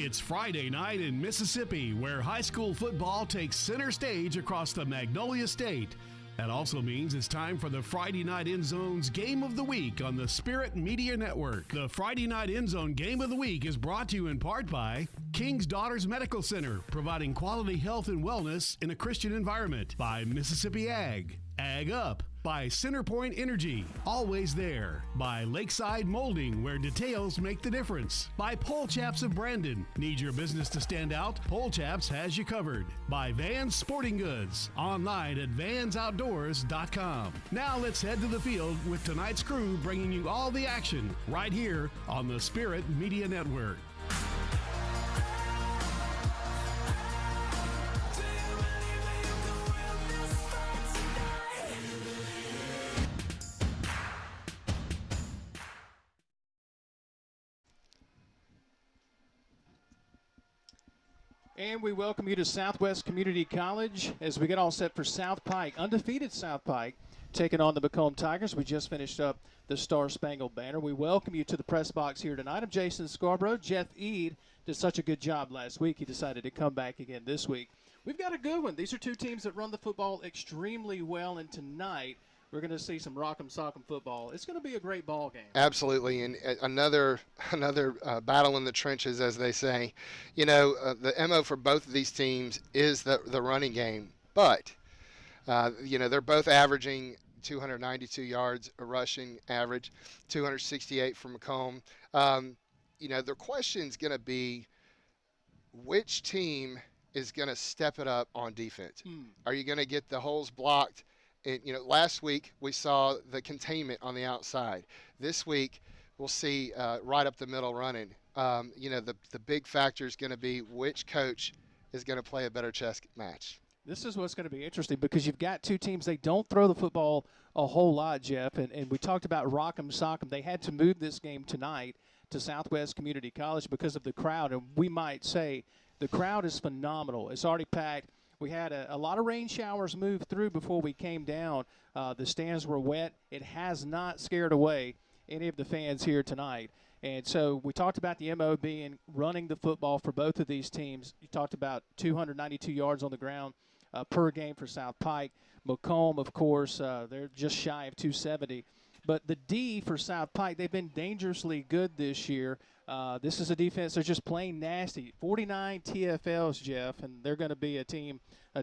It's Friday night in Mississippi, where high school football takes center stage across the Magnolia State. That also means it's time for the Friday Night End Zone's Game of the Week on the Spirit Media Network. The Friday Night End Zone Game of the Week is brought to you in part by King's Daughters Medical Center, providing quality health and wellness in a Christian environment. By Mississippi Ag, Ag Up. By Centerpoint Energy, always there. By Lakeside Molding, where details make the difference. By Pole Chaps of Brandon. Need your business to stand out? Pole Chaps has you covered. By Vans Sporting Goods, online at vansoutdoors.com. Now let's head to the field with tonight's crew bringing you all the action right here on the Spirit Media Network. And we welcome you to Southwest Community College as we get all set for South Pike. Undefeated South Pike taking on the McComb Tigers. We just finished up the Star Spangled Banner. We welcome you to the press box here tonight. I'm Jason Scarborough. Jeff Eade did such a good job last week. He decided to come back again this week. We've got a good one. These are two teams that run the football extremely well, and tonight we're going to see some rock'em sock'em football. It's going to be a great ball game. Absolutely, and another battle in the trenches, as they say. You know, the MO for both of these teams is the running game, but you know, they're both averaging 292 yards a rushing average, 268 for McComb. You know, their question's going to be which team is going to step it up on defense. Are you going to get the holes blocked? And, you know, last week we saw the containment on the outside. This week we'll see right up the middle running. You know, the big factor is going to be which coach is going to play a better chess match. This is what's going to be interesting because you've got two teams. They don't throw the football a whole lot, Jeff. And we talked about rock'em sock'em. They had to move this game tonight to Southwest Community College because of the crowd. And we might say the crowd is phenomenal. It's already packed. We had a lot of rain showers move through before we came down. The stands were wet. It has not scared away any of the fans here tonight. And so we talked about the MO being running the football for both of these teams. You talked about 292 yards on the ground per game for South Pike. McComb, of course, they're just shy of 270. But the D for South Pike, they've been dangerously good this year. This is a defense they're just plain nasty. 49 TFLs, Jeff, and they're going to be a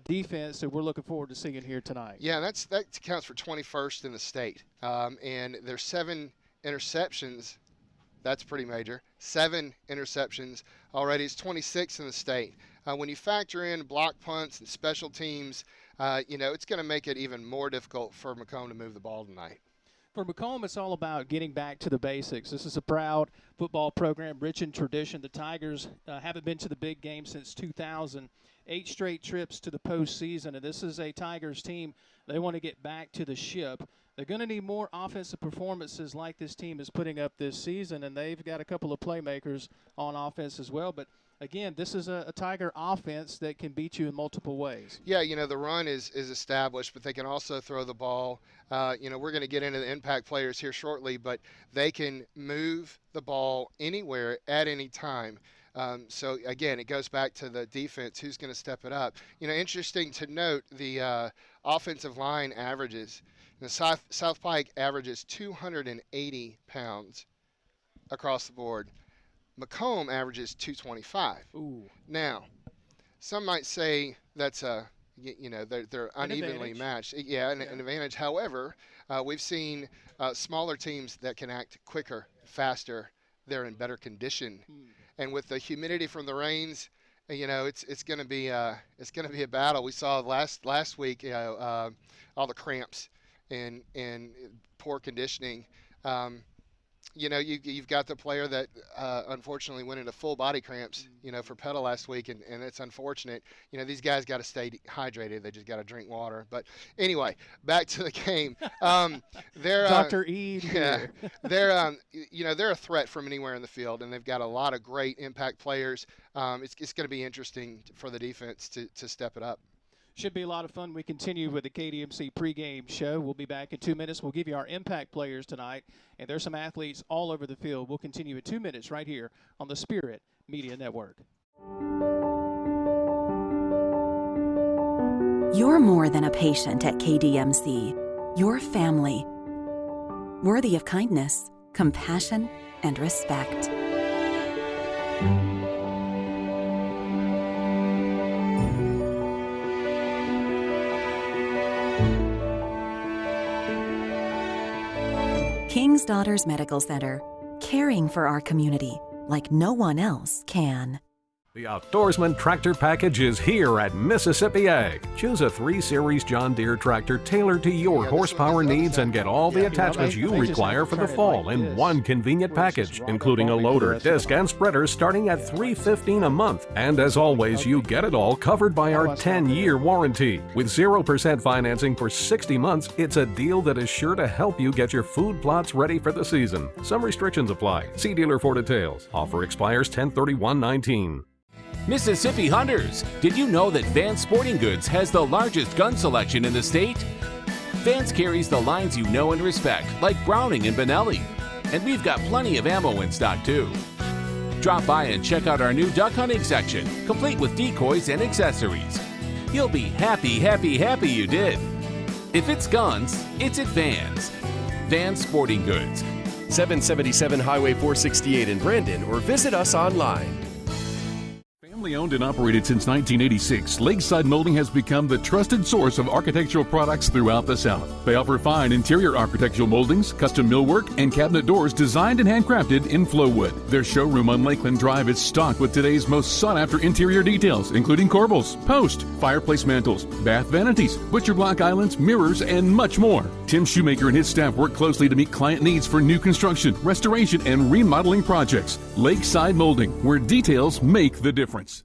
defense that we're looking forward to seeing here tonight. Yeah, that counts for 21st in the state. And there's 7 interceptions. That's pretty major. 7 interceptions already. It's 26 in the state. When you factor in block punts and special teams, you know, it's going to make it even more difficult for McComb to move the ball tonight. For McComb, it's all about getting back to the basics. This is a proud football program, rich in tradition. The Tigers haven't been to the big game since 2000, 8 straight trips to the postseason, and this is a Tigers team. They want to get back to the ship. They're going to need more offensive performances like this team is putting up this season, and they've got a couple of playmakers on offense as well. But again, this is a Tiger offense that can beat you in multiple ways. Yeah, you know, the run is established, but they can also throw the ball. You know, we're going to get into the impact players here shortly, but they can move the ball anywhere at any time. So, again, it goes back to the defense, who's going to step it up. You know, interesting to note the offensive line averages. The South Pike averages 280 pounds across the board. McComb averages 225. Ooh. Now, some might say that's you know, they're unevenly matched. Yeah, an advantage. However, we've seen smaller teams that can act quicker, faster. They're in better condition, and with the humidity from the rains, you know, it's going to be a battle. We saw last week, you know, all the cramps and poor conditioning. You know, you've got the player that unfortunately went into full body cramps, you know, for pedal last week, and it's unfortunate. You know, these guys got to stay hydrated. They just got to drink water. But anyway, back to the game. They're Dr. Eade. Yeah, they're you know, they're a threat from anywhere in the field, and they've got a lot of great impact players. It's going to be interesting for the defense to step it up. Should be a lot of fun. We continue with the KDMC pregame show. We'll be back in 2 minutes. We'll give you our impact players tonight, and there's some athletes all over the field. We'll continue in 2 minutes right here on the Spirit Media Network. You're more than a patient at KDMC. You're family, worthy of kindness, compassion, and respect. King's Daughters Medical Center, caring for our community like no one else can. The Outdoorsman Tractor Package is here at Mississippi Ag. Choose a 3 Series John Deere tractor tailored to your horsepower needs and get all the attachments you require for the fall in one convenient package, including a loader, disc, and spreader starting at $315 a month. And as always, you get it all covered by our 10-year warranty. With 0% financing for 60 months, it's a deal that is sure to help you get your food plots ready for the season. Some restrictions apply. See dealer for details. Offer expires 10/31/19. Mississippi Hunters, did you know that Vance Sporting Goods has the largest gun selection in the state? Vance carries the lines you know and respect, like Browning and Benelli. And we've got plenty of ammo in stock too. Drop by and check out our new duck hunting section, complete with decoys and accessories. You'll be happy you did. If it's guns, it's at Vance. Vance Sporting Goods. 777 Highway 468 in Brandon, or visit us online. Family owned and operated since 1986, Lakeside Molding has become the trusted source of architectural products throughout the South. They offer fine interior architectural moldings, custom millwork, and cabinet doors designed and handcrafted in Flowwood. Their showroom on Lakeland Drive is stocked with today's most sought-after interior details, including corbels, post, fireplace mantles, bath vanities, butcher block islands, mirrors, and much more. Tim Shoemaker and his staff work closely to meet client needs for new construction, restoration, and remodeling projects. Lakeside Molding, where details make the difference.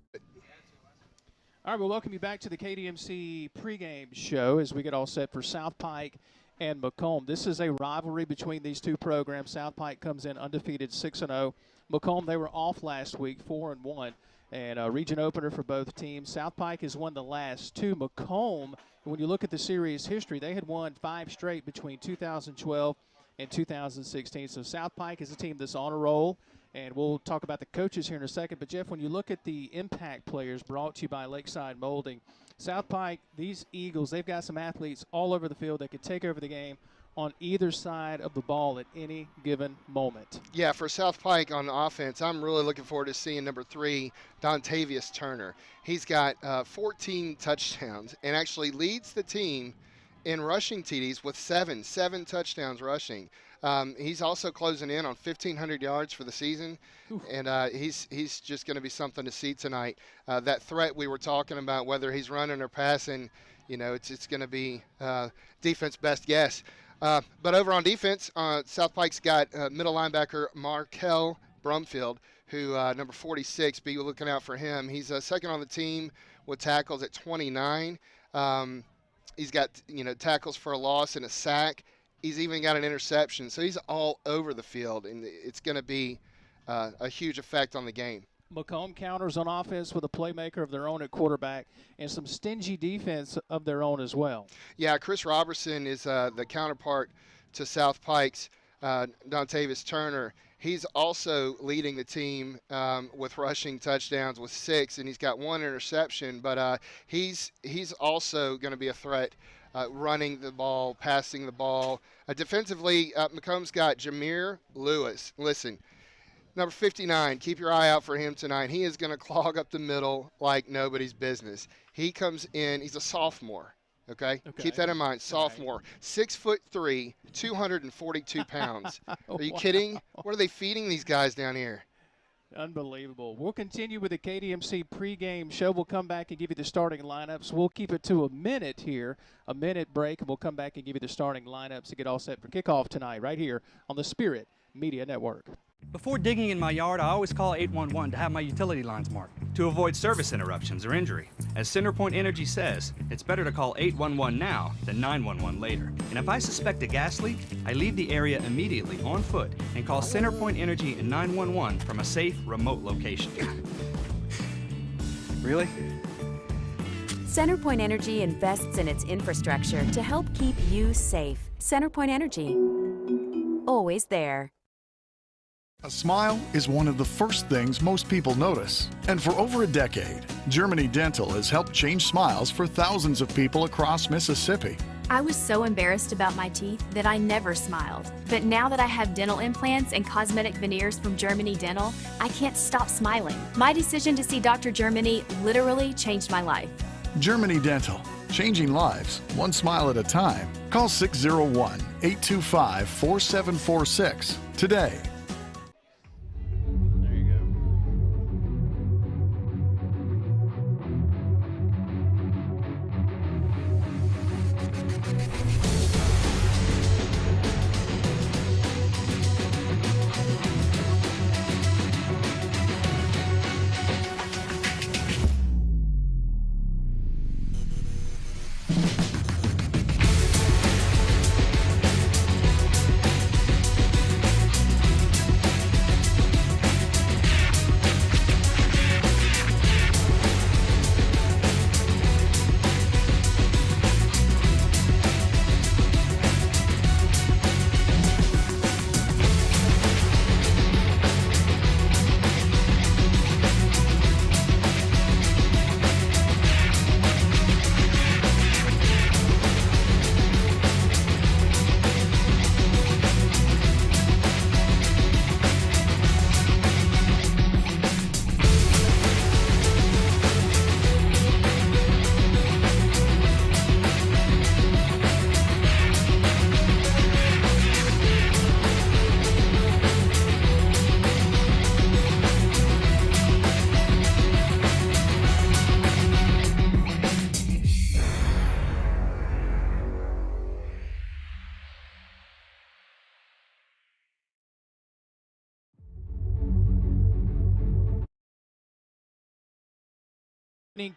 All right, we'll welcome you back to the KDMC pregame show as we get all set for South Pike and McComb. This is a rivalry between these two programs. South Pike comes in undefeated 6-0. McComb, they were off last week, 4-1, and a region opener for both teams. South Pike has won the last two. McComb, when you look at the series history, they had won 5 straight between 2012 and 2016. So South Pike is a team that's on a roll. And we'll talk about the coaches here in a second. But, Jeff, when you look at the impact players brought to you by Lakeside Molding, South Pike, these Eagles, they've got some athletes all over the field that could take over the game on either side of the ball at any given moment. Yeah, for South Pike on offense, I'm really looking forward to seeing number 3, Dontavius Turner. He's got 14 touchdowns and actually leads the team in rushing TDs with 7 touchdowns rushing. He's also closing in on 1,500 yards for the season, and he's just going to be something to see tonight. That threat we were talking about, whether he's running or passing, it's going to be defense best guess. But over on defense, South Pike's got middle linebacker Markel Brumfield, who number 46, be looking out for him. He's second on the team with tackles at 29. He's got tackles for a loss and a sack. He's even got an interception, so he's all over the field, and it's going to be a huge effect on the game. McComb counters on offense with a playmaker of their own at quarterback and some stingy defense of their own as well. Yeah, Chris Robertson is the counterpart to South Pike's Dontavius Turner. He's also leading the team with rushing touchdowns with 6, and he's got 1 interception, but he's also going to be a threat. Running the ball, passing the ball. Defensively, McComb's got Jameer Lewis. Listen, number 59, keep your eye out for him tonight. He is going to clog up the middle like nobody's business. He comes in, he's a sophomore, okay? Keep that in mind, sophomore. 6'3", 242 pounds. Are you kidding? What are they feeding these guys down here? Unbelievable. We'll continue with the KDMC pregame show. We'll come back and give you the starting lineups. We'll keep it to a minute here, a minute break, and we'll come back and give you the starting lineups to get all set for kickoff tonight right here on the Spirit Media Network. Before digging in my yard, I always call 811 to have my utility lines marked, to avoid service interruptions or injury. As CenterPoint Energy says, it's better to call 811 now than 911 later. And if I suspect a gas leak, I leave the area immediately on foot and call CenterPoint Energy and 911 from a safe, remote location. Really? CenterPoint Energy invests in its infrastructure to help keep you safe. CenterPoint Energy. Always there. A smile is one of the first things most people notice. And for over a decade, Germany Dental has helped change smiles for thousands of people across Mississippi. I was so embarrassed about my teeth that I never smiled. But now that I have dental implants and cosmetic veneers from Germany Dental, I can't stop smiling. My decision to see Dr. Germany literally changed my life. Germany Dental, changing lives, one smile at a time. Call 601-825-4746 today.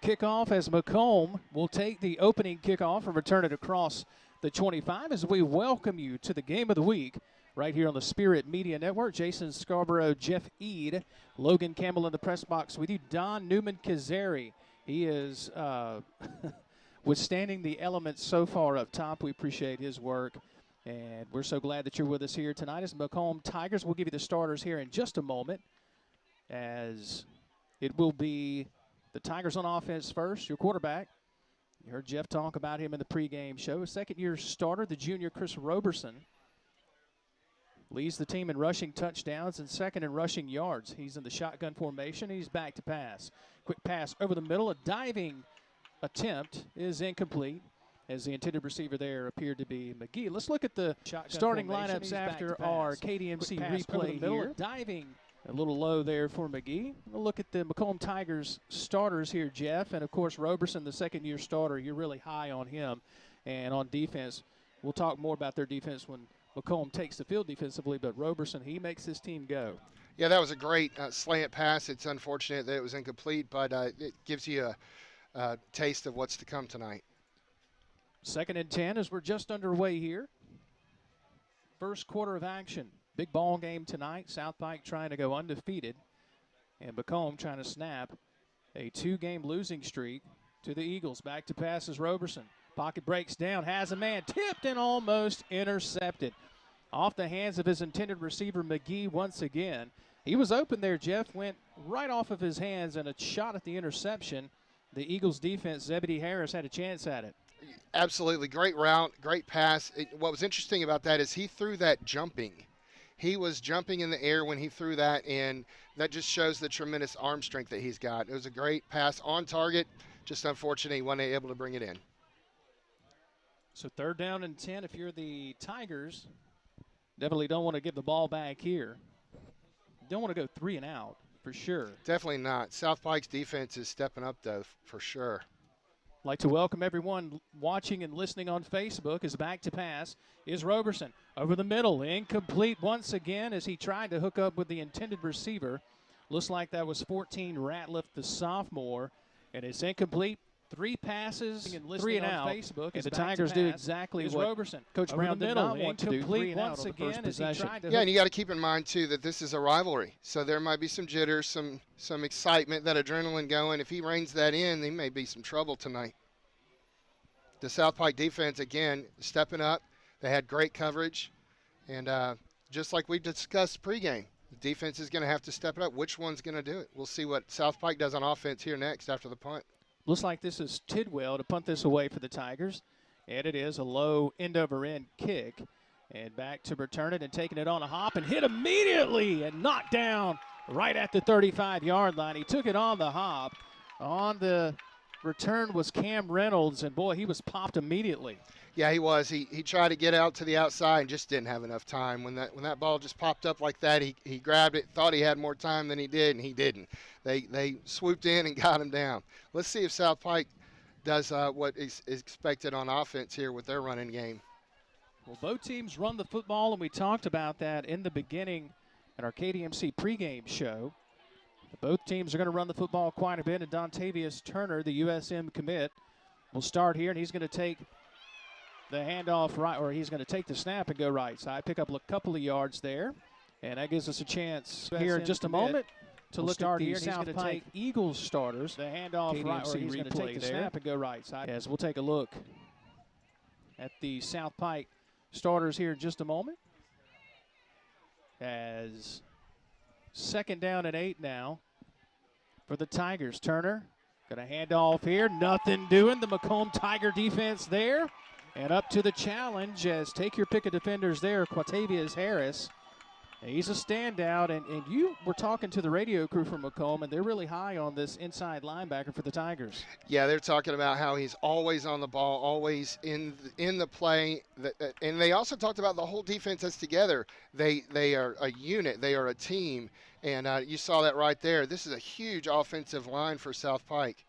Kickoff as McComb will take the opening kickoff and return it across the 25 as we welcome you to the game of the week right here on the Spirit Media Network. Jason Scarborough, Jeff Ead, Logan Campbell in the press box with you. Don Newman-Kazari, he is withstanding the elements so far up top. We appreciate his work, and we're so glad that you're with us here tonight as McComb Tigers. We'll give you the starters here in just a moment, as it will be the Tigers on offense first. Your quarterback, you heard Jeff talk about him in the pregame show. Second-year starter, the junior Chris Roberson, leads the team in rushing touchdowns and second in rushing yards. He's in the shotgun formation. He's back to pass. Quick pass over the middle. A diving attempt is incomplete, as the intended receiver there appeared to be McGee. Let's look at the starting lineups after our KDMC replay here. Diving a little low there for McGee. We'll look at the McComb Tigers starters here, Jeff. And, of course, Roberson, the second-year starter, you're really high on him. And on defense, we'll talk more about their defense when McComb takes the field defensively. But Roberson, he makes his team go. Yeah, that was a great slant pass. It's unfortunate that it was incomplete, but it gives you a taste of what's to come tonight. 2nd and 10 as we're just underway here. First quarter of action. Big ball game tonight. South Pike trying to go undefeated, and McComb trying to snap a 2-game losing streak to the Eagles. Back to passes Roberson. Pocket breaks down, has a man, tipped and almost intercepted. Off the hands of his intended receiver, McGee, once again. He was open there, Jeff, went right off of his hands, and a shot at the interception. The Eagles defense, Zebedee Harris, had a chance at it. Absolutely. Great route, great pass. What was interesting about that is he threw that jumping. He was jumping in the air when he threw that, and that just shows the tremendous arm strength that he's got. It was a great pass on target, just unfortunate he wasn't able to bring it in. So 3rd down and 10 if you're the Tigers. Definitely don't want to give the ball back here. Don't want to go 3 and out for sure. Definitely not. South Pike's defense is stepping up, though, for sure. I'd like to welcome everyone watching and listening on Facebook. As back to pass is Roberson. Over the middle, incomplete once again as he tried to hook up with the intended receiver. Looks like that was 14 Ratliff, the sophomore, and it's incomplete. 3 passes and 3 and out. Facebook, and the Tigers do exactly what Roberson. Coach Brown did not want to do. 3 and out once again as he tried to. Yeah, and you got to keep in mind too that this is a rivalry, so there might be some jitters, some excitement, that adrenaline going. If he reins that in, there may be some trouble tonight. The South Pike defense again stepping up. They had great coverage, and just like we discussed pregame, defense is going to have to step it up. Which one's going to do it? We'll see what South Pike does on offense here next after the punt. Looks like this is Tidwell to punt this away for the Tigers. And it is a low end-over-end kick. And back to return it and taking it on a hop and hit immediately and knocked down right at the 35-yard line. He took it on the hop. On the return was Cam Reynolds, and boy, he was popped immediately. Yeah, he was. He tried to get out to the outside and just didn't have enough time. When that ball just popped up like that, he grabbed it, thought he had more time than he did, and he didn't. They swooped in and got him down. Let's see if South Pike does what is expected on offense here with their running game. Well, both teams run the football, and we talked about that in the beginning at our KDMC pregame show. Both teams are going to run the football quite a bit, and Dontavius Turner, the USM commit, will start here, and he's going to take the handoff right, or he's going to take the snap and go right side, pick up a couple of yards there, and that gives us a chance here in just a moment to look at the South Pike Eagles starters. The handoff right, or he's going to take the snap and go right side. As we'll take a look at the South Pike starters here in just a moment. As second down and 8 now for the Tigers. Turner going to hand off here. Nothing doing. The McComb Tiger defense there. And up to the challenge as take your pick of defenders there, Quatavius Harris. He's a standout, and you were talking to the radio crew from McComb, and they're really high on this inside linebacker for the Tigers. Yeah, they're talking about how he's always on the ball, always in the play, and they also talked about the whole defense that's together. They are a unit, they are a team, and you saw that right there. This is a huge offensive line for South Pike.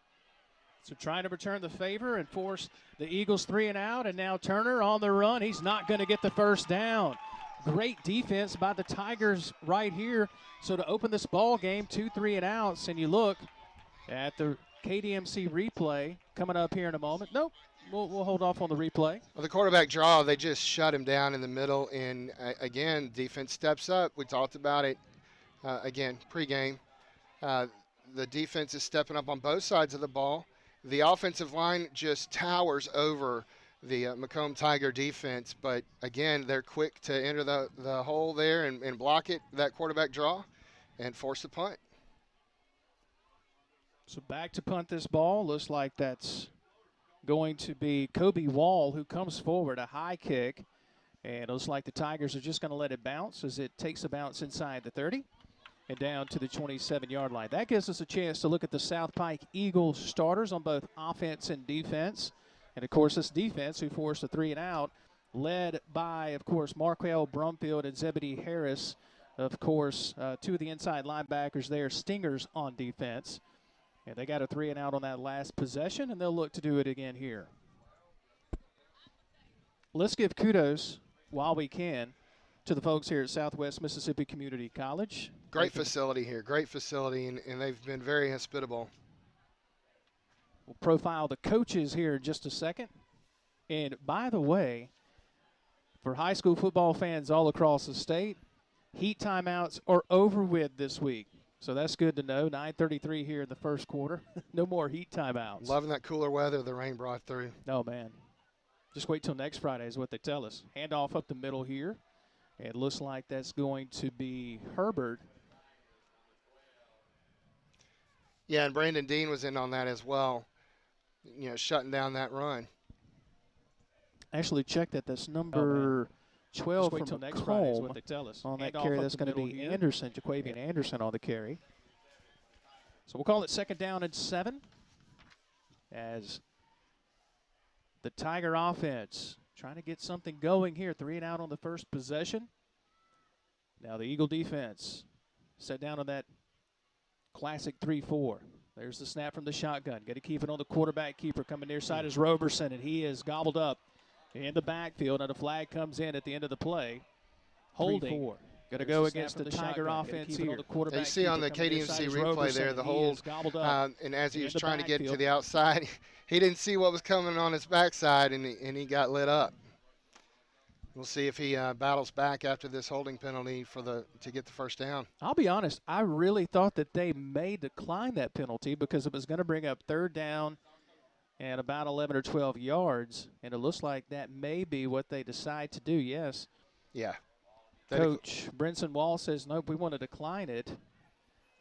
So trying to return the favor and force the Eagles 3 and out, and now Turner on the run. He's not going to get the first down. Great defense by the Tigers right here. So to open this ball game, 2 3 and outs, and you look at the KDMC replay coming up here in a moment. Nope, we'll hold off on the replay. Well, the quarterback draw, they just shut him down in the middle, and again, defense steps up. We talked about it again pregame. The defense is stepping up on both sides of the ball. The offensive line just towers over the McComb Tiger defense, but again, they're quick to enter the hole there and block it, that quarterback draw, and force the punt. So back to punt this ball. Looks like that's going to be Kobe Wall who comes forward, a high kick, and it looks like the Tigers are just going to let it bounce as it takes a bounce inside the 30 and down to the 27-yard line. That gives us a chance to look at the South Pike Eagles starters on both offense and defense. And, of course, this defense who forced a 3 and out, led by, of course, Marquel Brumfield and Zebedee Harris. Of course, 2 of the inside linebackers there, stingers on defense. And they got a 3 and out on that last possession, and they'll look to do it again here. Let's give kudos, while we can, to the folks here at Southwest Mississippi Community College. Great facility here, great facility, and they've been very hospitable. We'll profile the coaches here in just a second. And by the way, for high school football fans all across the state, heat timeouts are over with this week. So that's good to know. 9:33 here in the first quarter. No more heat timeouts. Loving that cooler weather the rain brought through. Oh, man. Just wait till next Friday is what they tell us. Handoff up the middle here. It looks like that's going to be Herbert. Yeah, and Brandon Dean was in on that as well, you know, shutting down that run. Actually checked that. That's number 12 from McComb next Friday is what they tell us. On that carry, that's going to be Anderson, Jaquavian Anderson on the carry. So we'll call it 2nd down and 7 as the Tiger offense trying to get something going here. 3 and out on the first possession. Now the Eagle defense set down on that classic 3-4. There's the snap from the shotgun. Got to keep it on the quarterback keeper. Coming near side is Roberson, and he is gobbled up in the backfield. And a flag comes in at the end of the play. Holding. Got to go against the Tiger offense here. You see on the KDMC replay there the hold, and as he was trying to get to the outside, he didn't see what was coming on his backside, and he got lit up. We'll see if he battles back after this holding penalty to get the first down. I'll be honest, I really thought that they may decline that penalty because it was going to bring up 3rd down and about 11 or 12 yards, and it looks like that may be what they decide to do, yes. Yeah. Coach Brinson Wall says, nope, we want to decline it.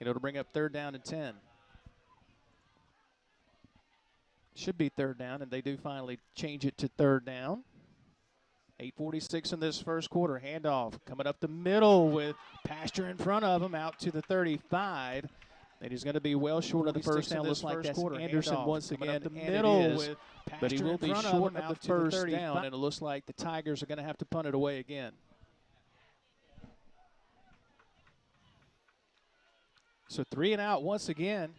To bring up 3rd down and 10. Should be 3rd down, and they do finally change it to 3rd down. 8:46 in this first quarter. Handoff coming up the middle with Pastor in front of him out to the 35. And he's going to be well short of the first down. Looks like that's Anderson once again. The middle with Pastor, but he will be short of the first down, and it looks like the Tigers are going to have to punt it away again. So 3 and out once again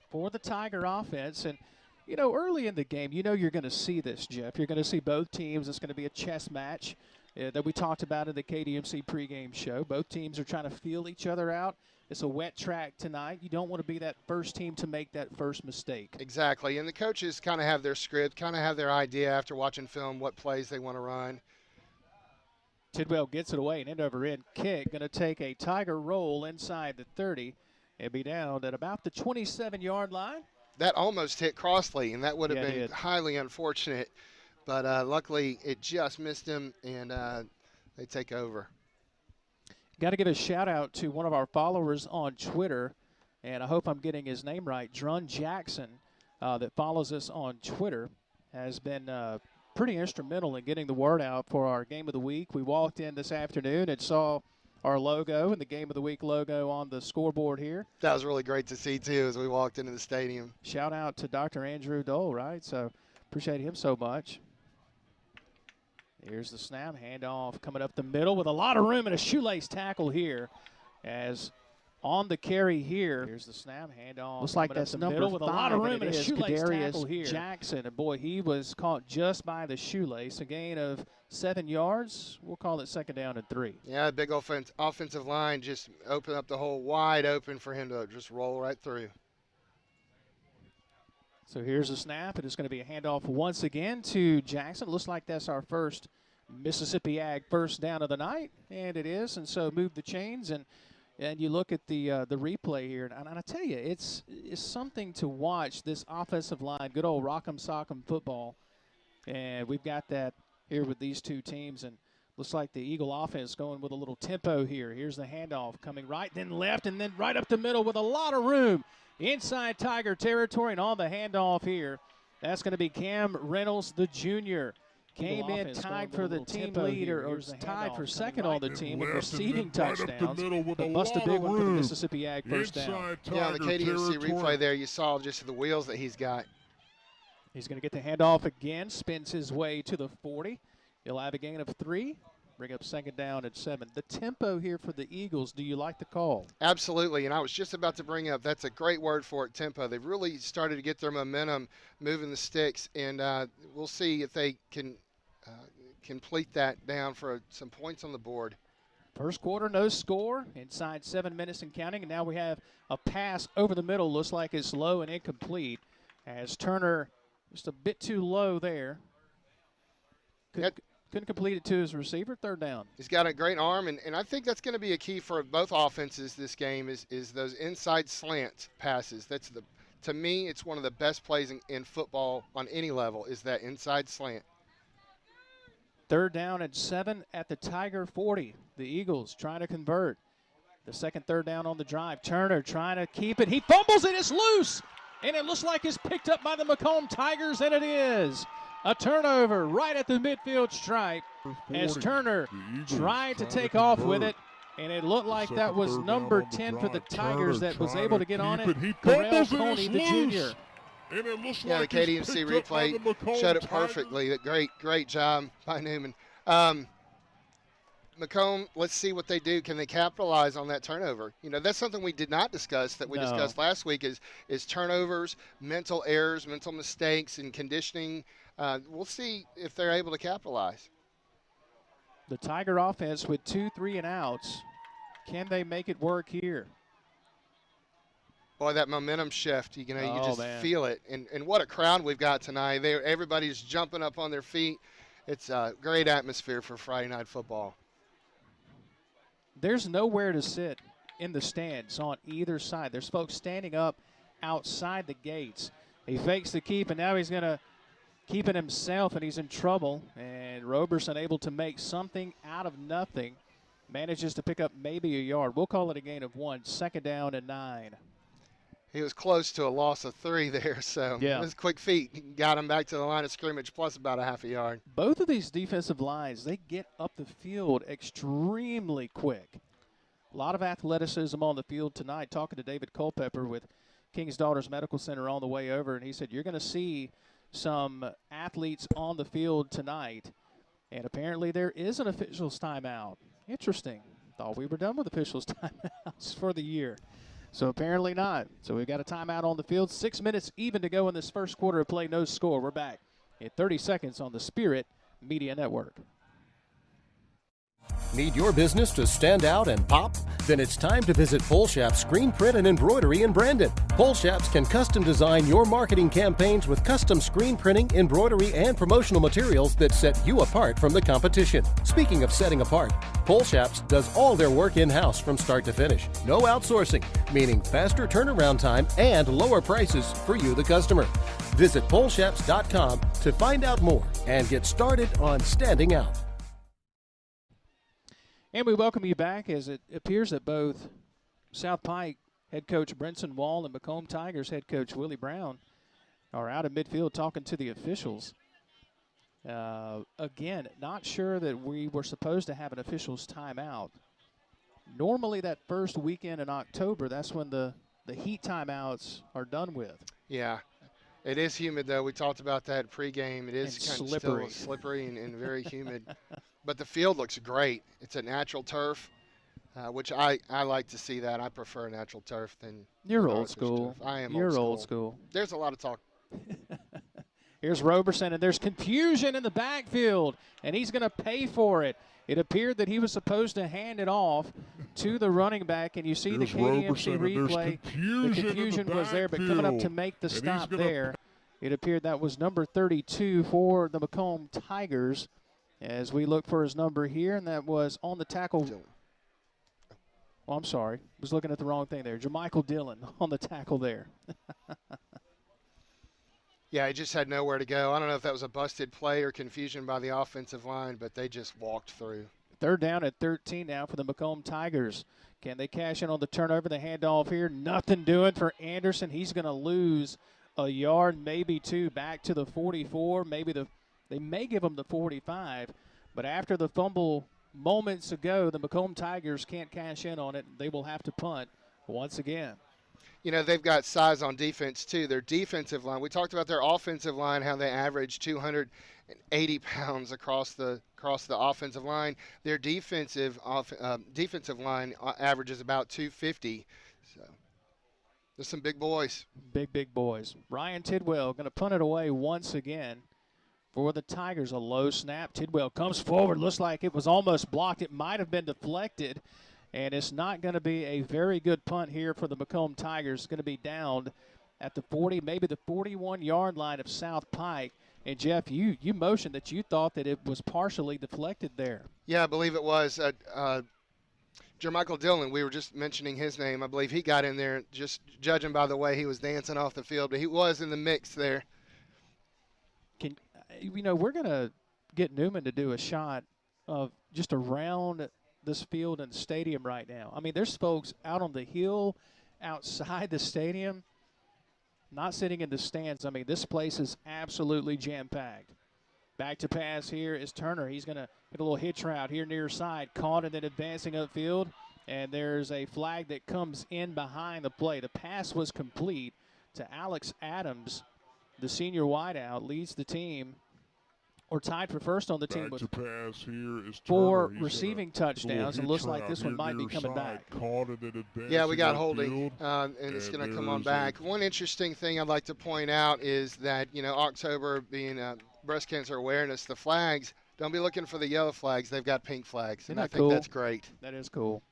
for the Tiger offense. And, early in the game, you're going to see this, Jeff. You're going to see both teams. It's going to be a chess match that we talked about in the KDMC pregame show. Both teams are trying to feel each other out. It's a wet track tonight. You don't want to be that first team to make that first mistake. Exactly. And the coaches kind of have their script, kind of have their idea after watching film what plays they want to run. Tidwell gets it away, an end-over-end kick. Going to take a Tiger roll inside the 30 and be down at about the 27-yard line. That almost hit Crossley, and that would have been highly unfortunate. But luckily, it just missed him, and they take over. Got to give a shout-out to one of our followers on Twitter, and I hope I'm getting his name right. Drun Jackson, that follows us on Twitter, has been pretty instrumental in getting the word out for our Game of the Week. We walked in this afternoon and saw our logo and the Game of the Week logo on the scoreboard here. That was really great to see, too, as we walked into the stadium. Shout out to Dr. Andrew Dole, right? So appreciate him so much. Here's the snap, handoff coming up the middle with a lot of room and a shoelace tackle here as on the carry here. Here's the snap, handoff. Looks like that's number 5 with a lot of room and a shoelace tackle here. Jackson, and boy, he was caught just by the shoelace. A gain of 7 yards. We'll call it 2nd down and 3. Yeah, big offensive line just opened up the hole wide open for him to just roll right through. So here's a snap, and it's going to be a handoff once again to Jackson. Looks like that's our first Mississippi Ag first down of the night, and it is. And so move the chains, and you look at the replay here, and I tell you, it's something to watch this offensive line, good old Rock'em Sock'em football. And we've got that here with these two teams, and looks like the Eagle offense going with a little tempo here. Here's the handoff coming right, then left, and then right up the middle with a lot of room. Inside Tiger territory, and on the handoff here, that's going to be Cam Reynolds, the junior. Came in tied for the team leader, or tied for second on the team with receiving touchdowns, but bust a big one for the Mississippi Ag first down. Yeah, on the KDMC replay there, you saw just the wheels that he's got. He's going to get the handoff again, spins his way to the 40. He'll have a gain of 3. Bring up 2nd down and 7. The tempo here for the Eagles, do you like the call? Absolutely, and I was just about to bring up, that's a great word for it, tempo. They've really started to get their momentum moving the sticks, and we'll see if they can complete that down for some points on the board. First quarter, no score, inside 7 minutes and counting, and now we have a pass over the middle. Looks like it's low and incomplete as Turner just a bit too low there. Couldn't complete it to his receiver. 3rd down. He's got a great arm, and I think that's going to be a key for both offenses this game is those inside slant passes. To me, it's one of the best plays in football on any level is that inside slant. 3rd down and 7 at the Tiger 40. The Eagles trying to convert. The second 3rd down on the drive. Turner trying to keep it. He fumbles it. It's loose, and it looks like it's picked up by the McComb Tigers, and it is. A turnover right at the midfield stripe as Turner tried to take off with it, and it looked like that was number 10 for the Tigers that was able to get on it, Correll Coney, the junior. Yeah, the KDMC replay showed it perfectly. Great job by Newman. McComb, let's see what they do. Can they capitalize on that turnover? That's something we did not discuss that we discussed last week is turnovers, mental errors, mental mistakes, and conditioning. We'll see if they're able to capitalize. The Tiger offense with 2 3-and-outs. Can they make it work here? Boy, that momentum shift, you just feel it. And what a crowd we've got tonight. Everybody's jumping up on their feet. It's a great atmosphere for Friday Night Football. There's nowhere to sit in the stands on either side. There's folks standing up outside the gates. He fakes the keep, and now he's going to keep it himself, and he's in trouble. And Roberson able to make something out of nothing. Manages to pick up maybe a yard. We'll call it a gain of 1. 2nd down and 9. He was close to a loss of 3 there, so his quick feet got him back to the line of scrimmage plus about a half a yard. Both of these defensive lines, they get up the field extremely quick. A lot of athleticism on the field tonight. Talking to David Culpepper with King's Daughters Medical Center on the way over, and he said you're going to see some athletes on the field tonight, and apparently there is an officials timeout. Interesting. Thought we were done with officials timeouts for the year. So apparently not. So we've got a timeout on the field. 6 minutes even to go in this first quarter of play. No score. We're back in 30 seconds on the Spirit Media Network. Need your business to stand out and pop? Then it's time to visit Polshap's Screen Print and Embroidery in Brandon. Polshap's can custom design your marketing campaigns with custom screen printing, embroidery, and promotional materials that set you apart from the competition. Speaking of setting apart, Polshap's does all their work in-house from start to finish. No outsourcing, meaning faster turnaround time and lower prices for you, the customer. Visit Polshaps.com to find out more and get started on standing out. And we welcome you back, as it appears that both South Pike head coach Brinson Wall and McComb Tigers head coach Willie Brown are out of midfield talking to the officials. Again, not sure that we were supposed to have an officials timeout. Normally that first weekend in October, that's when the heat timeouts are done with. Yeah. It is humid, though. We talked about that pregame. It is kind of still slippery and very humid. But the field looks great. It's a natural turf, which I like to see that. I prefer natural turf than You're old school. Turf. I am You're old school. There's a lot of talk. Here's Roberson, and there's confusion in the backfield, and he's going to pay for it. It appeared that he was supposed to hand it off to the running back, and you see the KDMC replay. The confusion was there, but coming up to make the stop there, it appeared that was number 32 for the McComb Tigers. As we look for his number here, and that was on the tackle. Oh, I'm sorry. Was looking at the wrong thing there. Jermichael Dillon on the tackle there. Yeah, he just had nowhere to go. I don't know if that was a busted play or confusion by the offensive line, but they just walked through. 3rd down at 13 now for the McComb Tigers. Can they cash in on the turnover? The handoff here. Nothing doing for Anderson. He's going to lose a yard, maybe 2, back to the 44, maybe they may give him the 45, but after the fumble moments ago, the McComb Tigers can't cash in on it. They will have to punt once again. You know, they've got size on defense, too. Their defensive line, we talked about their offensive line, how they average 280 pounds across the offensive line. Their defensive line averages about 250. So there's some big boys. Big boys. Ryan Tidwell going to punt it away once again. For the Tigers, a low snap. Tidwell comes forward. Looks like it was almost blocked. It might have been deflected. And it's not going to be a very good punt here for the McComb Tigers. It's going to be down at the 40, maybe the 41-yard line of South Pike. And, Jeff, you motioned that you thought that it was partially deflected there. Yeah, I believe it was. Jermichael Dillon, we were just mentioning his name. I believe he got in there, just judging by the way he was dancing off the field. But he was in the mix there. We're going to get Newman to do a shot of just around this field and stadium right now. I mean, there's folks out on the hill outside the stadium, not sitting in the stands. I mean, this place is absolutely jam-packed. Back to pass here is Turner. He's going to get a little hitch route here near side, caught and then advancing upfield. And there's a flag that comes in behind the play. The pass was complete to Alex Adams. The senior wideout leads the team, or tied for first on the team with pass here is 4 receiving touchdowns. It looks like this one might be coming back. Yeah, we got holding, and it's going to come on back. One interesting thing I'd like to point out is that, October being Breast Cancer Awareness, the flags, don't be looking for the yellow flags. They've got pink flags, and I think that's great. That is cool.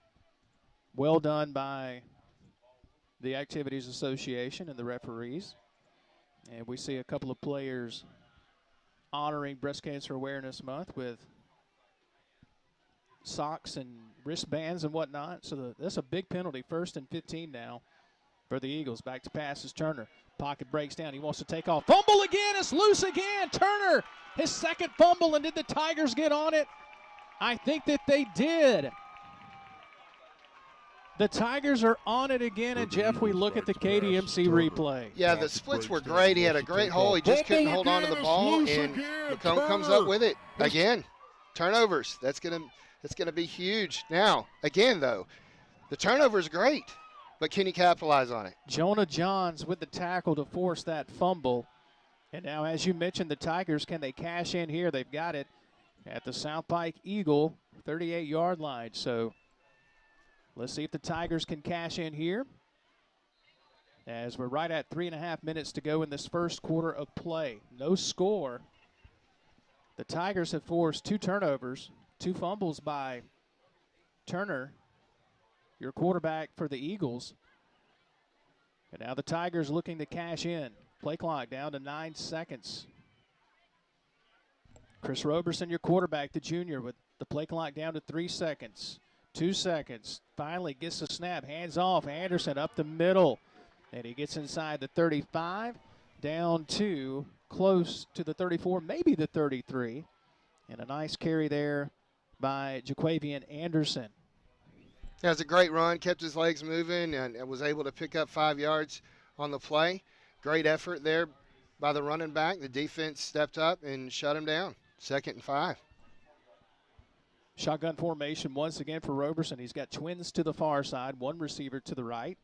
Well done by the Activities Association and the referees. And we see a couple of players honoring Breast Cancer Awareness Month with socks and wristbands and whatnot. So that's a big penalty. 1st and 15 now for the Eagles. Back to pass is Turner. Pocket breaks down. He wants to take off. Fumble again. It's loose again. Turner, his 2nd fumble. And did the Tigers get on it? I think that they did. The Tigers are on it again, and Jeff, we look at the KDMC replay. Yeah, the splits were great. He had a great hole. He just couldn't hold on to the ball, and McComb comes up with it again. Turnovers. That's gonna be huge. Now, again though, the turnover is great, but can he capitalize on it? Jonah Johns with the tackle to force that fumble. And now, as you mentioned, the Tigers, can they cash in here? They've got it at the South Pike Eagle 38-yard line. So let's see if the Tigers can cash in here, as we're right at 3.5 minutes to go in this first quarter of play. No score. The Tigers have forced 2 turnovers, 2 fumbles by Turner, your quarterback for the Eagles. And now the Tigers looking to cash in. Play clock down to 9 seconds. Chris Roberson, your quarterback, the junior, with the play clock down to 3 seconds. 2 seconds. Finally gets the snap. Hands off. Anderson up the middle. And he gets inside the 35. Down to close to the 34, maybe the 33. And a nice carry there by Jaquavian Anderson. Yeah, it was a great run. Kept his legs moving and was able to pick up 5 yards on the play. Great effort there by the running back. The defense stepped up and shut him down. 2nd and 5. Shotgun formation once again for Roberson. He's got twins to the far side, 1 receiver to the right.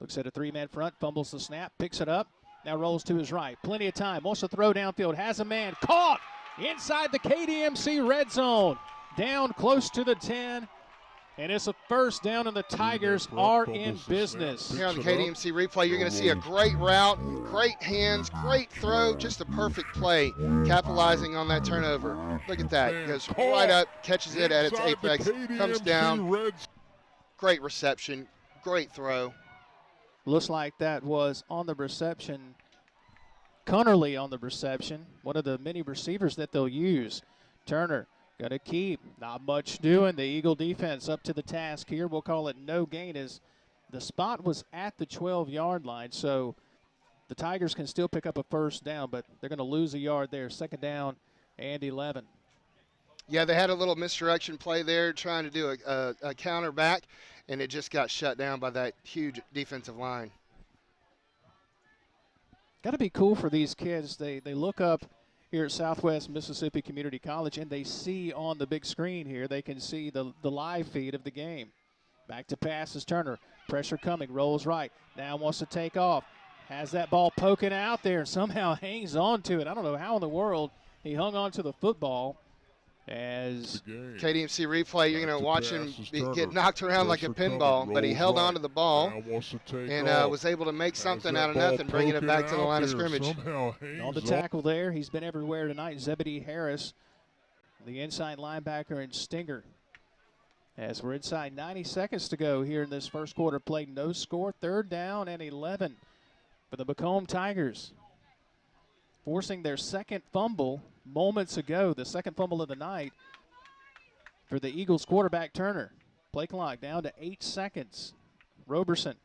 Looks at a 3-man front, fumbles the snap, picks it up, now rolls to his right. Plenty of time, wants to throw downfield, has a man caught inside the KDMC red zone. Down close to the 10. And it's a first down, and the Tigers are in business. Here on the KDMC replay, you're going to see a great route, great hands, great throw, just a perfect play, capitalizing on that turnover. Look at that. He goes right up, catches it at its apex, comes down. Great reception, great throw. Looks like that was on the reception. Cunnerly on the reception, one of the many receivers that they'll use. Turner. Got to keep. Not much doing. The Eagle defense up to the task here. We'll call it no gain, as the spot was at the 12-yard line. So the Tigers can still pick up a first down, but they're going to lose a yard there. 2nd down and 11. Yeah, they had a little misdirection play there trying to do a counter back, and it just got shut down by that huge defensive line. Got to be cool for these kids. They look up here at Southwest Mississippi Community College, and they see on the big screen here, they can see the live feed of the game. Back to pass is Turner. Pressure coming, rolls right. Now wants to take off. Has that ball poking out there and somehow hangs on to it. I don't know how in the world he hung on to the football. As KDMC replay, you're going to watch him get knocked around like a pinball, but he held on to the ball and was able to make something out of nothing, bringing it back to the line of scrimmage. On the tackle there, he's been everywhere tonight. Zebedee Harris, the inside linebacker, and Stinger. As we're inside 90 seconds to go here in this first quarter play, no score, 3rd down and 11 for the McComb Tigers. Forcing their 2nd fumble moments ago, the 2nd fumble of the night for the Eagles quarterback Turner. Play clock down to 8 seconds. Roberson,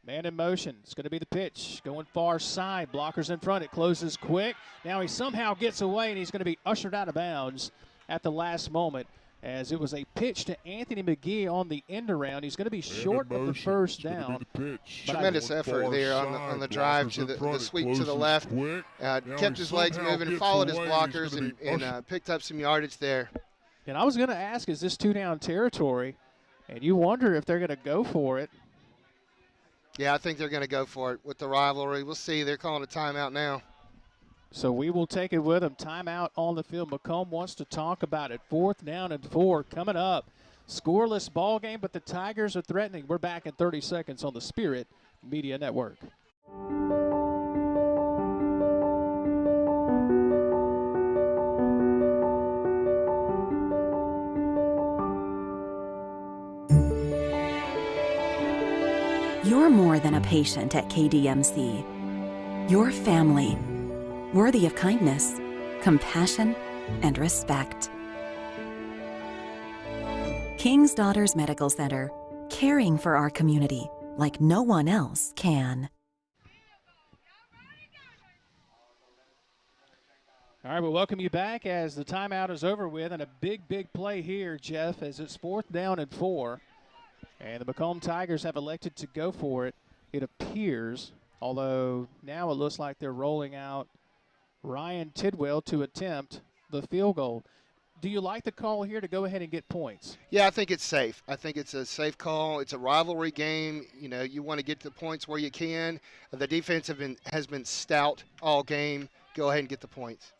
man in motion. It's going to be the pitch. Going far side. Blockers in front. It closes quick. Now he somehow gets away, and he's going to be ushered out of bounds at the last moment, as it was a pitch to Anthony McGee on the end around. He's going to be short of the first down. Tremendous effort there on the drive to the sweep to the left. Kept his legs moving, followed his blockers, and picked up some yardage there. And I was going to ask, is this 2-down territory? And you wonder if they're going to go for it. Yeah, I think they're going to go for it with the rivalry. We'll see. They're calling a timeout now. So we will take it with them. Timeout on the field. McComb wants to talk about it. 4th down and 4 coming up. Scoreless ball game, but the Tigers are threatening. We're back in 30 seconds on the Spirit Media Network. You're more than a patient at KDMC. You're family, worthy of kindness, compassion, and respect. King's Daughters Medical Center, caring for our community like no one else can. All right, we'll welcome you back as the timeout is over with, and a big play here, Jeff, as it's 4th down and 4. And the McComb Tigers have elected to go for it, it appears, although now it looks like they're rolling out Ryan Tidwell to attempt the field goal. Do you like the call here to go ahead and get points? Yeah, I think it's safe. I think it's a safe call. It's a rivalry game. You know, you want to get the points where you can. The defense has been stout all game. Go ahead and get the points.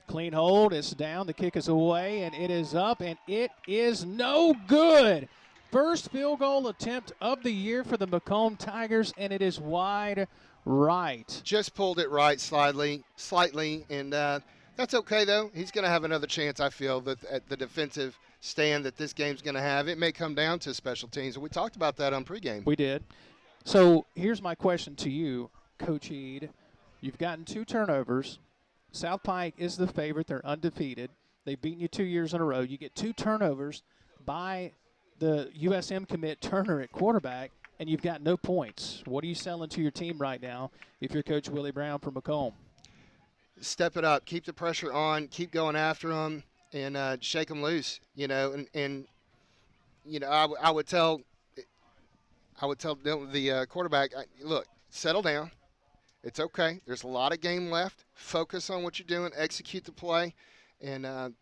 Clean hold. It's down. The kick is away, and it is up, and it is no good. First field goal attempt of the year for the McComb Tigers, and it is wide right. Just pulled it right slightly, and that's okay, though. He's going to have another chance, I feel, that at the defensive stand that this game's going to have. It may come down to special teams, and we talked about that on pregame. We did. So here's my question to you, Coach Heed. You've gotten 2 turnovers. South Pike is the favorite. They're undefeated. They've beaten you 2 years in a row. You get 2 turnovers by the USM commit Turner at quarterback, and you've got no points. What are you selling to your team right now if you're Coach Willie Brown from McComb? Step it up. Keep the pressure on. Keep going after them, and shake them loose. You know, and you know, I would tell the quarterback, look, settle down. It's okay. There's a lot of game left. Focus on what you're doing. Execute the play, and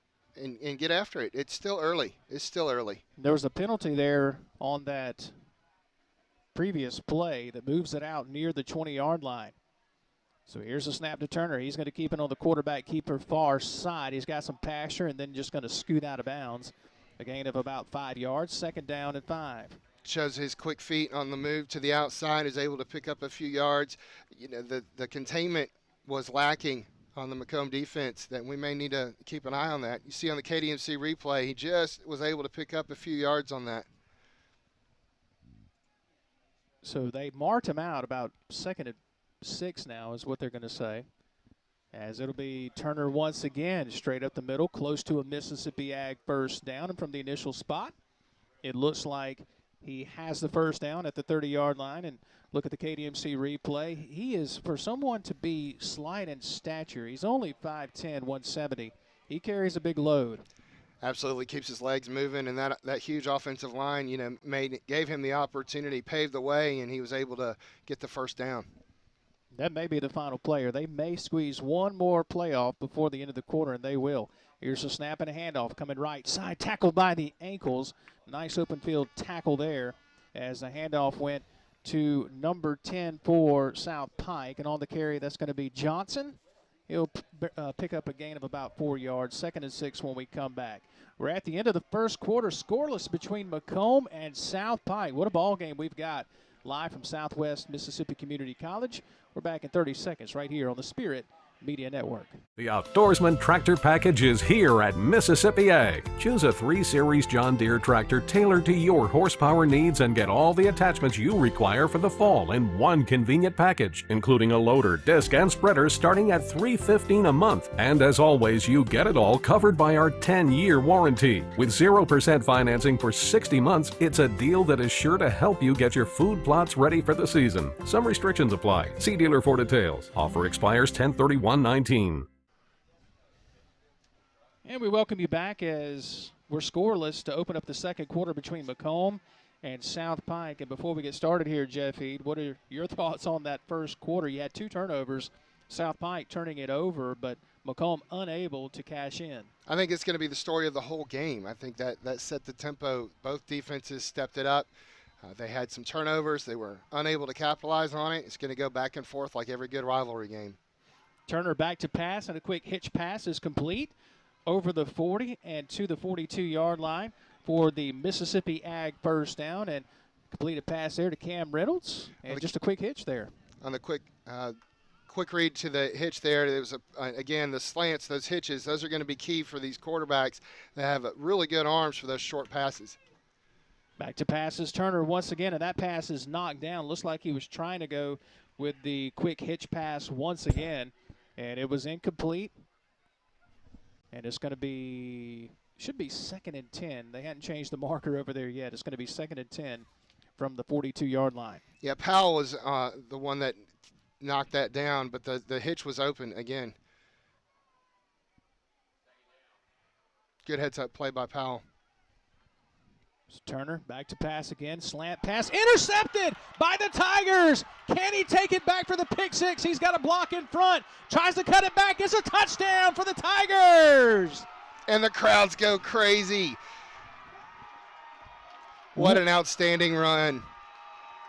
get after it. It's still early. It's still early. There was a penalty there on that previous play that moves it out near the 20-yard line. So here's a snap to Turner. He's going to keep it on the quarterback keeper far side. He's got some pasture and then just going to scoot out of bounds. A gain of about 5 yards. Second down and 5. Shows his quick feet on the move to the outside, is able to pick up a few yards. You know, the containment was lacking on the McComb defense, that we may need to keep an eye on that. You see on the KDMC replay, he just was able to pick up a few yards on that. So they marked him out about 2nd and 6 now is what they're going to say. As it'll be Turner once again, straight up the middle, close to a Mississippi Ag first down. And from the initial spot, it looks like he has the first down at the 30-yard line. And look at the KDMC replay. He is, for someone to be slight in stature, he's only 5'10", 170. He carries a big load. Absolutely keeps his legs moving, and that huge offensive line, you know, gave him the opportunity, paved the way, and he was able to get the first down. That may be the final play, or they may squeeze one more playoff before the end of the quarter, and they will. Here's a snap and a handoff coming right side, tackled by the ankles. Nice open field tackle there as the handoff went to number 10 for South Pike. And on the carry, that's going to be Johnson. He'll pick up a gain of about 4 yards. 2nd and 6 when we come back. We're at the end of the first quarter, scoreless between McComb and South Pike. What a ball game we've got live from Southwest Mississippi Community College. We're back in 30 seconds right here on the Spirit Media Network. The Outdoorsman Tractor Package is here at Mississippi Ag. Choose a 3 Series John Deere tractor tailored to your horsepower needs and get all the attachments you require for the fall in one convenient package, including a loader, disc, and spreader starting at $315 a month. And as always, you get it all covered by our 10-year warranty. With 0% financing for 60 months, it's a deal that is sure to help you get your food plots ready for the season. Some restrictions apply. See dealer for details. Offer expires 10/31/19. And we welcome you back as we're scoreless to open up the second quarter between McComb and South Pike. And before we get started here, Jeff Heed, what are your thoughts on that first quarter? You had 2 turnovers, South Pike turning it over, but McComb unable to cash in. I think it's going to be the story of the whole game. I think that set the tempo. Both defenses stepped it up. They had some turnovers. They were unable to capitalize on it. It's going to go back and forth like every good rivalry game. Turner back to pass, and a quick hitch pass is complete over the 40 and to the 42-yard line for the Mississippi Ag first down, and complete a pass there to Cam Reynolds, and just a quick hitch there. On the quick read to the hitch there was, again, the slants, those hitches, those are going to be key for these quarterbacks that have really good arms for those short passes. Back to passes, Turner once again, and that pass is knocked down. Looks like he was trying to go with the quick hitch pass once again. And it was incomplete. And it's going to be, should be 2nd and 10. They hadn't changed the marker over there yet. It's going to be 2nd and 10 from the 42-yard line. Yeah, Powell was the one that knocked that down, but the hitch was open again. Good heads-up play by Powell. Turner back to pass again. Slant pass intercepted by the Tigers. Can he take it back for the pick six? He's got a block in front. Tries to cut it back. It's a touchdown for the Tigers. And the crowds go crazy. What an outstanding run.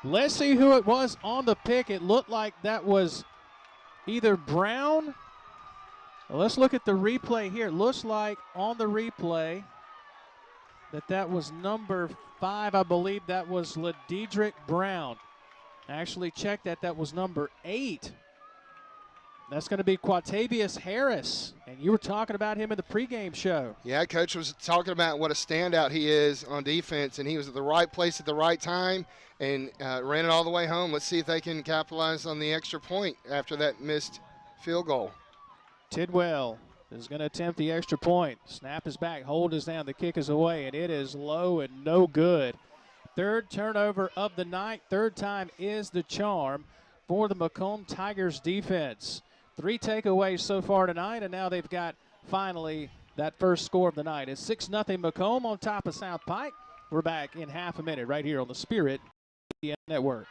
Let's see who it was on the pick. It looked like that was either Brown. Well, let's look at the replay here. It looks like on the replay that was number 5. I believe that was LaDedrick Brown. Actually checked that was number 8. That's going to be Quatavius Harris, and you were talking about him in the pregame show. Yeah, Coach was talking about what a standout he is on defense, and he was at the right place at the right time and ran it all the way home. Let's see if they can capitalize on the extra point after that missed field goal. Tidwell is going to attempt the extra point. Snap is back, hold is down, the kick is away, and it is low and no good. Third turnover of the night, third time is the charm for the McComb Tigers defense. 3 takeaways so far tonight, and now they've got finally that first score of the night. It's 6-0 McComb on top of South Pike. We're back in half a minute right here on the Spirit Media Network.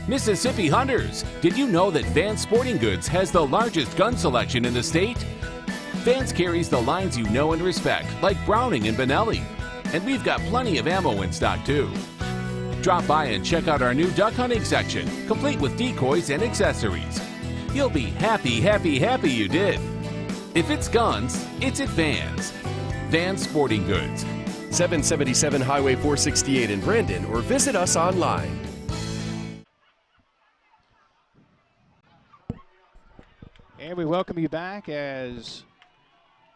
Mississippi Hunters, did you know that Vance Sporting Goods has the largest gun selection in the state? Vance carries the lines you know and respect, like Browning and Benelli. And we've got plenty of ammo in stock too. Drop by and check out our new duck hunting section, complete with decoys and accessories. You'll be happy, happy, happy you did. If it's guns, it's at Vans. Vans Sporting Goods. 777 Highway 468 in Brandon, or visit us online. And we welcome you back as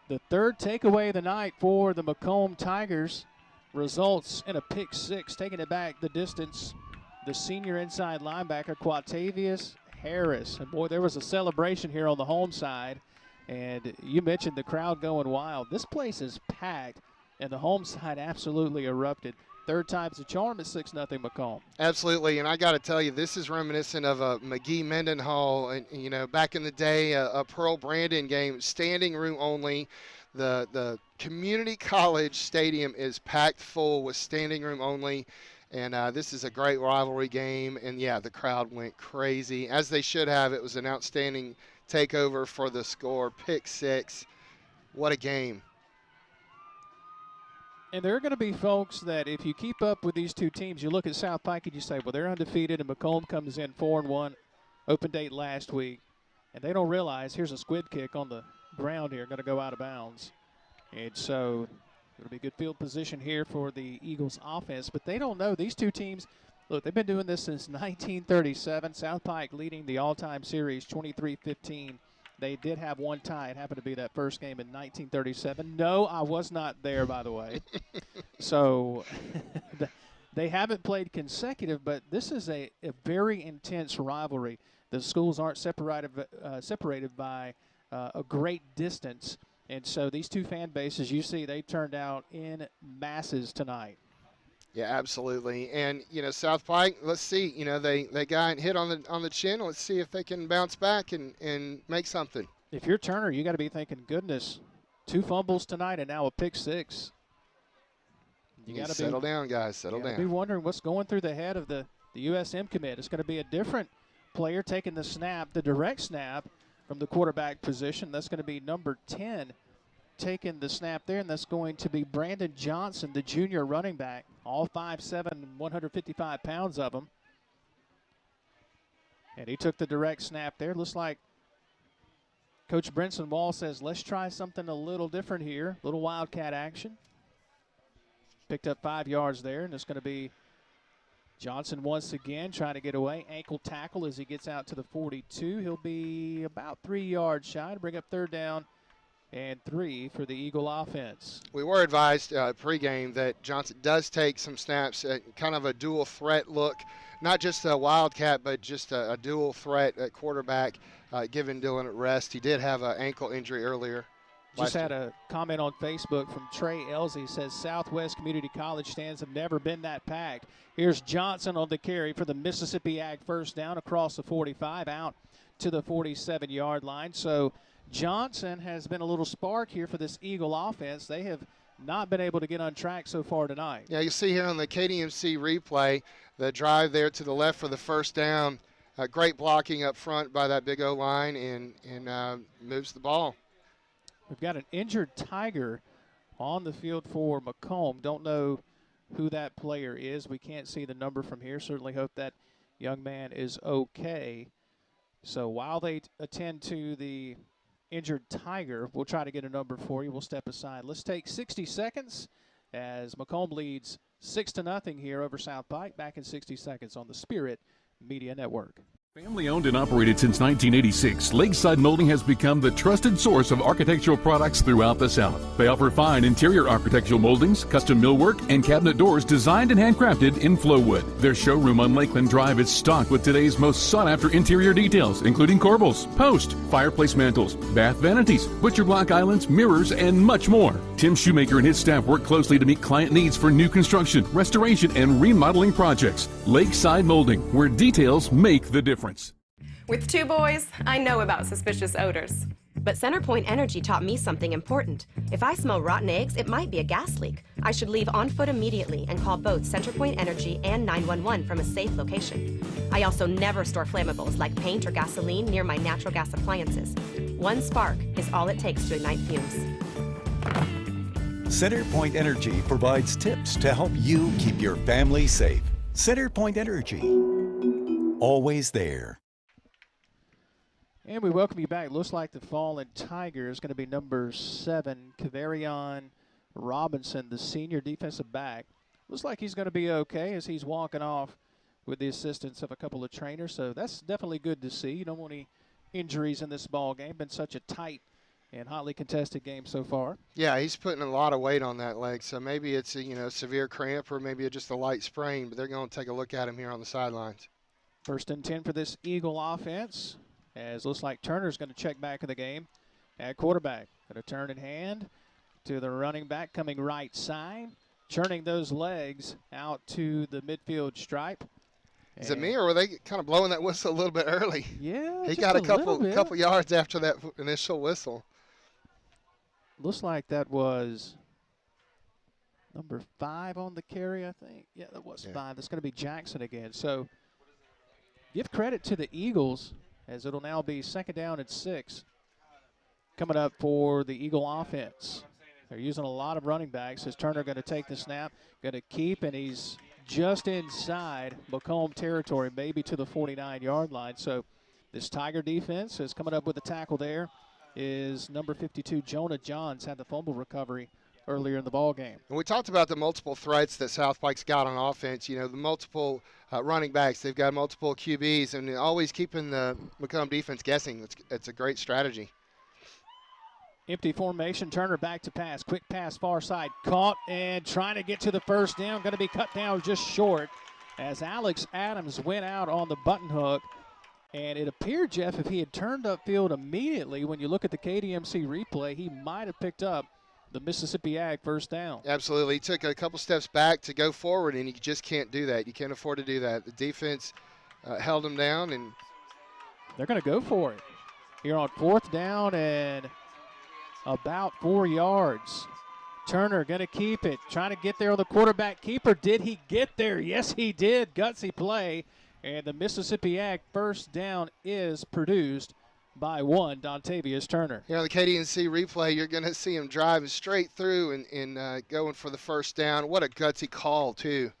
the third takeaway of the night for the McComb Tigers results in a pick six, taking it back the distance. The senior inside linebacker, Quatavius Harris. And boy, there was a celebration here on the home side. And you mentioned the crowd going wild. This place is packed, and the home side absolutely erupted. Third time's the charm at 6-0 McComb. Absolutely, and I got to tell you, this is reminiscent of a McGee-Mendenhall, and you know, back in the day, a Pearl Brandon game, standing room only. The community college stadium is packed full with standing room only, and this is a great rivalry game. And yeah, the crowd went crazy, as they should have. It was an outstanding takeover for the score, pick six. What a game. And there are going to be folks that if you keep up with these two teams, you look at South Pike and you say, well, they're undefeated, and McComb comes in 4-1, open date last week. And they don't realize here's a squid kick on the ground here, going to go out of bounds. And so it'll be good field position here for the Eagles offense. But they don't know these two teams. Look, they've been doing this since 1937. South Pike leading the all-time series 23-15. They did have one tie. It happened to be that first game in 1937. No, I was not there, by the way. So they haven't played consecutive, but this is a very intense rivalry. The schools aren't separated by a great distance. And so these two fan bases, you see, they turned out in masses tonight. Yeah, absolutely. And, you know, South Pike, let's see, you know, they got hit on the chin. Let's see if they can bounce back and make something. If you're Turner, you got to be thinking, goodness, 2 fumbles tonight and now a pick six. You got to settle down, guys. Settle down. Be wondering what's going through the head of the USM commit. It's going to be a different player taking the snap, the direct snap from the quarterback position. That's going to be number 10 taking the snap there, and that's going to be Brandon Johnson, the junior running back. All 5'7", 155 pounds of him. And he took the direct snap there. Looks like Coach Brinson Wall says, let's try something a little different here. Little wildcat action. Picked up 5 yards there, and it's going to be Johnson once again trying to get away. Ankle tackle as he gets out to the 42. He'll be about 3 yards shy to bring up third down and 3 for the Eagle offense. We were advised pregame that Johnson does take some snaps, kind of a dual threat look, not just a wildcat, but just a dual threat at quarterback, giving Dylan a rest. He did have an ankle injury earlier. Just had a comment on Facebook from Trey Elsie. Says Southwest Community College stands have never been that packed. Here's Johnson on the carry for the Mississippi Ag first down across the 45 out to the 47-yard line. So Johnson has been a little spark here for this Eagle offense. They have not been able to get on track so far tonight. Yeah, you see here on the KDMC replay, the drive there to the left for the first down. Great blocking up front by that big O-line and moves the ball. We've got an injured Tiger on the field for McComb. Don't know who that player is. We can't see the number from here. Certainly hope that young man is okay. So while they attend to the injured Tiger, we'll try to get a number for you. We'll step aside. Let's take 60 seconds as McComb leads 6-0 here over South Pike. Back in 60 seconds on the Spirit Media Network. Family owned and operated since 1986, Lakeside Molding has become the trusted source of architectural products throughout the South. They offer fine interior architectural moldings, custom millwork, and cabinet doors designed and handcrafted in Flowwood. Their showroom on Lakeland Drive is stocked with today's most sought-after interior details, including corbels, post, fireplace mantles, bath vanities, butcher block islands, mirrors, and much more. Tim Shoemaker and his staff work closely to meet client needs for new construction, restoration, and remodeling projects. Lakeside Molding, where details make the difference. With 2 boys, I know about suspicious odors. But CenterPoint Energy taught me something important. If I smell rotten eggs, it might be a gas leak. I should leave on foot immediately and call both CenterPoint Energy and 911 from a safe location. I also never store flammables like paint or gasoline near my natural gas appliances. 1 spark is all it takes to ignite fumes. CenterPoint Energy provides tips to help you keep your family safe. CenterPoint Energy, always there. And we welcome you back. Looks like the fallen Tiger is going to be number 7, Kavarion Robinson, the senior defensive back. Looks like he's going to be okay as he's walking off with the assistance of a couple of trainers. So that's definitely good to see. You don't want any injuries in this ball game. Been such a tight and hotly contested game so far. Yeah, he's putting a lot of weight on that leg. So maybe it's a severe cramp or maybe just a light sprain. But they're going to take a look at him here on the sidelines. 1st and 10 for this Eagle offense. As looks like Turner's going to check back in the game at quarterback. Going to turn in hand to the running back coming right side. Churning those legs out to the midfield stripe. Is it me or were they kind of blowing that whistle a little bit early? Yeah, he got a couple yards after that initial whistle. Looks like that was number 5 on the carry, I think. Yeah, that was 5. That's going to be Jackson again. So give credit to the Eagles, as it'll now be 2nd down and 6 coming up for the Eagle offense. They're using a lot of running backs. Is Turner going to take the snap, going to keep, and he's just inside McComb territory, maybe to the 49-yard line. So this Tiger defense is coming up with a tackle there. Is number 52, Jonah Johns, had the fumble recovery earlier in the ball game. And we talked about the multiple threats that South Pike's got on offense. The multiple running backs. They've got multiple QBs, and always keeping the McComb defense guessing. It's a great strategy. Empty formation. Turner back to pass. Quick pass far side. Caught and trying to get to the 1st down. Going to be cut down just short as Alex Adams went out on the button hook. And it appeared, Jeff, if he had turned upfield immediately, when you look at the KDMC replay, he might have picked up the Mississippi Ag 1st down. Absolutely. He took a couple steps back to go forward, and you just can't do that. You can't afford to do that. The defense held him down, and they're going to go for it here on 4th down and about 4 yards. Turner going to keep it, trying to get there on the quarterback keeper. Did he get there? Yes, he did. Gutsy play. And the Mississippi Ag 1st down is produced by 1, Dontavius Turner. The KDNC replay, you're going to see him driving straight through and going for the 1st down. What a gutsy call, too.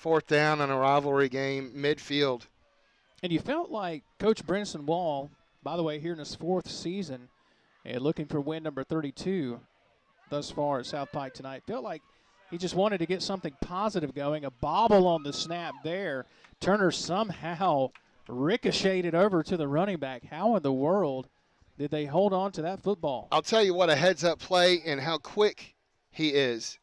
4th down on a rivalry game, midfield. And you felt like Coach Brinson Wall, by the way, here in his 4th season, and looking for win number 32 thus far at South Pike tonight, felt like he just wanted to get something positive going. A bobble on the snap there. Turner somehow ricocheted over to the running back. How in the world did they hold on to that football? I'll tell you what, a heads-up play and how quick he is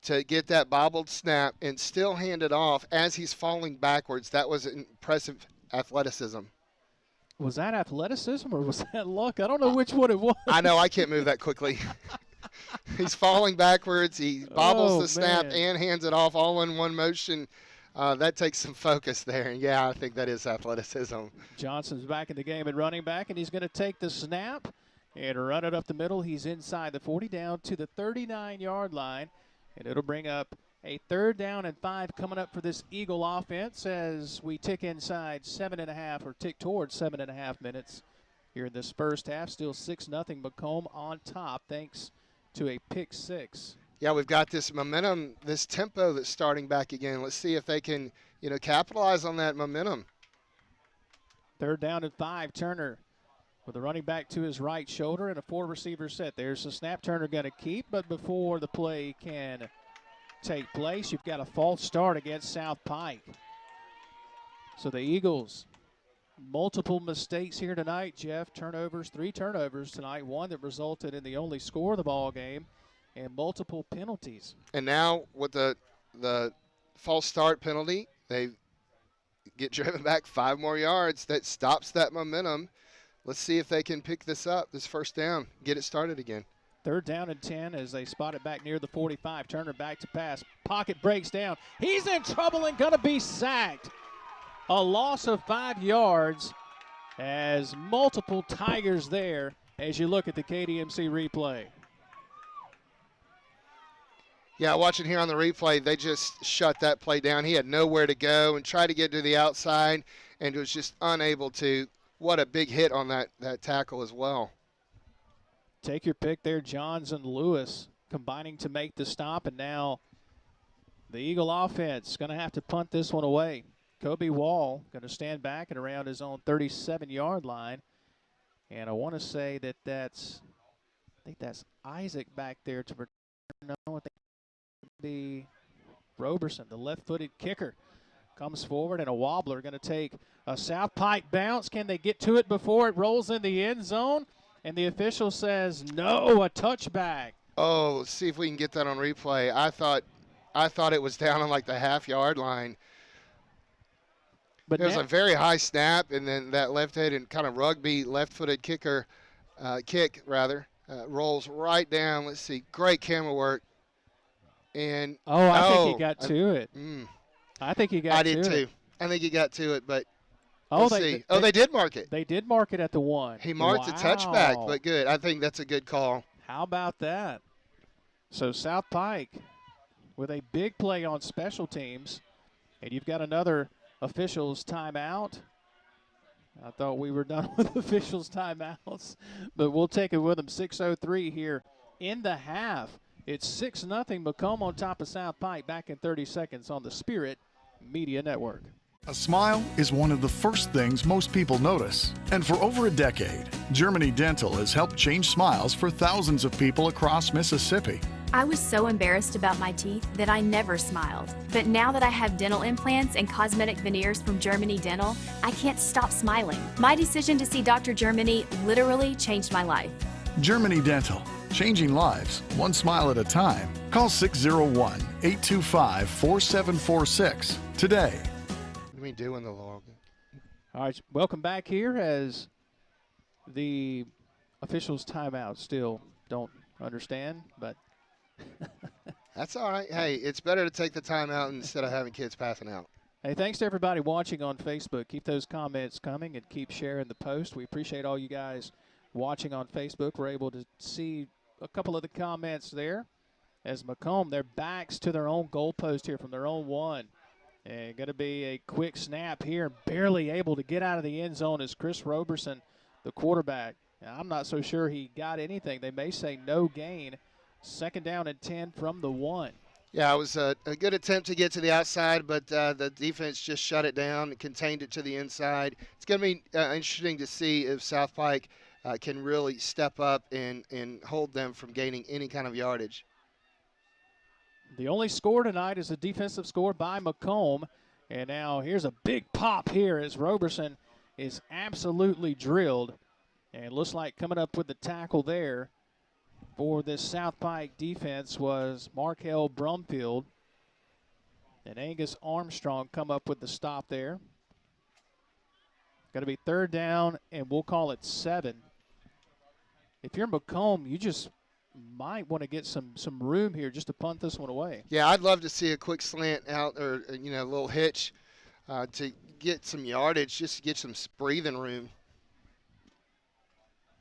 to get that bobbled snap and still hand it off as he's falling backwards. That was impressive athleticism. Was that athleticism or was that luck? I don't know which one it was. I know. I can't move that quickly. He's falling backwards. He bobbles the snap and hands it off all in one motion. That takes some focus there. And, yeah, I think that is athleticism. Johnson's back in the game at running back, and he's going to take the snap. and run it up the middle. He's inside the 40, down to the 39-yard line, and it'll bring up a 3rd down and 5 coming up for this Eagle offense as we tick inside 7.5 or tick towards 7.5 minutes here in this first half. Still 6-0 McComb on top thanks to a pick 6. Yeah, we've got this momentum, this tempo that's starting back again. Let's see if they can, capitalize on that momentum. 3rd down and 5, Turner with the running back to his right shoulder and a 4-receiver set. There's the snap. Turner going to keep, but before the play can take place, you've got a false start against South Pike. So the Eagles, multiple mistakes here tonight, Jeff. 3 turnovers tonight, one that resulted in the only score of the ball game, and multiple penalties. And now with the false start penalty, they get driven back 5 more yards. That stops that momentum. Let's see if they can pick this up, this 1st down, get it started again. 3rd down and 10 as they spot it back near the 45. Turner back to pass. Pocket breaks down. He's in trouble and going to be sacked. A loss of 5 yards as multiple Tigers there as you look at the KDMC replay. Yeah, watching here on the replay, they just shut that play down. He had nowhere to go and tried to get to the outside and was just unable to. What a big hit on that tackle as well. Take your pick there, Johns and Lewis combining to make the stop, and now the Eagle offense going to have to punt this one away. Kobe Wall going to stand back and around his own 37-yard line, and I want to say I think that's Isaac back there to return. No, I think be Roberson, the left-footed kicker, comes forward, and a wobbler going to take a South Pike bounce. Can they get to it before it rolls in the end zone? And the official says no, a touchback. Oh, let's see if we can get that on replay. I thought it was down on like the half-yard line. But it was a very high snap, and then that left-handed kind of rugby left-footed kick rolls right down. Let's see, great camera work. And I think he got to it. I think he got to it. I did too. I think he got to it, but we'll see. They did mark it. They did mark it at the 1. He marked a touchback, but good. I think that's a good call. How about that? So South Pike with a big play on special teams, and you've got another officials timeout. I thought we were done with officials timeouts, but we'll take it with them. 6:03 here in the half. It's 6-0 McComb on top of South Pike. Back in 30 seconds on the Spirit Media Network. A smile is one of the first things most people notice. And for over a decade, Germany Dental has helped change smiles for thousands of people across Mississippi. I was so embarrassed about my teeth that I never smiled. But now that I have dental implants and cosmetic veneers from Germany Dental, I can't stop smiling. My decision to see Dr. Germany literally changed my life. Germany Dental, changing lives, one smile at a time. Call 601-825-4746 today. What are we doing the log? All right, welcome back here as the officials timeout. Still don't understand, but that's all right. Hey, it's better to take the timeout instead of having kids passing out. Hey, thanks to everybody watching on Facebook. Keep those comments coming and keep sharing the post. We appreciate all you guys watching on Facebook. We're able to see a couple of the comments there as McComb, their backs to their own goalpost here from their own 1. And going to be a quick snap here, barely able to get out of the end zone as Chris Roberson, the quarterback. Now, I'm not so sure he got anything. They may say no gain. 2nd down and 10 from the 1. Yeah, it was a good attempt to get to the outside, but the defense just shut it down and contained it to the inside. It's going to be interesting to see if South Pike can really step up and hold them from gaining any kind of yardage. The only score tonight is a defensive score by McComb. And now here's a big pop here as Roberson is absolutely drilled. And looks like coming up with the tackle there for this South Pike defense was Markel Brumfield. And Angus Armstrong come up with the stop there. Going to be 3rd down, and we'll call it 7. If you're McComb, you just might want to get some room here just to punt this one away. Yeah, I'd love to see a quick slant out or, a little hitch to get some yardage, just to get some breathing room.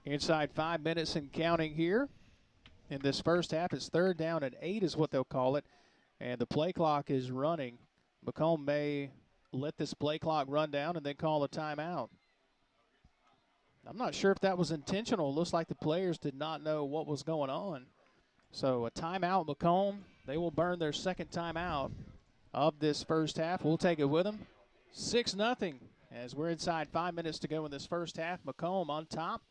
Inside 5 minutes and counting here in this first half. It's 3rd down and 8 is what they'll call it. And the play clock is running. McComb may let this play clock run down and then call a timeout. I'm not sure if that was intentional. It looks like the players did not know what was going on. So a timeout, McComb. They will burn their second timeout of this first half. We'll take it with them. 6-0 as we're inside 5 minutes to go in this first half. McComb on top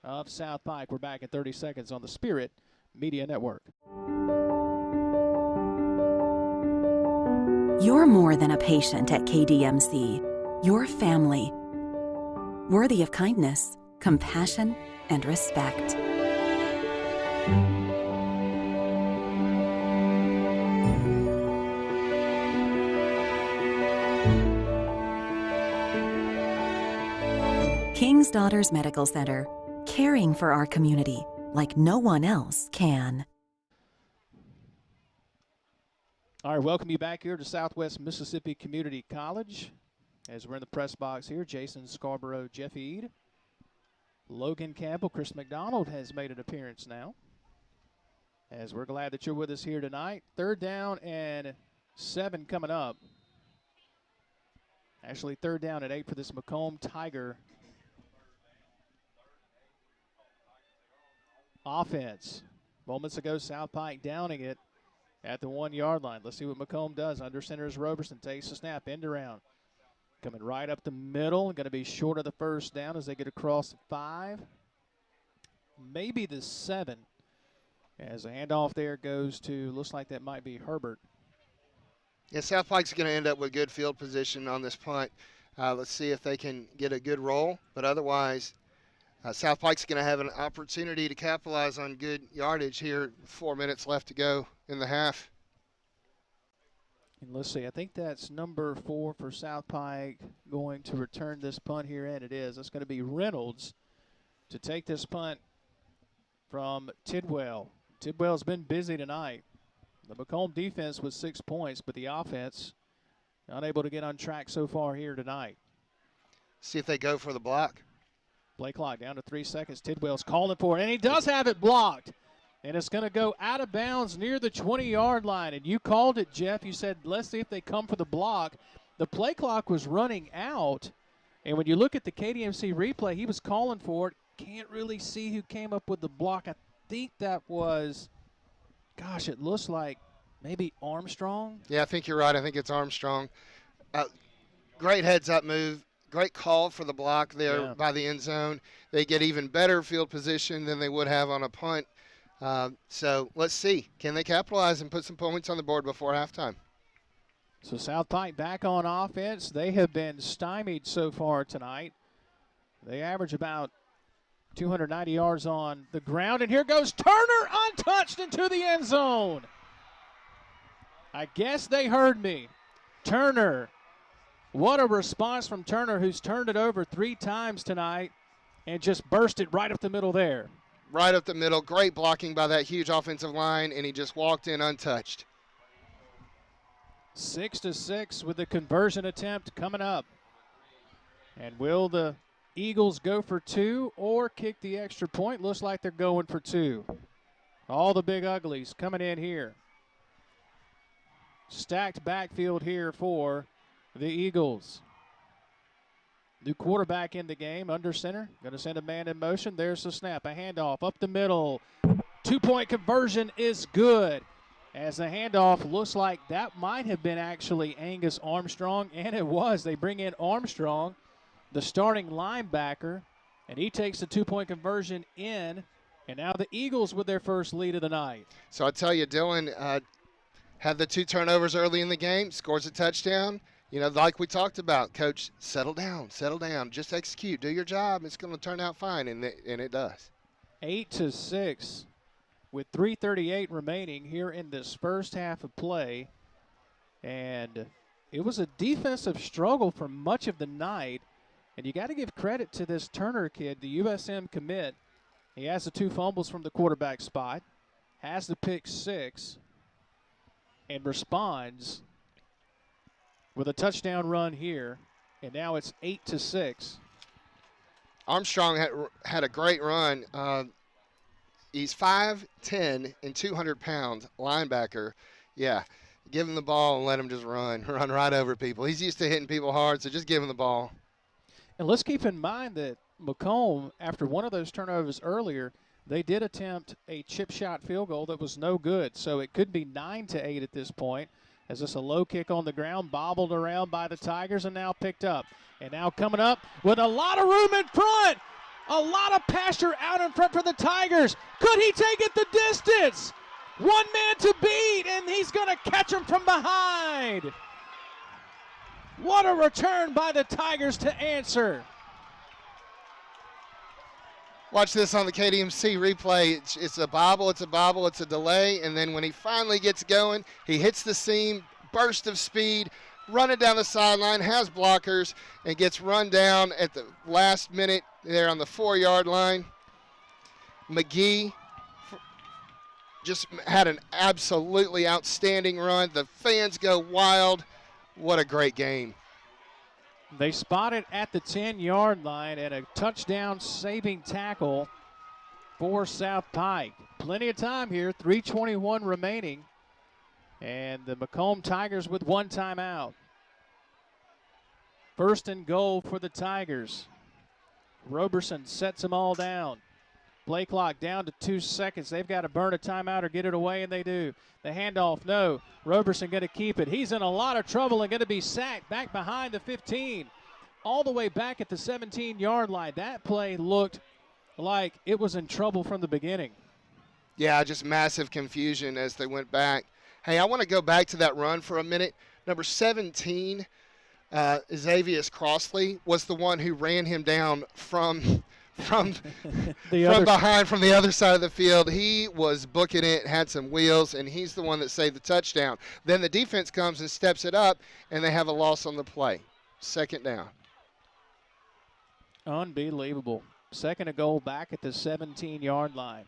of South Pike. We're back in 30 seconds on the Spirit Media Network. You're more than a patient at KDMC. You're family, worthy of kindness, compassion, and respect. King's Daughters Medical Center, caring for our community like no one else can. All right, welcome you back here to Southwest Mississippi Community College. As we're in the press box here, Jason Scarborough, Jeff Eade, Logan Campbell, Chris McDonald has made an appearance now. As we're glad that you're with us here tonight. 3rd down and 7 coming up. Actually, 3rd down and 8 for this McComb Tiger offense. Moments ago, South Pike downing it at the 1-yard line. Let's see what McComb does. Under center is Roberson. Takes the snap. End around. Coming right up the middle. Going to be short of the first down as they get across the 5. Maybe the 7. As the handoff there goes to, looks like that might be Herbert. Yeah, South Pike's going to end up with good field position on this punt. Let's see if they can get a good roll. But otherwise, South Pike's going to have an opportunity to capitalize on good yardage here. 4 minutes left to go in the half. And let's see, I think that's number 4 for South Pike going to return this punt here, and it is. It's going to be Reynolds to take this punt from Tidwell. Tidwell's been busy tonight. The McComb defense was 6 points, but the offense unable to get on track so far here tonight. See if they go for the block. Play clock down to 3 seconds. Tidwell's calling for it, and he does have it blocked. And it's going to go out of bounds near the 20-yard line. And you called it, Jeff. You said, let's see if they come for the block. The play clock was running out. And when you look at the KDMC replay, he was calling for it. Can't really see who came up with the block. I think that was, gosh, it looks like maybe Armstrong. Yeah, I think you're right. I think it's Armstrong. Great heads-up move. Great call for the block there by the end zone. They get even better field position than they would have on a punt. So let's see. Can they capitalize and put some points on the board before halftime? So South Pike back on offense. They have been stymied so far tonight. They average about 290 yards on the ground. And here goes Turner untouched into the end zone. I guess they heard me. Turner. What a response from Turner, who's turned it over 3 times tonight and just burst it right up the middle there. Right up the middle. Great blocking by that huge offensive line, and he just walked in untouched. 6-6 with the conversion attempt coming up. And will the Eagles go for 2 or kick the extra point? Looks like they're going for 2. All the big uglies coming in here. Stacked backfield here for the Eagles. New quarterback in the game, under center. Going to send a man in motion. There's the snap, a handoff up the middle. 2-point conversion is good. As the handoff looks like that might have been actually Angus Armstrong, and it was. They bring in Armstrong, the starting linebacker, and he takes the 2-point conversion in. And now the Eagles with their first lead of the night. So I tell you, Dylan had the 2 turnovers early in the game, scores a touchdown. You know, like we talked about, Coach, settle down, just execute, do your job. It's going to turn out fine, and it does. 8-6 with 3:38 remaining here in this first half of play. And it was a defensive struggle for much of the night. And you got to give credit to this Turner kid, the USM commit. He has the 2 fumbles from the quarterback spot, has the pick 6, and responds with a touchdown run here, and now it's 8-6. Armstrong had a great run. He's 5'10" and 200 pounds, linebacker. Yeah, give him the ball and let him just run right over people. He's used to hitting people hard, so just give him the ball. And let's keep in mind that McComb, after one of those turnovers earlier, they did attempt a chip shot field goal that was no good. So it could be 9-8 at this point, as this a low kick on the ground, bobbled around by the Tigers and now picked up. And now coming up with a lot of room in front. A lot of pasture out in front for the Tigers. Could he take it the distance? One man to beat, and he's going to catch him from behind. What a return by the Tigers to answer. Watch this on the KDMC replay. It's a bobble, it's a delay, and then when he finally gets going, he hits the seam, burst of speed, running down the sideline, has blockers, and gets run down at the last minute there on the 4-yard line. McGee just had an absolutely outstanding run. The fans go wild. What a great game. They spot it at the 10-yard line and a touchdown saving tackle for South Pike. Plenty of time here, 3:21 remaining. And the McComb Tigers with one timeout. First and goal for the Tigers. Roberson sets them all down. Play clock down to 2 seconds. They've got to burn a timeout or get it away, and they do. The handoff, no. Roberson going to keep it. He's in a lot of trouble and going to be sacked back behind the 15. All the way back at the 17-yard line. That play looked like it was in trouble from the beginning. Yeah, just massive confusion as they went back. Hey, I want to go back to that run for a minute. Number 17, Xavier Crossley, was the one who ran him down from behind, from the other side of the field. He was booking it, had some wheels, and he's the one that saved the touchdown. Then the defense comes and steps it up, and they have a loss on the play. Second down. Unbelievable. Second and goal back at the 17-yard line.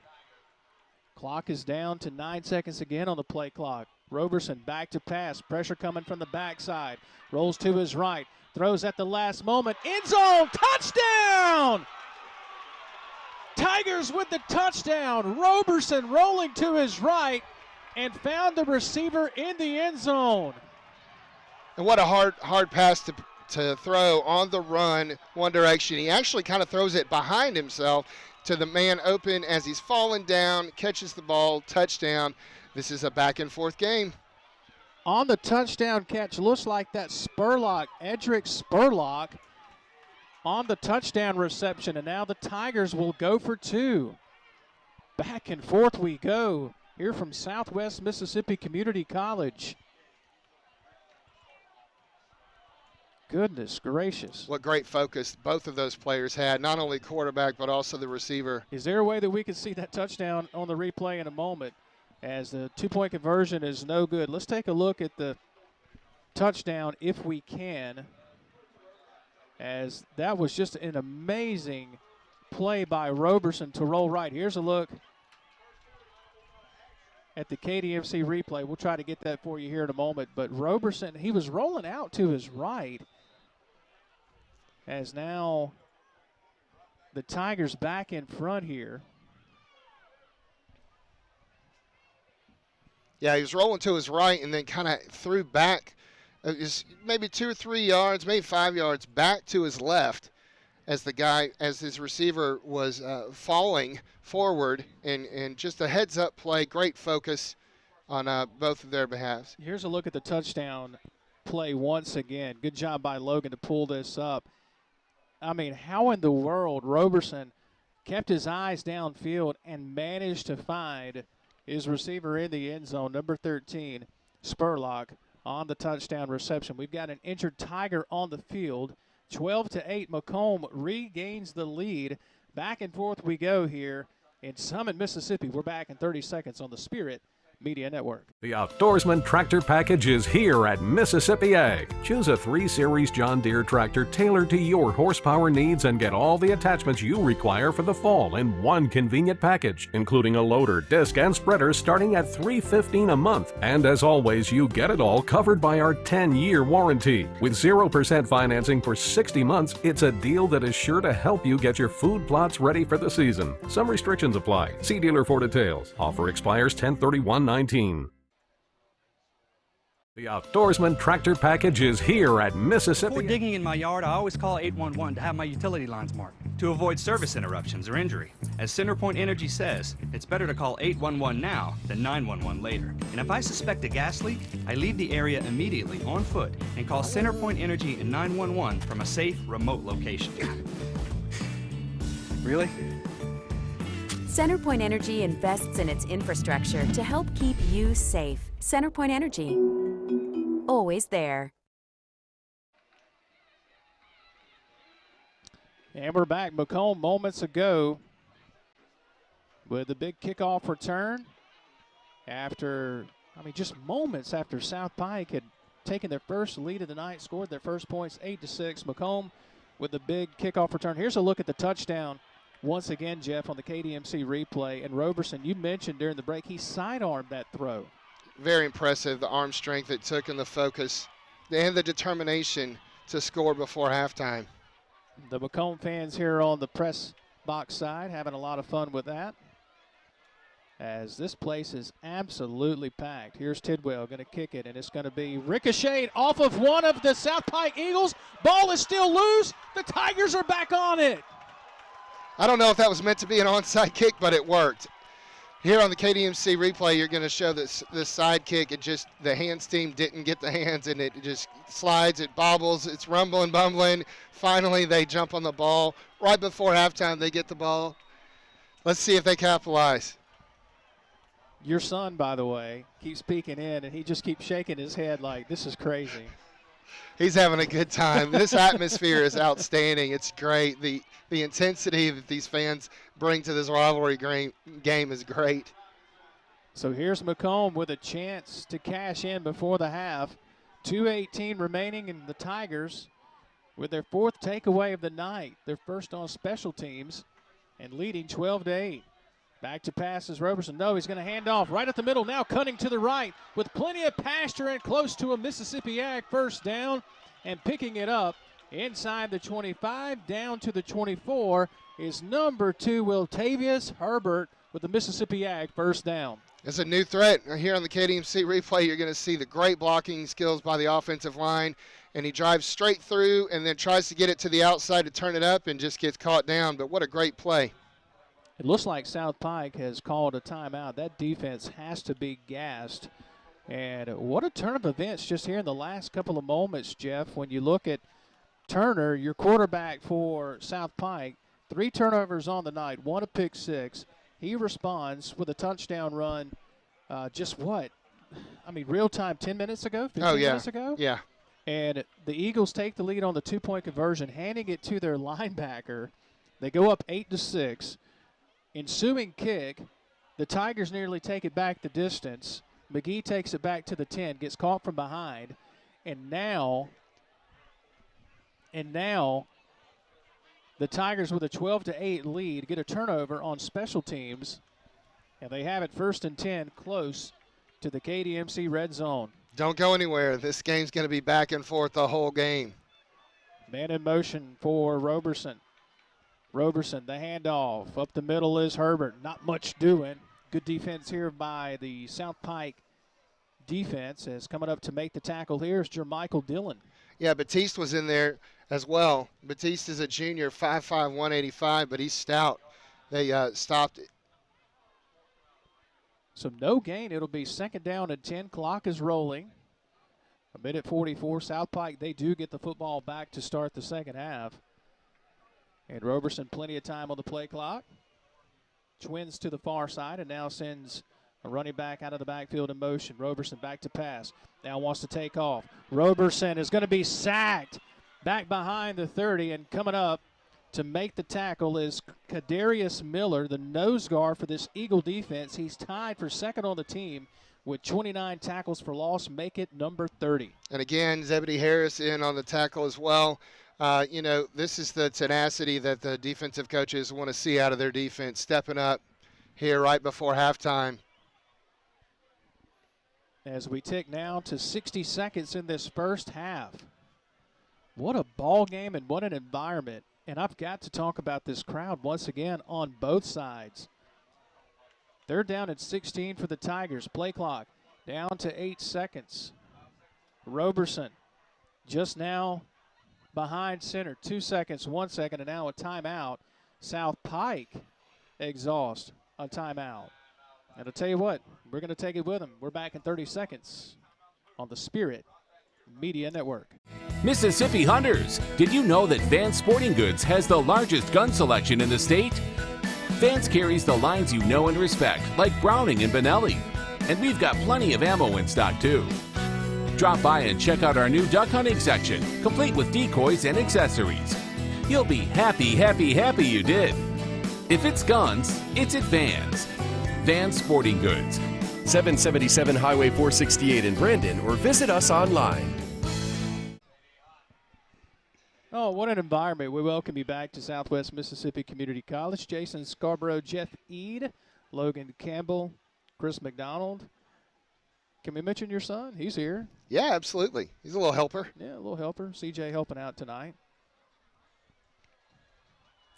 Clock is down to 9 seconds again on the play clock. Roberson back to pass. Pressure coming from the backside. Rolls to his right. Throws at the last moment. End zone. Touchdown! Tigers with the touchdown. Roberson rolling to his right and found the receiver in the end zone. And what a hard pass to throw on the run, one direction. He actually kind of throws it behind himself to the man open as he's falling down, catches the ball, touchdown. This is a back-and-forth game. On the touchdown catch, looks like that Spurlock, Edric Spurlock, on the touchdown reception, and now the Tigers will go for two. Back and forth we go here from Southwest Mississippi Community College. Goodness gracious. What great focus both of those players had, not only quarterback but also the receiver. Is there a way that we can see that touchdown on the replay in a moment, as the two-point conversion is no good? Let's take a look at the touchdown if we can, as that was just an amazing play by Roberson to roll right. Here's a look at the KDMC replay. We'll try to get that for you here in a moment. But Roberson, he was rolling out to his right, as now the Tigers back in front here. Yeah, he was rolling to his right and then kind of threw back maybe 2 or 3 yards, maybe 5 yards back to his left as his receiver was falling forward, and just a heads-up play, great focus on both of their behalves. Here's a look at the touchdown play once again. Good job by Logan to pull this up. I mean, how in the world Roberson kept his eyes downfield and managed to find his receiver in the end zone, number 13, Spurlock, on the touchdown reception. We've got an injured Tiger on the field. 12-8, McComb regains the lead. Back and forth we go here in Summit, Mississippi. We're back in 30 seconds on the Spirit Media Network. The Outdoorsman Tractor Package is here at Mississippi Ag. Choose a 3-Series John Deere tractor tailored to your horsepower needs and get all the attachments you require for the fall in one convenient package, including a loader, disc, and spreader starting at $315 a month. And as always, you get it all covered by our 10-year warranty. With 0% financing for 60 months, it's a deal that is sure to help you get your food plots ready for the season. Some restrictions apply. See dealer for details. Offer expires 10/31/19. The Outdoorsman Tractor Package is here at Mississippi. Before digging in my yard, I always call 811 to have my utility lines marked to avoid service interruptions or injury. As CenterPoint Energy says, it's better to call 811 now than 911 later. And if I suspect a gas leak, I leave the area immediately on foot and call CenterPoint Energy and 911 from a safe, remote location. Really? CenterPoint Energy invests in its infrastructure to help keep you safe. CenterPoint Energy. Always there. And we're back. McComb moments ago with the big kickoff return after, just moments after South Pike had taken their first lead of the night, scored their first points, 8-6. McComb with the big kickoff return. Here's a look at the touchdown once again, Jeff, on the KDMC replay. And Roberson, you mentioned during the break, he sidearmed that throw. Very impressive, the arm strength it took and the focus and the determination to score before halftime. The McComb fans here on the press box side having a lot of fun with that, as this place is absolutely packed. Here's Tidwell going to kick it, and it's going to be ricocheted off of one of the South Pike Eagles. Ball is still loose. The Tigers are back on it. I don't know if that was meant to be an onside kick, but it worked. Here on the KDMC replay, you're going to show this side kick. It just, the hands team didn't get the hands, and it just slides, it bobbles, it's rumbling, bumbling. Finally, they jump on the ball. Right before halftime, they get the ball. Let's see if they capitalize. Your son, by the way, keeps peeking in, and he just keeps shaking his head like, this is crazy. He's having a good time. This atmosphere is outstanding. It's great. The intensity that these fans bring to this rivalry game is great. So here's McComb with a chance to cash in before the half. 2:18 remaining, and the Tigers with their fourth takeaway of the night, their first on special teams, and leading 12-8. Back to pass is Roberson. No, he's going to hand off right at the middle. Now cutting to the right with plenty of pasture and close to a Mississippi Ag first down, and picking it up inside the 25 down to the 24 is number 2, Wiltavius Herbert, with the Mississippi Ag first down. It's a new threat. Here on the KDMC replay, you're going to see the great blocking skills by the offensive line, and he drives straight through and then tries to get it to the outside to turn it up and just gets caught down. But what a great play. It looks like South Pike has called a timeout. That defense has to be gassed. And what a turn of events just here in the last couple of moments, Jeff. When you look at Turner, your quarterback for South Pike, 3 turnovers on the night, 1 a pick 6. He responds with a touchdown run real time 10 minutes ago, 15 minutes ago? Yeah. And the Eagles take the lead on the 2-point conversion, handing it to their linebacker. They go up 8-6. Ensuing kick, the Tigers nearly take it back the distance. McGee takes it back to the 10, gets caught from behind, and now the Tigers with a 12-8 lead get a turnover on special teams, and they have it 1st and 10 close to the KDMC red zone. Don't go anywhere. This game's going to be back and forth the whole game. Man in motion for Roberson. Roberson, the handoff. Up the middle is Herbert. Not much doing. Good defense here by the South Pike defense. As coming up to make the tackle here is Jermichael Dillon. Yeah, Batiste was in there as well. Batiste is a junior, 5'5", 185, but he's stout. They stopped it. So no gain. It'll be 2nd down and 10. Clock is rolling. 1:44. South Pike, they do get the football back to start the second half. And Roberson, plenty of time on the play clock. Twins to the far side and now sends a running back out of the backfield in motion. Roberson back to pass. Now wants to take off. Roberson is going to be sacked back behind the 30, and coming up to make the tackle is Kadarius Miller, the nose guard for this Eagle defense. He's tied for second on the team with 29 tackles for loss, make it number 30. And again, Zebedee Harris in on the tackle as well. This is the tenacity that the defensive coaches want to see out of their defense, stepping up here right before halftime. As we tick now to 60 seconds in this first half. What a ball game and what an environment. And I've got to talk about this crowd once again on both sides. They're down at 16 for the Tigers. Play clock down to 8 seconds. Roberson just now behind center. 2 seconds, 1 second, and now a timeout. South Pike exhaust a timeout. And I'll tell you what, we're going to take it with them. We're back in 30 seconds on the Spirit Media Network. Mississippi Hunters, did you know that Vance Sporting Goods has the largest gun selection in the state? Vance carries the lines you know and respect, like Browning and Benelli. And we've got plenty of ammo in stock, too. Drop by and check out our new duck hunting section, complete with decoys and accessories. You'll be happy, happy, happy you did. If it's guns, it's at Vance. Vance Sporting Goods. 777 Highway 468 in Brandon, or visit us online. Oh, what an environment. We welcome you back to Southwest Mississippi Community College. Jason Scarborough, Jeff Eade, Logan Campbell, Chris McDonald. Can we mention your son? He's here. Yeah, absolutely. He's a little helper. Yeah, a little helper. CJ helping out tonight.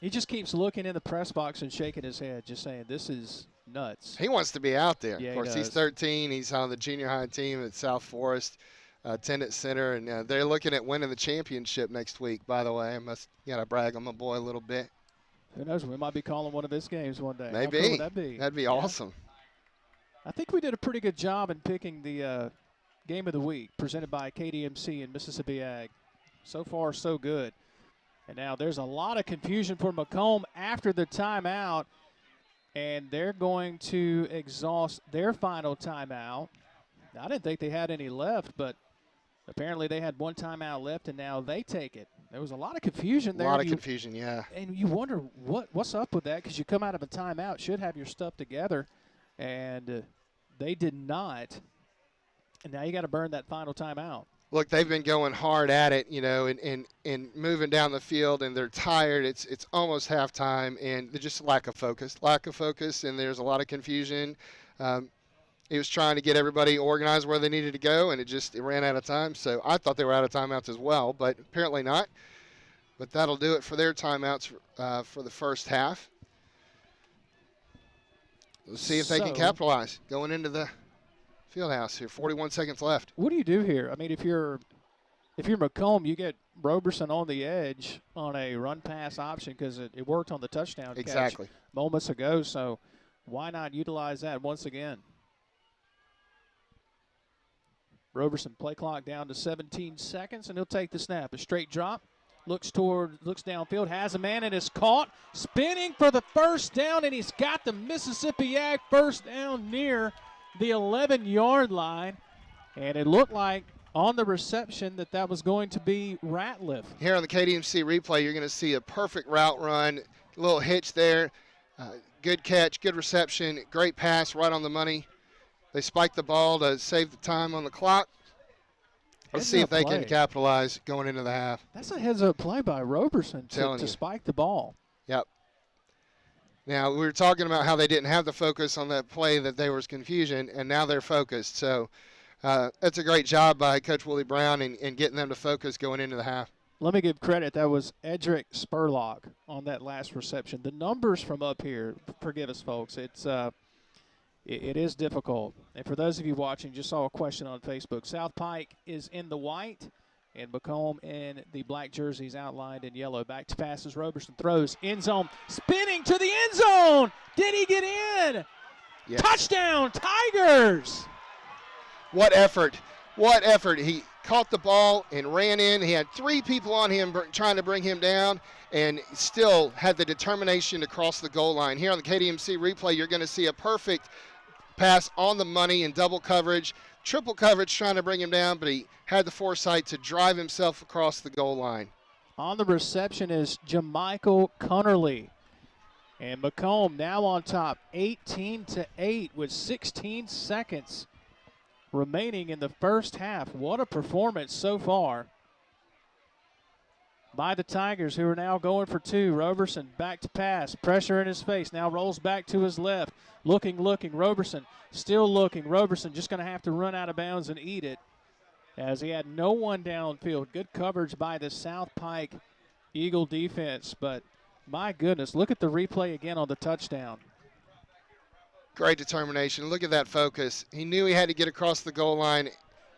He just keeps looking in the press box and shaking his head, just saying, this is nuts. He wants to be out there. Yeah, of course, he he's 13. He's on the junior high team at South Forest Attendance Center, and they're looking at winning the championship next week, by the way. I must gotta brag on my boy a little bit. Who knows? We might be calling one of his games one day. Maybe. How cool would that be? That'd be awesome. I think we did a pretty good job in picking the game of the week presented by KDMC and Mississippi Ag. So far, so good. And now there's a lot of confusion for McComb after the timeout, and they're going to exhaust their final timeout. I didn't think they had any left, but apparently they had one timeout left, and now they take it. There was a lot of confusion there. A lot of confusion, yeah. And you wonder what's up with that, because you come out of a timeout, should have your stuff together, and they did not. And now you got to burn that final timeout. Look, they've been going hard at it, and moving down the field, and they're tired. It's almost halftime, and they're just lack of focus, and there's a lot of confusion. He was trying to get everybody organized where they needed to go, and it ran out of time. So I thought they were out of timeouts as well, but apparently not. But that'll do it for their timeouts for the first half. Let's see if they can capitalize going into the field house here. 41 seconds left. What do you do here? I mean, if you're McComb, you get Roberson on the edge on a run-pass option because it worked on the touchdown catch moments ago. So why not utilize that once again? Roberson, play clock down to 17 seconds, and he'll take the snap. A straight drop, looks downfield, has a man, and is caught, spinning for the first down, and he's got the Mississippi Ag first down near the 11-yard line. And it looked like on the reception that was going to be Ratliff. Here on the KDMC replay, you're going to see a perfect route run, a little hitch there, good catch, good reception, great pass right on the money. They spiked the ball to save the time on the clock. Let's see if they can capitalize going into the half. That's a heads-up play by Roberson to spike the ball. Yep. Now, we were talking about how they didn't have the focus on that play, that there was confusion, and now they're focused. So that's a great job by Coach Willie Brown in getting them to focus going into the half. Let me give credit. That was Edric Spurlock on that last reception. The numbers from up here, forgive us, folks, it is difficult. And for those of you watching, just saw a question on Facebook. South Pike is in the white, and McComb in the black jerseys outlined in yellow. Back to passes. Roberson throws. End zone. Spinning to the end zone. Did he get in? Yes. Touchdown, Tigers. What effort. What effort. He caught the ball and ran in. He had three people on him trying to bring him down, and still had the determination to cross the goal line. Here on the KDMC replay, you're going to see a perfect pass on the money in double coverage, triple coverage trying to bring him down, but he had the foresight to drive himself across the goal line. On the reception is Jamichael Cunnerly. And McComb now on top, 18-8 with 16 seconds remaining in the first half. What a performance so far by the Tigers, who are now going for two. Roberson back to pass, pressure in his face, now rolls back to his left, looking, Roberson still looking. Roberson just going to have to run out of bounds and eat it, as he had no one downfield. Good coverage by the South Pike Eagle defense, but my goodness, look at the replay again on the touchdown. Great determination. Look at that focus. He knew he had to get across the goal line,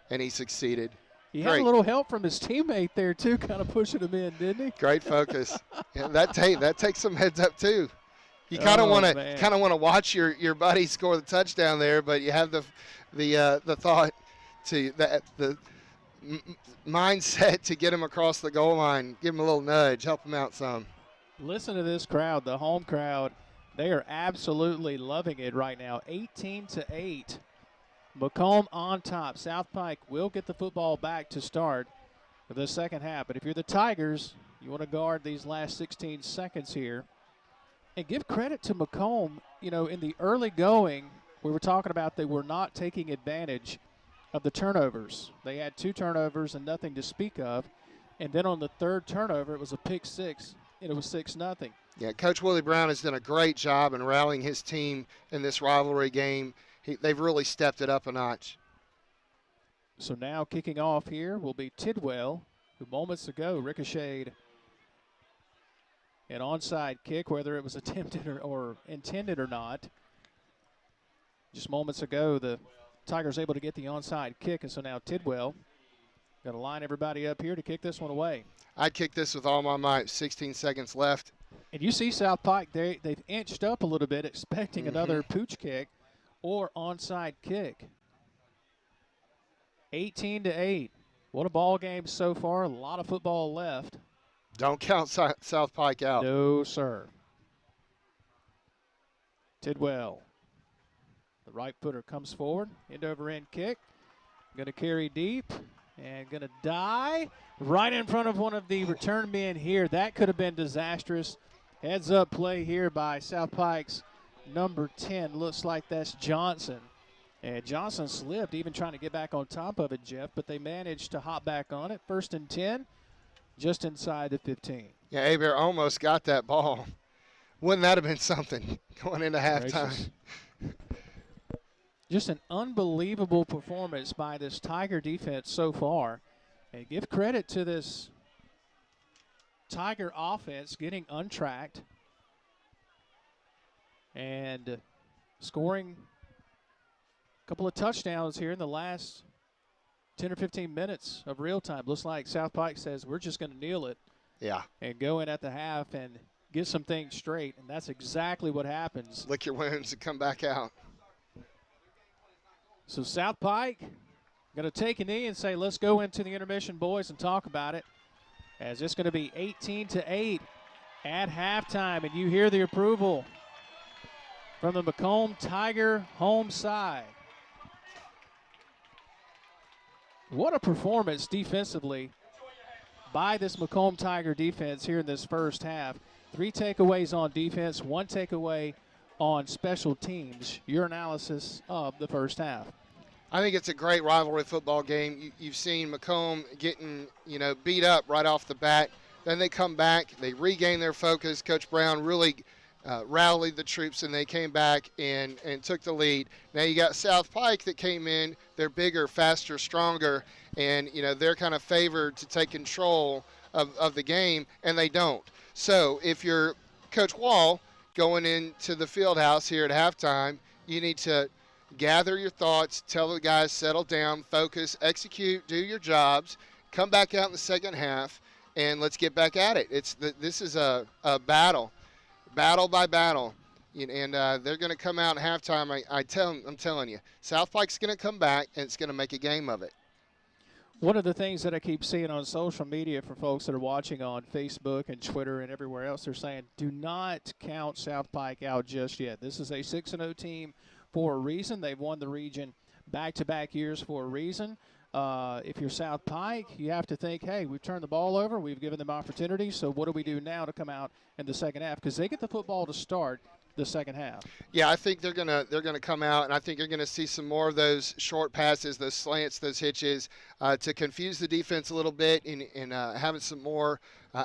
and he succeeded. He had a little help from his teammate there, too, kind of pushing him in, didn't he? Great focus. Yeah, that takes some heads up, too. You kind of want to watch your buddy score the touchdown there, but you have the thought to the mindset to get him across the goal line, give him a little nudge, help him out some. Listen to this crowd, the home crowd. They are absolutely loving it right now. 18-8. McComb on top. South Pike will get the football back to start the second half. But if you're the Tigers, you want to guard these last 16 seconds here. And give credit to McComb. You know, in the early going, we were talking about they were not taking advantage of the turnovers. They had 2 turnovers and nothing to speak of. And then on the third turnover, it was a pick 6, and it was 6-0. Yeah, Coach Willie Brown has done a great job in rallying his team in this rivalry game. They've really stepped it up a notch. So now kicking off here will be Tidwell, who moments ago ricocheted an onside kick, whether it was attempted or intended or not. Just moments ago, the Tigers able to get the onside kick, and so now Tidwell got to line everybody up here to kick this one away. I'd kick this with all my might. 16 seconds left. And you see South Pike, they've inched up a little bit, expecting another pooch kick or onside kick. 18-8. What a ball game so far. A lot of football left. Don't count South Pike out. No, sir. Tidwell. The right footer comes forward. End over end kick. Going to carry deep and going to die right in front of one of the return men here. That could have been disastrous. Heads up play here by South Pike's number 10. Looks like that's Johnson. And Johnson slipped, even trying to get back on top of it, Jeff, but they managed to hop back on it. 1st and 10, just inside the 15. Yeah, Hebert almost got that ball. Wouldn't that have been something going into halftime? Just an unbelievable performance by this Tiger defense so far. And give credit to this Tiger offense getting untracked and scoring a couple of touchdowns here in the last 10 or 15 minutes of real time. Looks like South Pike says we're just going to kneel it. Yeah. And go in at the half and get some things straight, and that's exactly what happens. Lick your wounds and come back out. So South Pike going to take a knee and say, let's go into the intermission, boys, and talk about it, as it's going to be 18-8 at halftime. And you hear the approval from the McComb Tiger home side. What a performance defensively by this McComb Tiger defense here in this first half. 3 takeaways on defense, 1 takeaway on special teams. Your analysis of the first half. I think it's a great rivalry football game. You've seen McComb getting, beat up right off the bat. Then they come back, they regain their focus. Coach Brown really rallied the troops, and they came back and took the lead. Now you got South Pike that came in. They're bigger, faster, stronger, and they're kind of favored to take control of the game, and they don't. So if you're Coach Wall going into the field house here at halftime, you need to gather your thoughts, tell the guys, settle down, focus, execute, do your jobs, come back out in the second half, and let's get back at it. This is a battle by battle, and they're going to come out at halftime. I'm telling you, South Pike's going to come back, and it's going to make a game of it. One of the things that I keep seeing on social media for folks that are watching on Facebook and Twitter and everywhere else, they're saying, do not count South Pike out just yet. This is a 6-0 team for a reason. They've won the region back-to-back years for a reason. If you're South Pike, you have to think, hey, we've turned the ball over. We've given them opportunities. So what do we do now to come out in the second half? Because they get the football to start the second half. Yeah, I think they're gonna come out, and I think you're gonna see some more of those short passes, those slants, those hitches, to confuse the defense a little bit, and having some more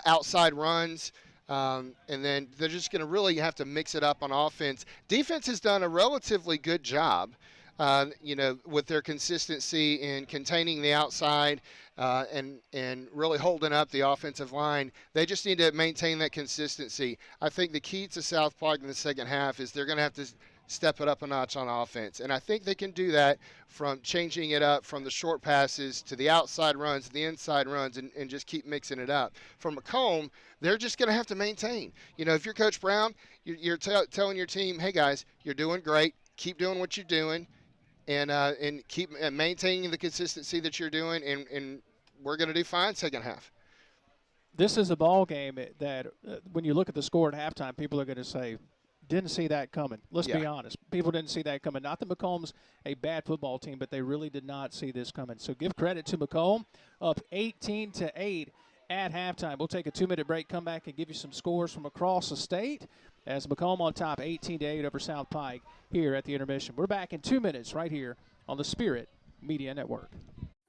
outside runs. And then they're just going to really have to mix it up on offense. Defense has done a relatively good job, with their consistency in containing the outside and really holding up the offensive line. They just need to maintain that consistency. I think the key to South Pike in the second half is they're going to have to step it up a notch on offense. And I think they can do that from changing it up from the short passes to the outside runs, the inside runs, and just keep mixing it up. For McComb, they're just going to have to maintain. If you're Coach Brown, you're telling your team, hey, guys, you're doing great. Keep doing what you're doing and keep maintaining the consistency that you're doing, and we're going to do fine second half. This is a ball game that when you look at the score at halftime, people are going to say, didn't see that coming. Let's be honest. People didn't see that coming. Not that McComb's a bad football team, but they really did not see this coming. So give credit to McComb, up 18-8 at halftime. We'll take a 2-minute break, come back and give you some scores from across the state as McComb on top 18-8 over South Pike here at the intermission. We're back in 2 minutes right here on the Spirit Media Network.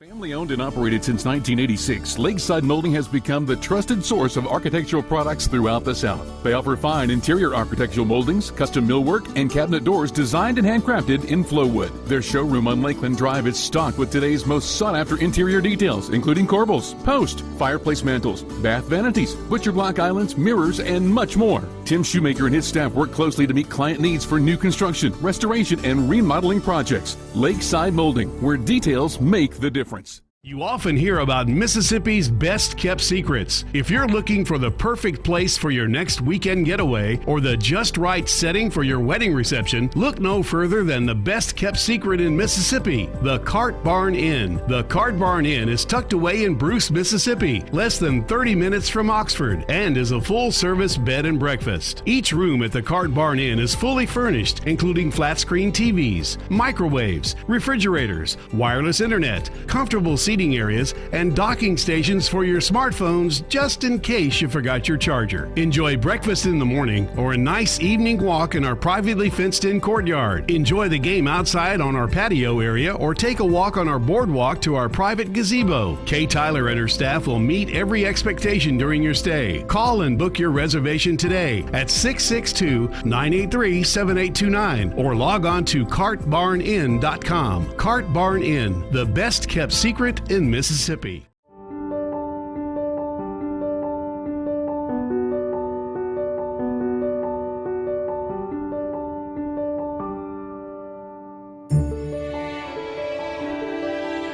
Family owned and operated since 1986, Lakeside Molding has become the trusted source of architectural products throughout the South. They offer fine interior architectural moldings, custom millwork, and cabinet doors designed and handcrafted in Flowwood. Their showroom on Lakeland Drive is stocked with today's most sought-after interior details, including corbels, post, fireplace mantles, bath vanities, butcher block islands, mirrors, and much more. Tim Shoemaker and his staff work closely to meet client needs for new construction, restoration, and remodeling projects. Lakeside Molding, where details make the difference. You often hear about Mississippi's best-kept secrets. If you're looking for the perfect place for your next weekend getaway or the just right setting for your wedding reception, look no further than the best-kept secret in Mississippi, the Cart Barn Inn. The Cart Barn Inn is tucked away in Bruce, Mississippi, less than 30 minutes from Oxford, and is a full-service bed and breakfast. Each room at the Cart Barn Inn is fully furnished, including flat-screen TVs, microwaves, refrigerators, wireless internet, comfortable seating areas, and docking stations for your smartphones just in case you forgot your charger. Enjoy breakfast in the morning or a nice evening walk in our privately fenced-in courtyard. Enjoy the game outside on our patio area or take a walk on our boardwalk to our private gazebo. Kay Tyler and her staff will meet every expectation during your stay. Call and book your reservation today at 662-983-7829 or log on to cartbarninn.com. Cart Barn Inn, the best-kept secret in Mississippi.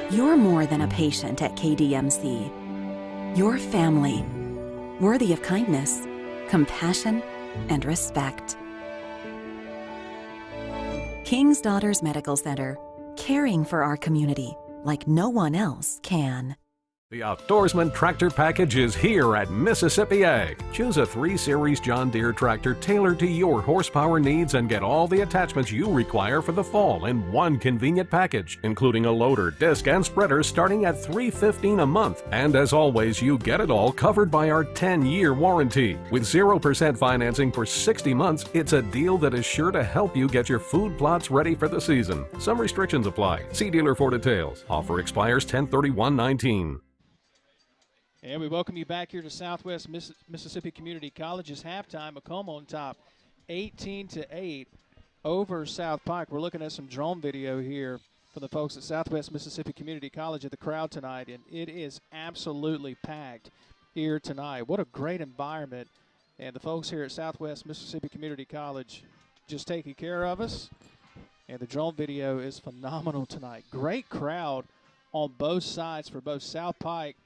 You're more than a patient at KDMC. You're family, worthy of kindness, compassion, and respect. King's Daughters Medical Center, caring for our community like no one else can. The Outdoorsman Tractor Package is here at Mississippi Ag. Choose a 3 Series John Deere tractor tailored to your horsepower needs and get all the attachments you require for the fall in one convenient package, including a loader, disc, and spreader starting at $315 a month. And as always, you get it all covered by our 10-year warranty. With 0% financing for 60 months, it's a deal that is sure to help you get your food plots ready for the season. Some restrictions apply. See dealer for details. Offer expires 10/31/19. And we welcome you back here to Southwest Mississippi Community College's halftime. McComb on top, 18-8 over South Pike. We're looking at some drone video here for the folks at Southwest Mississippi Community College at the crowd tonight, and it is absolutely packed here tonight. What a great environment, and the folks here at Southwest Mississippi Community College just taking care of us, and the drone video is phenomenal tonight. Great crowd on both sides for both South Pike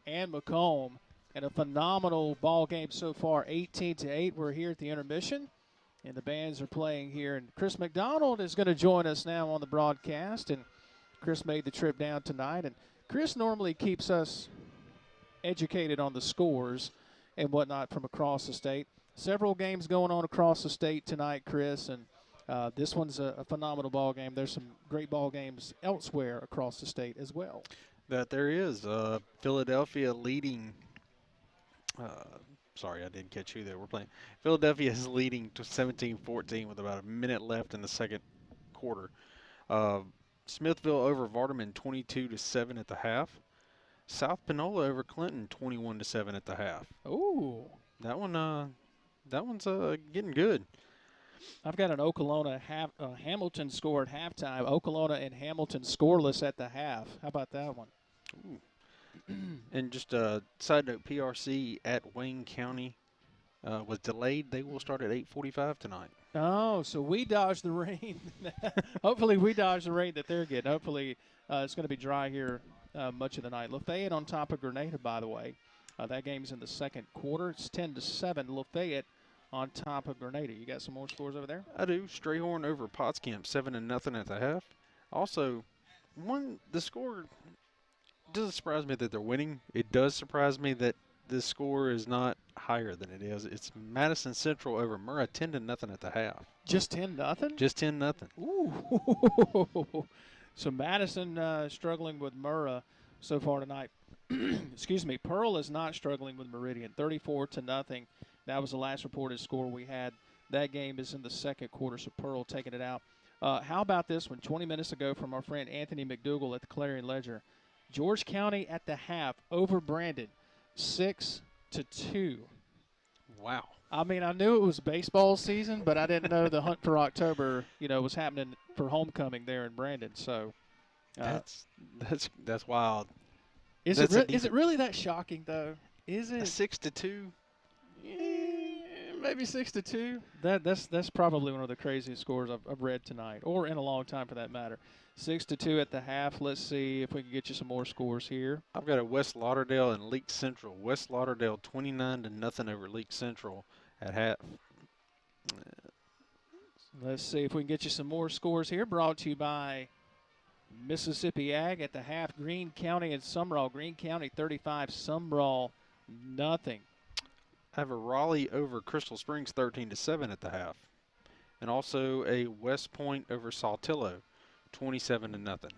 and McComb, and a phenomenal ball game so far, 18-8. We're here at the intermission, and the bands are playing here. And Chris McDonald is going to join us now on the broadcast, and Chris made the trip down tonight. And Chris normally keeps us educated on the scores and whatnot from across the state. Several games going on across the state tonight, Chris, and This one's a phenomenal ball game. There's some great ball games elsewhere across the state as well. That there is. Philadelphia leading. Sorry, I didn't catch who they were playing. Philadelphia is leading to 17-14 with about a minute left in the second quarter. Smithville over Vardaman 22-7 at the half. South Panola over Clinton 21-7 at the half. Ooh, that one's getting good. I've got an Okolona Hamilton score at halftime. Okolona and Hamilton scoreless at the half. How about that one? Ooh. And just a side note, PRC at Wayne County was delayed. They will start at 8:45 tonight. Oh, so we dodged the rain. Hopefully we dodged the rain that they're getting. Hopefully it's going to be dry here much of the night. Lafayette on top of Grenada, by the way. That game's in the second quarter. It's 10-7. Lafayette on top of Grenada. You got some more scores over there? I do. Strayhorn over Pottscamp 7-0 at the half. Also, the score doesn't surprise me that they're winning. It does surprise me that the score is not higher than it is. It's Madison Central over Murrah 10-0 at the half. Just 10-0? Just 10-0. Ooh. So Madison struggling with Murrah so far tonight. Excuse me. Pearl is not struggling with Meridian. 34-0. That was the last reported score we had. That game is in the second quarter, so Pearl taking it out. How about this one? 20 minutes ago from our friend Anthony McDougall at the Clarion Ledger. George County at the half over Brandon, 6-2. Wow. I mean, I knew it was baseball season, but I didn't know the hunt for October, was happening for homecoming there in Brandon. So that's wild. Is it really that shocking though? Is it 6-2? Maybe 6-2. That's probably one of the craziest scores I've read tonight, or in a long time for that matter. 6-2 at the half. Let's see if we can get you some more scores here. I've got a West Lauderdale and Leake Central. West Lauderdale 29-0 over Leake Central at half. Let's see if we can get you some more scores here. Brought to you by Mississippi Ag at the half. Greene County and Sumrall. Greene County 35, Sumrall nothing. I have a Raleigh over Crystal Springs 13-7 at the half. And also a West Point over Saltillo 27-0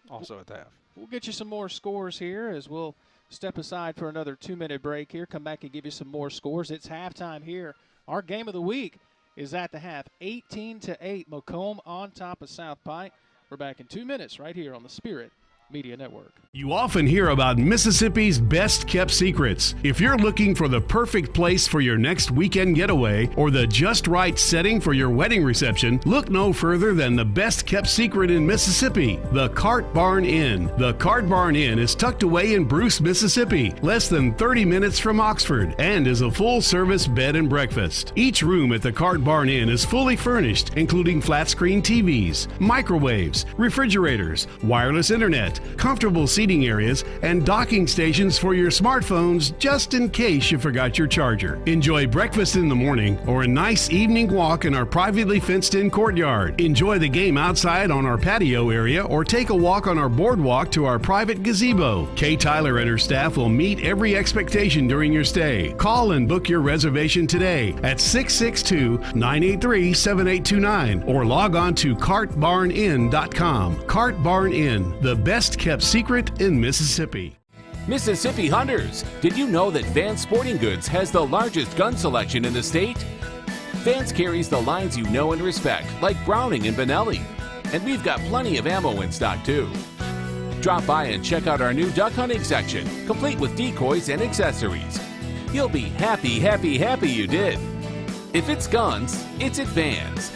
also at the half. We'll get you some more scores here as we'll step aside for another 2-minute break here. Come back and give you some more scores. It's halftime here. Our game of the week is at the half. 18-8. McComb on top of South Pike. We're back in 2 minutes right here on the Spirit Media Network. You often hear about Mississippi's best-kept secrets. If you're looking for the perfect place for your next weekend getaway or the just right setting for your wedding reception, look no further than the best-kept secret in Mississippi, the Cart Barn Inn. The Cart Barn Inn is tucked away in Bruce, Mississippi, less than 30 minutes from Oxford, and is a full-service bed and breakfast. Each room at the Cart Barn Inn is fully furnished, including flat-screen TVs, microwaves, refrigerators, wireless internet, comfortable seating areas, and docking stations for your smartphones just in case you forgot your charger. Enjoy breakfast in the morning or a nice evening walk in our privately fenced-in courtyard. Enjoy the game outside on our patio area or take a walk on our boardwalk to our private gazebo. Kay Tyler and her staff will meet every expectation during your stay. Call and book your reservation today at 662-983-7829 or log on to cartbarninn.com. Cart Barn Inn, the best-kept secret in Mississippi. Mississippi Hunters, did you know that Vance Sporting Goods has the largest gun selection in the state? Vance carries the lines you know and respect, like Browning and Benelli. And we've got plenty of ammo in stock, too. Drop by and check out our new duck hunting section, complete with decoys and accessories. You'll be happy you did. If it's guns, it's at Vance.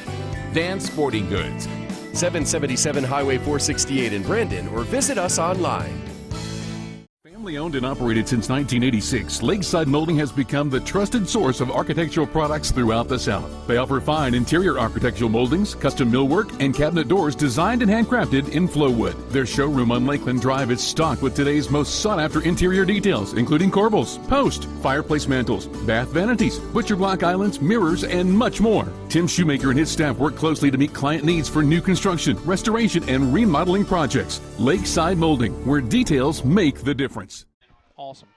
Vance Sporting Goods. 777 Highway 468 in Brandon, or visit us online. Family owned and operated since 1986, Lakeside Molding has become the trusted source of architectural products throughout the South. They offer fine interior architectural moldings, custom millwork, and cabinet doors designed and handcrafted in Flowwood. Their showroom on Lakeland Drive is stocked with today's most sought-after interior details, including corbels, post, fireplace mantles, bath vanities, butcher block islands, mirrors, and much more. Tim Shoemaker and his staff work closely to meet client needs for new construction, restoration, and remodeling projects. Lakeside Molding, where details make the difference. Awesome.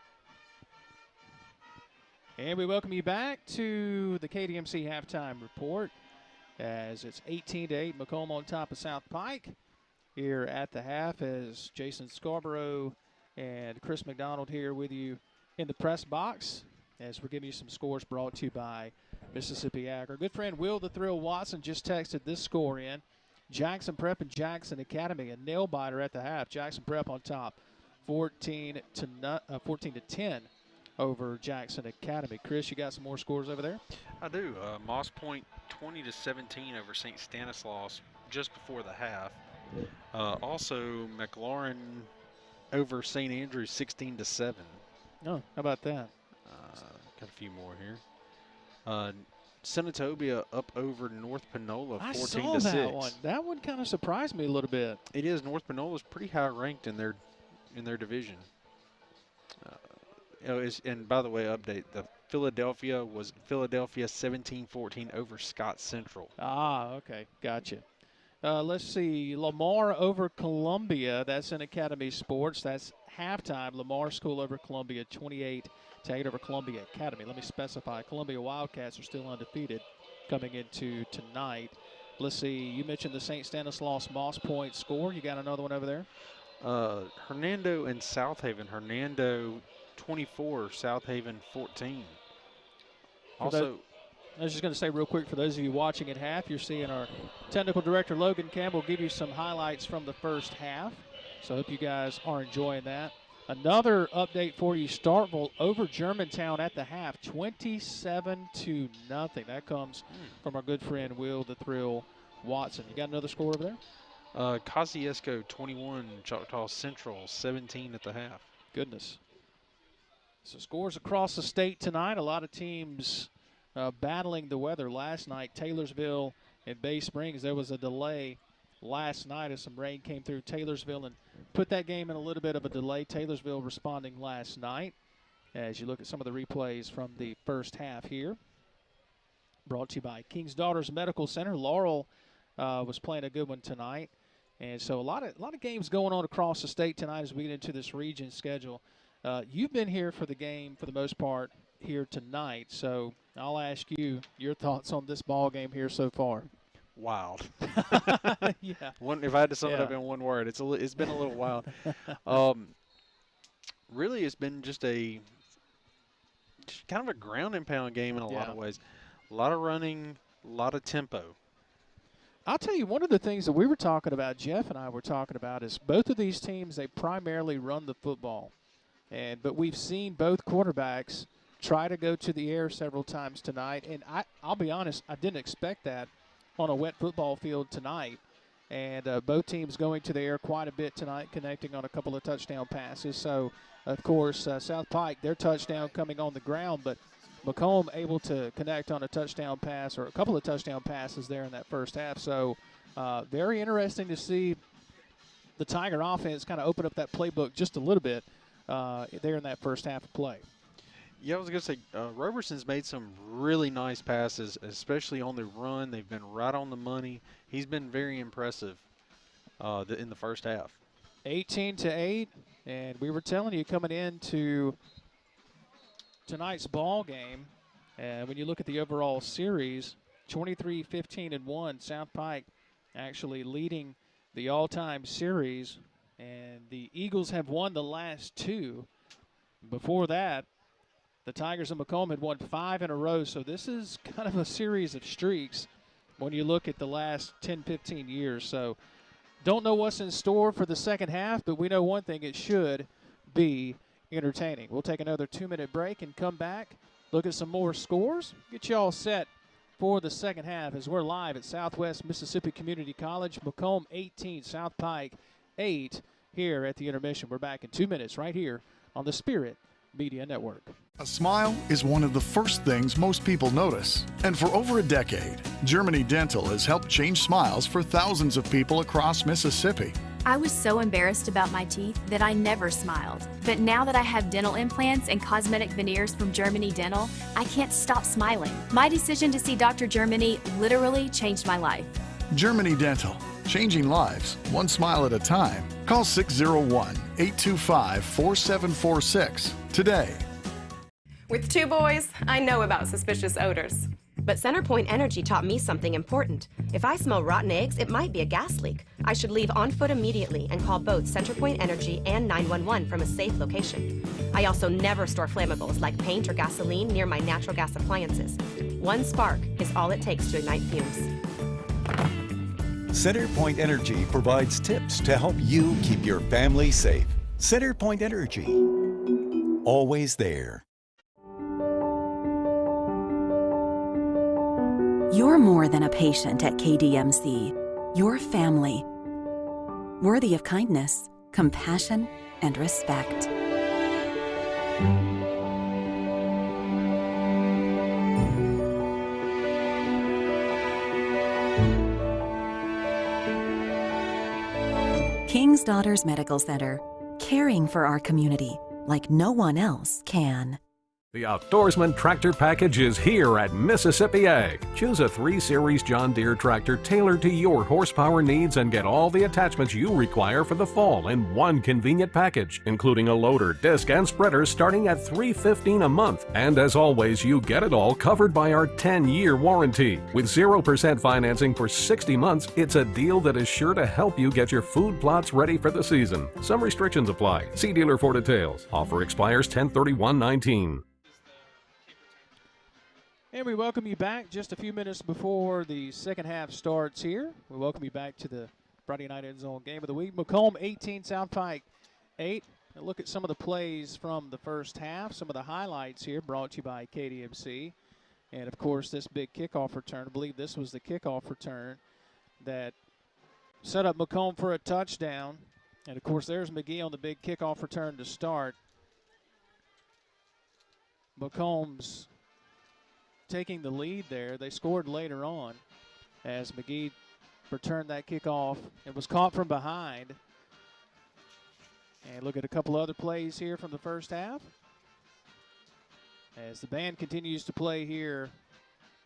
And we welcome you back to the KDMC Halftime Report as it's 18-8. McComb on top of South Pike here at the half, as Jason Scarborough and Chris McDonald here with you in the press box as we're giving you some scores brought to you by Mississippi Ag. Our good friend Will the Thrill Watson just texted this score in. Jackson Prep and Jackson Academy, a nail-biter at the half. Jackson Prep on top, 14 to 10 over Jackson Academy. Chris, you got some more scores over there? I do. Moss Point 20 to 17 over St. Stanislaus just before the half. Also, McLaurin over St. Andrews 16 to 7. Oh, how about that? Got a few more here. Senatobia up over North Panola 14 to 6. I saw that one. That one kind of surprised me a little bit. It is. North Panola is pretty high ranked in their division. And by the way, update, the Philadelphia 17-14 over Scott Central. Ah, okay. Gotcha. Let's see. Lamar over Columbia. That's in Academy Sports. That's halftime. Lamar School over Columbia 28-8 over Columbia Academy. Let me specify. Columbia Wildcats are still undefeated coming into tonight. Let's see. You mentioned the St. Stanislaus Moss Point score. You got another one over there? Hernando and South Haven. Hernando 24, South Haven 14. Also, I was just going to say real quick, for those of you watching at half, you're seeing our technical director, Logan Campbell, give you some highlights from the first half. So I hope you guys are enjoying that. Another update for you, Starkville over Germantown at the half, 27-0. That comes from our good friend Will the Thrill Watson. You got another score over there? Kosciuszko 21, Choctaw Central 17 at the half. Goodness. So scores across the state tonight. A lot of teams battling the weather last night. Taylorsville and Bay Springs, there was a delay last night as some rain came through Taylorsville and put that game in a little bit of a delay. Taylorsville responding last night as you look at some of the replays from the first half here. Brought to you by King's Daughters Medical Center. Laurel was playing a good one tonight. And so a lot of games going on across the state tonight as we get into this region schedule. You've been here for the game for the most part here tonight, so I'll ask you your thoughts on this ball game here so far. Wild. Yeah. If I had to sum it up in one word, it's been a little wild. Really, it's been just kind of a ground and pound game in a lot of ways. A lot of running, a lot of tempo. I'll tell you, one of the things that we were talking about, Jeff and I were talking about, is both of these teams, they primarily run the football. But we've seen both quarterbacks try to go to the air several times tonight. And I'll be honest, I didn't expect that on a wet football field tonight. And both teams going to the air quite a bit tonight, connecting on a couple of touchdown passes. So, of course, South Pike, their touchdown coming on the ground. But McComb able to connect on a touchdown pass or a couple of touchdown passes there in that first half. So, very interesting to see the Tiger offense kind of open up that playbook just a little bit there in that first half of play. Yeah, I was going to say, Roberson's made some really nice passes, especially on the run. They've been right on the money. He's been very impressive in the first half. 18-8, and we were telling you coming into tonight's ball game, and when you look at the overall series, 23-15-1, South Pike actually leading the all-time series, and the Eagles have won the last two. Before that, the Tigers and McComb had won 5 in a row, so this is kind of a series of streaks when you look at the last 10, 15 years. So don't know what's in store for the second half, but we know one thing, it should be entertaining. We'll take another 2-minute break and come back, look at some more scores, get you all set for the second half as we're live at Southwest Mississippi Community College. McComb 18, South Pike 8 here at the intermission. We're back in 2 minutes right here on the Spirit Media Network. A smile is one of the first things most people notice. And for over a decade, Germany Dental has helped change smiles for thousands of people across Mississippi. I was so embarrassed about my teeth that I never smiled. But now that I have dental implants and cosmetic veneers from Germany Dental, I can't stop smiling. My decision to see Dr. Germany literally changed my life. Germany Dental, changing lives, one smile at a time. Call 601-825-4746 today. With two boys, I know about suspicious odors. But CenterPoint Energy taught me something important. If I smell rotten eggs, it might be a gas leak. I should leave on foot immediately and call both CenterPoint Energy and 911 from a safe location. I also never store flammables like paint or gasoline near my natural gas appliances. One spark is all it takes to ignite fumes. CenterPoint Energy provides tips to help you keep your family safe. CenterPoint Energy, always there. You're more than a patient at KDMC. You're family, worthy of kindness, compassion, and respect. King's Daughters Medical Center, caring for our community like no one else can. The Outdoorsman Tractor Package is here at Mississippi Ag. Choose a 3 Series John Deere tractor tailored to your horsepower needs and get all the attachments you require for the fall in one convenient package, including a loader, disc, and spreader starting at $315 a month. And as always, you get it all covered by our 10-year warranty. With 0% financing for 60 months, it's a deal that is sure to help you get your food plots ready for the season. Some restrictions apply. See dealer for details. Offer expires 10/31/19. And we welcome you back just a few minutes before the second half starts here. We welcome you back to the Friday Night End Zone Game of the Week. McComb 18, South Pike 8. And look at some of the plays from the first half, some of the highlights here brought to you by KDMC. And, of course, this big kickoff return. I believe this was the kickoff return that set up McComb for a touchdown. And, of course, there's McGee on the big kickoff return to start. McComb's taking the lead there. They scored later on as McGee returned that kickoff. It was caught from behind. And look at a couple other plays here from the first half as the band continues to play here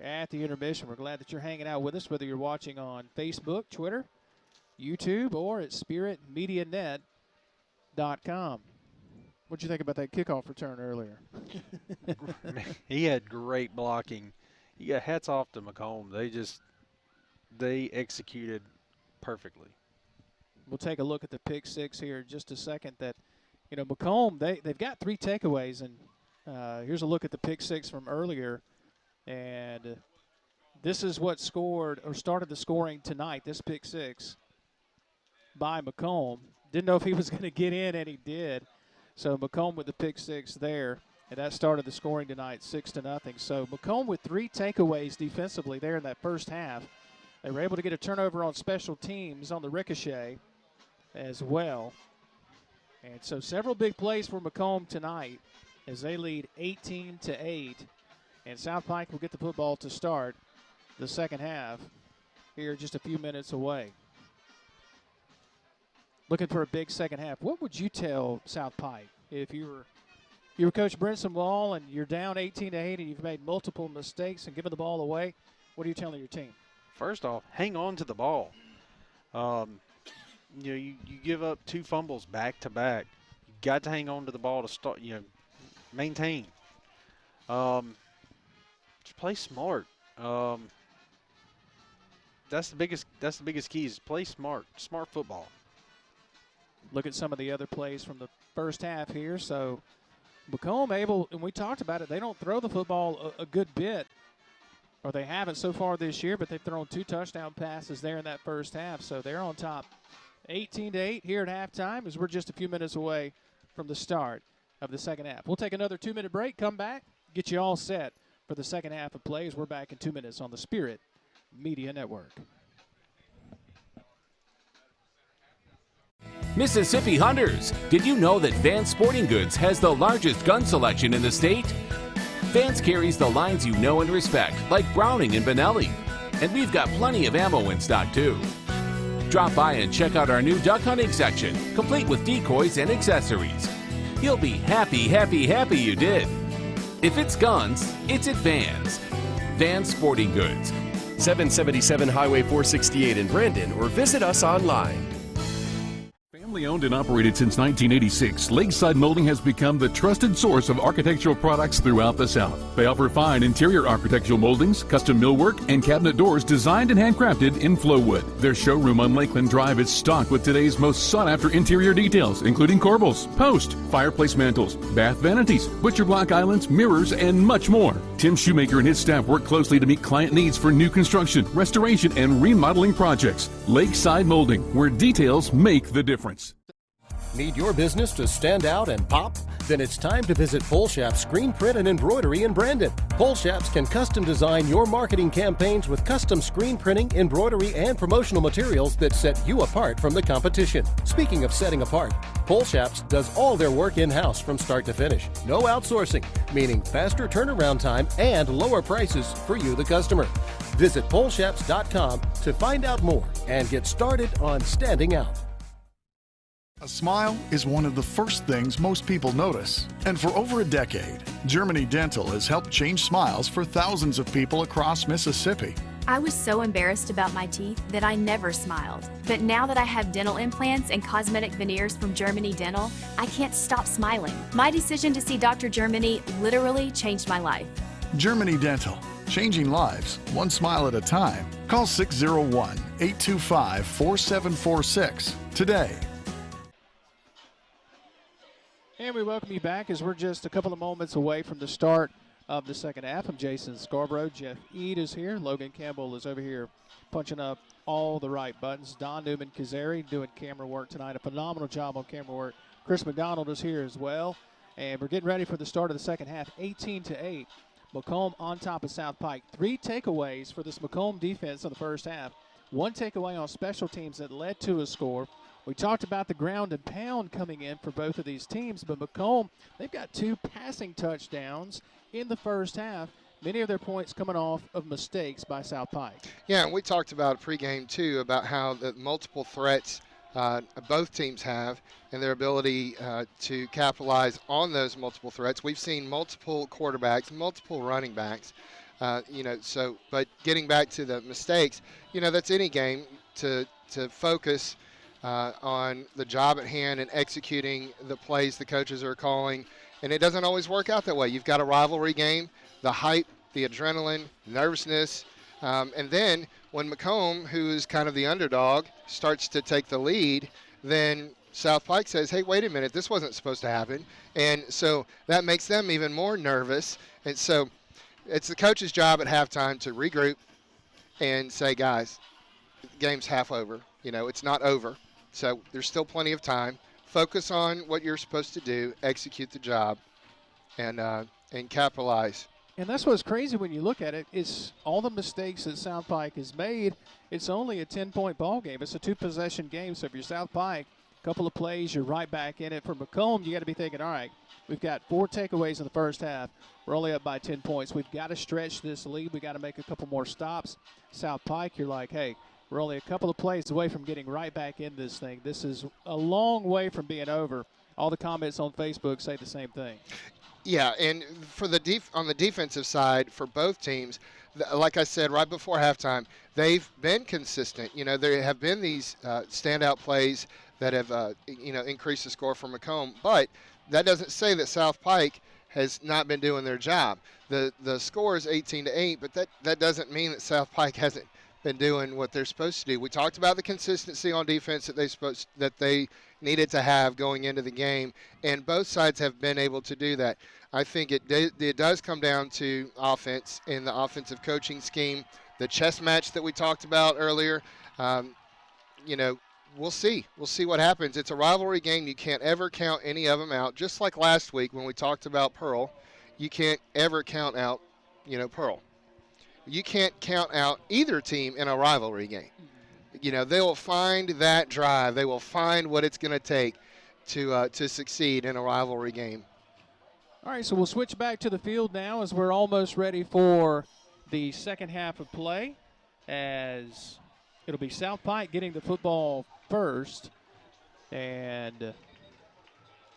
at the intermission. We're glad that you're hanging out with us, whether you're watching on Facebook, Twitter, YouTube, or at spiritmedianet.com. What'd you think about that kickoff return earlier? He had great blocking. You got hats off to McComb. They executed perfectly. We'll take a look at the pick six here in just a second. That, McComb, they've got 3 takeaways, and here's a look at the pick six from earlier. And this is what started the scoring tonight, this pick six by McComb. Didn't know if he was going to get in, and he did. So McComb with the pick six there, and that started the scoring tonight 6-0. So McComb with 3 takeaways defensively there in that first half. They were able to get a turnover on special teams on the ricochet as well. And so several big plays for McComb tonight as they lead 18-8. And South Pike will get the football to start the second half here just a few minutes away. Looking for a big second half. What would you tell South Pike if you were Coach Brinson Wall and you're down 18-8 and you've made multiple mistakes and given the ball away? What are you telling your team? First off, hang on to the ball. You give up 2 fumbles back to back. You got to hang on to the ball to start. Maintain. Just play smart. That's the biggest key is play smart football. Look at some of the other plays from the first half here. So McComb able, and we talked about it, they don't throw the football a good bit, or they haven't so far this year, but they've thrown 2 touchdown passes there in that first half. So they're on top 18-8 here at halftime as we're just a few minutes away from the start of the second half. We'll take another 2-minute break, come back, get you all set for the second half of plays. We're back in 2 minutes on the Spirit Media Network. Mississippi Hunters, did you know that Vance Sporting Goods has the largest gun selection in the state? Vance carries the lines you know and respect, like Browning and Benelli. And we've got plenty of ammo in stock too. Drop by and check out our new duck hunting section, complete with decoys and accessories. You'll be happy you did. If it's guns, it's at Vance. Vance Sporting Goods. 777 Highway 468 in Brandon, or visit us online. Family owned and operated since 1986, Lakeside Molding has become the trusted source of architectural products throughout the South. They offer fine interior architectural moldings, custom millwork, and cabinet doors designed and handcrafted in Flowwood. Their showroom on Lakeland Drive is stocked with today's most sought-after interior details, including corbels, post, fireplace mantles, bath vanities, butcher block islands, mirrors, and much more. Tim Shoemaker and his staff work closely to meet client needs for new construction, restoration, and remodeling projects. Lakeside Molding, where details make the difference. Need your business to stand out and pop? Then it's time to visit Polshap's Screen Print and Embroidery in Brandon. Polshaps can custom design your marketing campaigns with custom screen printing, embroidery, and promotional materials that set you apart from the competition. Speaking of setting apart, Polshaps does all their work in-house from start to finish. No outsourcing, meaning faster turnaround time and lower prices for you, the customer. Visit Polshaps.com to find out more and get started on standing out. A smile is one of the first things most people notice. And for over a decade, Germany Dental has helped change smiles for thousands of people across Mississippi. I was so embarrassed about my teeth that I never smiled. But now that I have dental implants and cosmetic veneers from Germany Dental, I can't stop smiling. My decision to see Dr. Germany literally changed my life. Germany Dental, changing lives, one smile at a time. Call 601-825-4746 today. And we welcome you back as we're just a couple of moments away from the start of the second half. I'm Jason Scarborough. Jeff Ead is here. Logan Campbell is over here punching up all the right buttons. Don Newman-Kazari doing camera work tonight. A phenomenal job on camera work. Chris McDonald is here as well. And we're getting ready for the start of the second half. 18-8. McComb on top of South Pike. 3 takeaways for this McComb defense in the first half. 1 takeaway on special teams that led to a score. We talked about the ground and pound coming in for both of these teams, but McComb, they've got 2 passing touchdowns in the first half. Many of their points coming off of mistakes by South Pike. Yeah, and we talked about pregame, too, about how the multiple threats both teams have and their ability to capitalize on those multiple threats. We've seen multiple quarterbacks, multiple running backs, but getting back to the mistakes, that's any game to focus on the job at hand and executing the plays the coaches are calling. And it doesn't always work out that way. You've got a rivalry game, the hype, the adrenaline, nervousness. And then when McComb, who is kind of the underdog, starts to take the lead, then South Pike says, hey, wait a minute, this wasn't supposed to happen. And so that makes them even more nervous. And so it's the coach's job at halftime to regroup and say, guys, the game's half over. It's not over. So there's still plenty of time. Focus on what you're supposed to do, execute the job, and capitalize. And that's what's crazy when you look at it. It's all the mistakes that South Pike has made. It's only a 10-point ball game. It's a 2-possession game. So if you're South Pike, a couple of plays, you're right back in it. For McComb, you got to be thinking, all right, we've got 4 takeaways in the first half. We're only up by 10 points. We've got to stretch this lead. We've got to make a couple more stops. South Pike, you're like, hey, we're only a couple of plays away from getting right back in this thing. This is a long way from being over. All the comments on Facebook say the same thing. Yeah, and for on the defensive side for both teams, like I said right before halftime, they've been consistent. There have been these standout plays that have increased the score for McComb, but that doesn't say that South Pike has not been doing their job. The score is 18-8, but that doesn't mean that South Pike hasn't been doing what they're supposed to do. We talked about the consistency on defense that they needed to have going into the game, and both sides have been able to do that. I think it does come down to offense and the offensive coaching scheme, the chess match that we talked about earlier. We'll see. We'll see what happens. It's a rivalry game. You can't ever count any of them out. Just like last week when we talked about Pearl, you can't ever count out, Pearl. You can't count out either team in a rivalry game. They will find that drive. They will find what it's going to take to succeed in a rivalry game. All right, so we'll switch back to the field now as we're almost ready for the second half of play, as it'll be South Pike getting the football first. And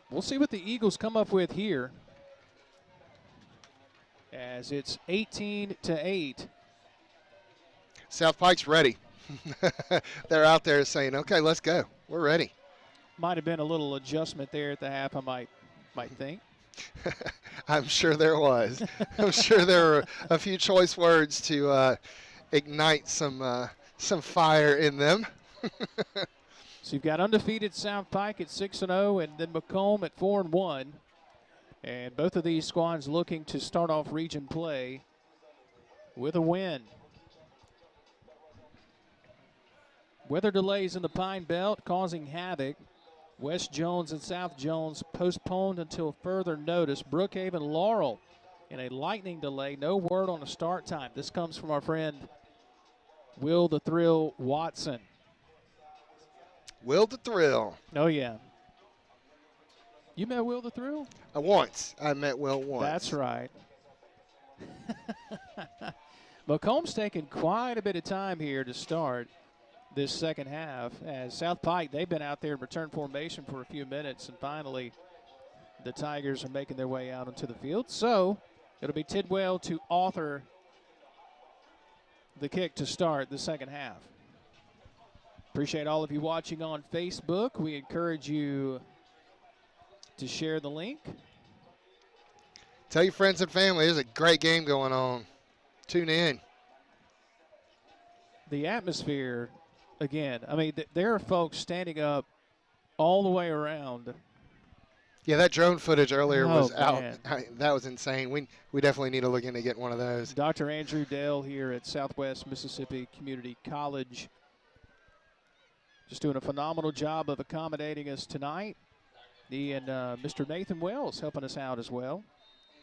we'll see what the Eagles come up with here, as it's 18-8. South Pike's ready. They're out there saying, okay, let's go. We're ready. Might have been a little adjustment there at the half, I might think. I'm sure there was. I'm sure there were a few choice words to ignite some fire in them. So you've got undefeated South Pike at 6-0, and then McComb at 4-1. And both of these squads looking to start off region play with a win. Weather delays in the Pine Belt causing havoc. West Jones and South Jones postponed until further notice. Brookhaven Laurel in a lightning delay. No word on a start time. This comes from our friend Will the Thrill Watson. Will the Thrill. Oh, yeah. You met Will the Thrill? Once. I met Will once. That's right. McComb's taken quite a bit of time here to start this second half. As South Pike, they've been out there in return formation for a few minutes, and finally the Tigers are making their way out onto the field. So it'll be Tidwell to author the kick to start the second half. Appreciate all of you watching on Facebook. We encourage you to share the link. Tell your friends and family, there's a great game going on. Tune in. The atmosphere, again, I mean, there are folks standing up all the way around. Yeah, that drone footage earlier was out. Man. That was insane. We definitely need to look into getting one of those. Dr. Andrew Dale here at Southwest Mississippi Community College just doing a phenomenal job of accommodating us tonight. He and Mr. Nathan Wells helping us out as well.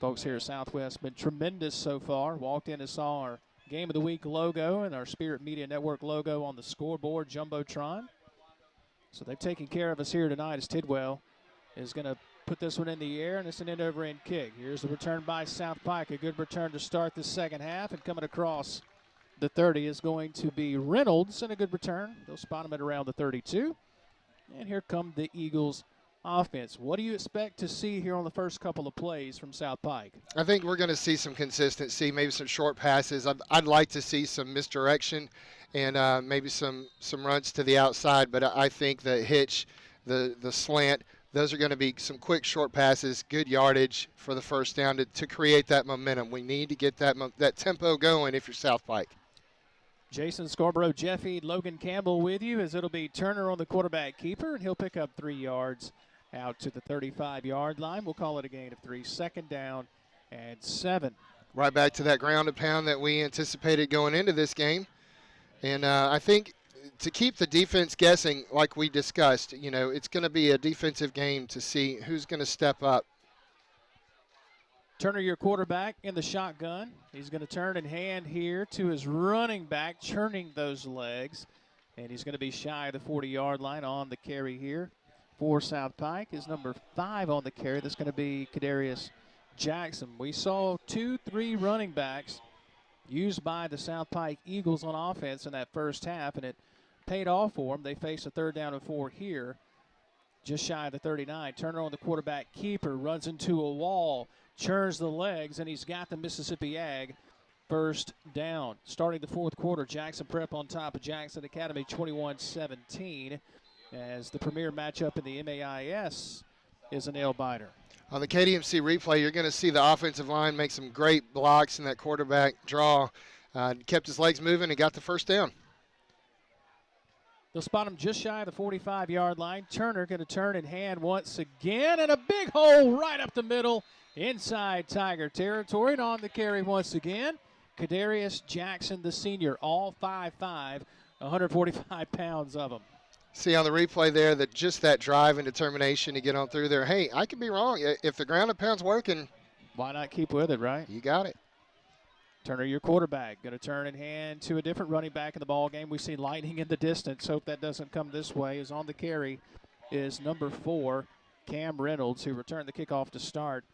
Folks here at Southwest been tremendous so far. Walked in and saw our Game of the Week logo and our Spirit Media Network logo on the scoreboard Jumbotron. So they've taken care of us here tonight as Tidwell is going to put this one in the air, and it's an end-over-end kick. Here's the return by South Pike. A good return to start the second half, and coming across the 30 is going to be Reynolds, and a good return. They'll spot him at around the 32. And here come the Eagles offense. What do you expect to see here on the first couple of plays from South Pike? I think we're going to see some consistency, maybe some short passes. I'd like to see some misdirection and maybe some runs to the outside, but I think the hitch, the slant, those are going to be some quick short passes, good yardage for the first down to create that momentum. We need to get that tempo going if you're South Pike. Jason Scarborough, Jeffy, Logan Campbell with you as it'll be Turner on the quarterback keeper, and he'll pick up 3 yards out to the 35-yard line. We'll call it a gain of 3. Second down and 7. Right back to that ground and pound that we anticipated going into this game. And I think to keep the defense guessing, like we discussed, it's going to be a defensive game to see who's going to step up. Turner, your quarterback, in the shotgun. He's going to turn and hand here to his running back, churning those legs. And he's going to be shy of the 40-yard line on the carry here for South Pike. Is number 5 on the carry. That's going to be Kadarius Jackson. We saw 2-3 running backs used by the South Pike Eagles on offense in that first half, and it paid off for them. They face a 3rd down and 4 here, just shy of the 39. Turner on the quarterback keeper, runs into a wall, churns the legs, and he's got the Mississippi Ag first down. Starting the fourth quarter, Jackson Prep on top of Jackson Academy 21-17 as the premier matchup in the MAIS is a nail-biter. On the KDMC replay, you're going to see the offensive line make some great blocks in that quarterback draw. Kept his legs moving and got the first down. They'll spot him just shy of the 45-yard line. Turner going to turn and hand once again, and a big hole right up the middle inside Tiger territory. And on the carry once again, Kadarius Jackson, the senior, all 5'5", 145 pounds of him. See on the replay there that just that drive and determination to get on through there. Hey, I could be wrong. If the ground and pound's working, why not keep with it, right? You got it. Turner, your quarterback, going to turn and hand to a different running back in the ball game. We see lightning in the distance. Hope that doesn't come this way. Is on the carry is number 4, Cam Reynolds, who returned the kickoff to start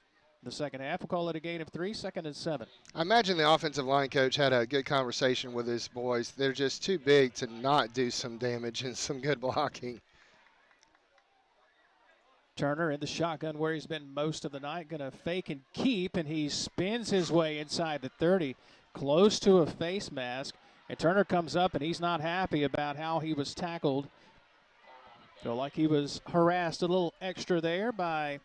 the second half. We'll call it a gain of 3, 2nd and 7. I imagine the offensive line coach had a good conversation with his boys. They're just too big to not do some damage and some good blocking. Turner in the shotgun where he's been most of the night. Going to fake and keep, and he spins his way inside the 30, close to a face mask. And Turner comes up, and he's not happy about how he was tackled Felt like he was harassed a little extra there by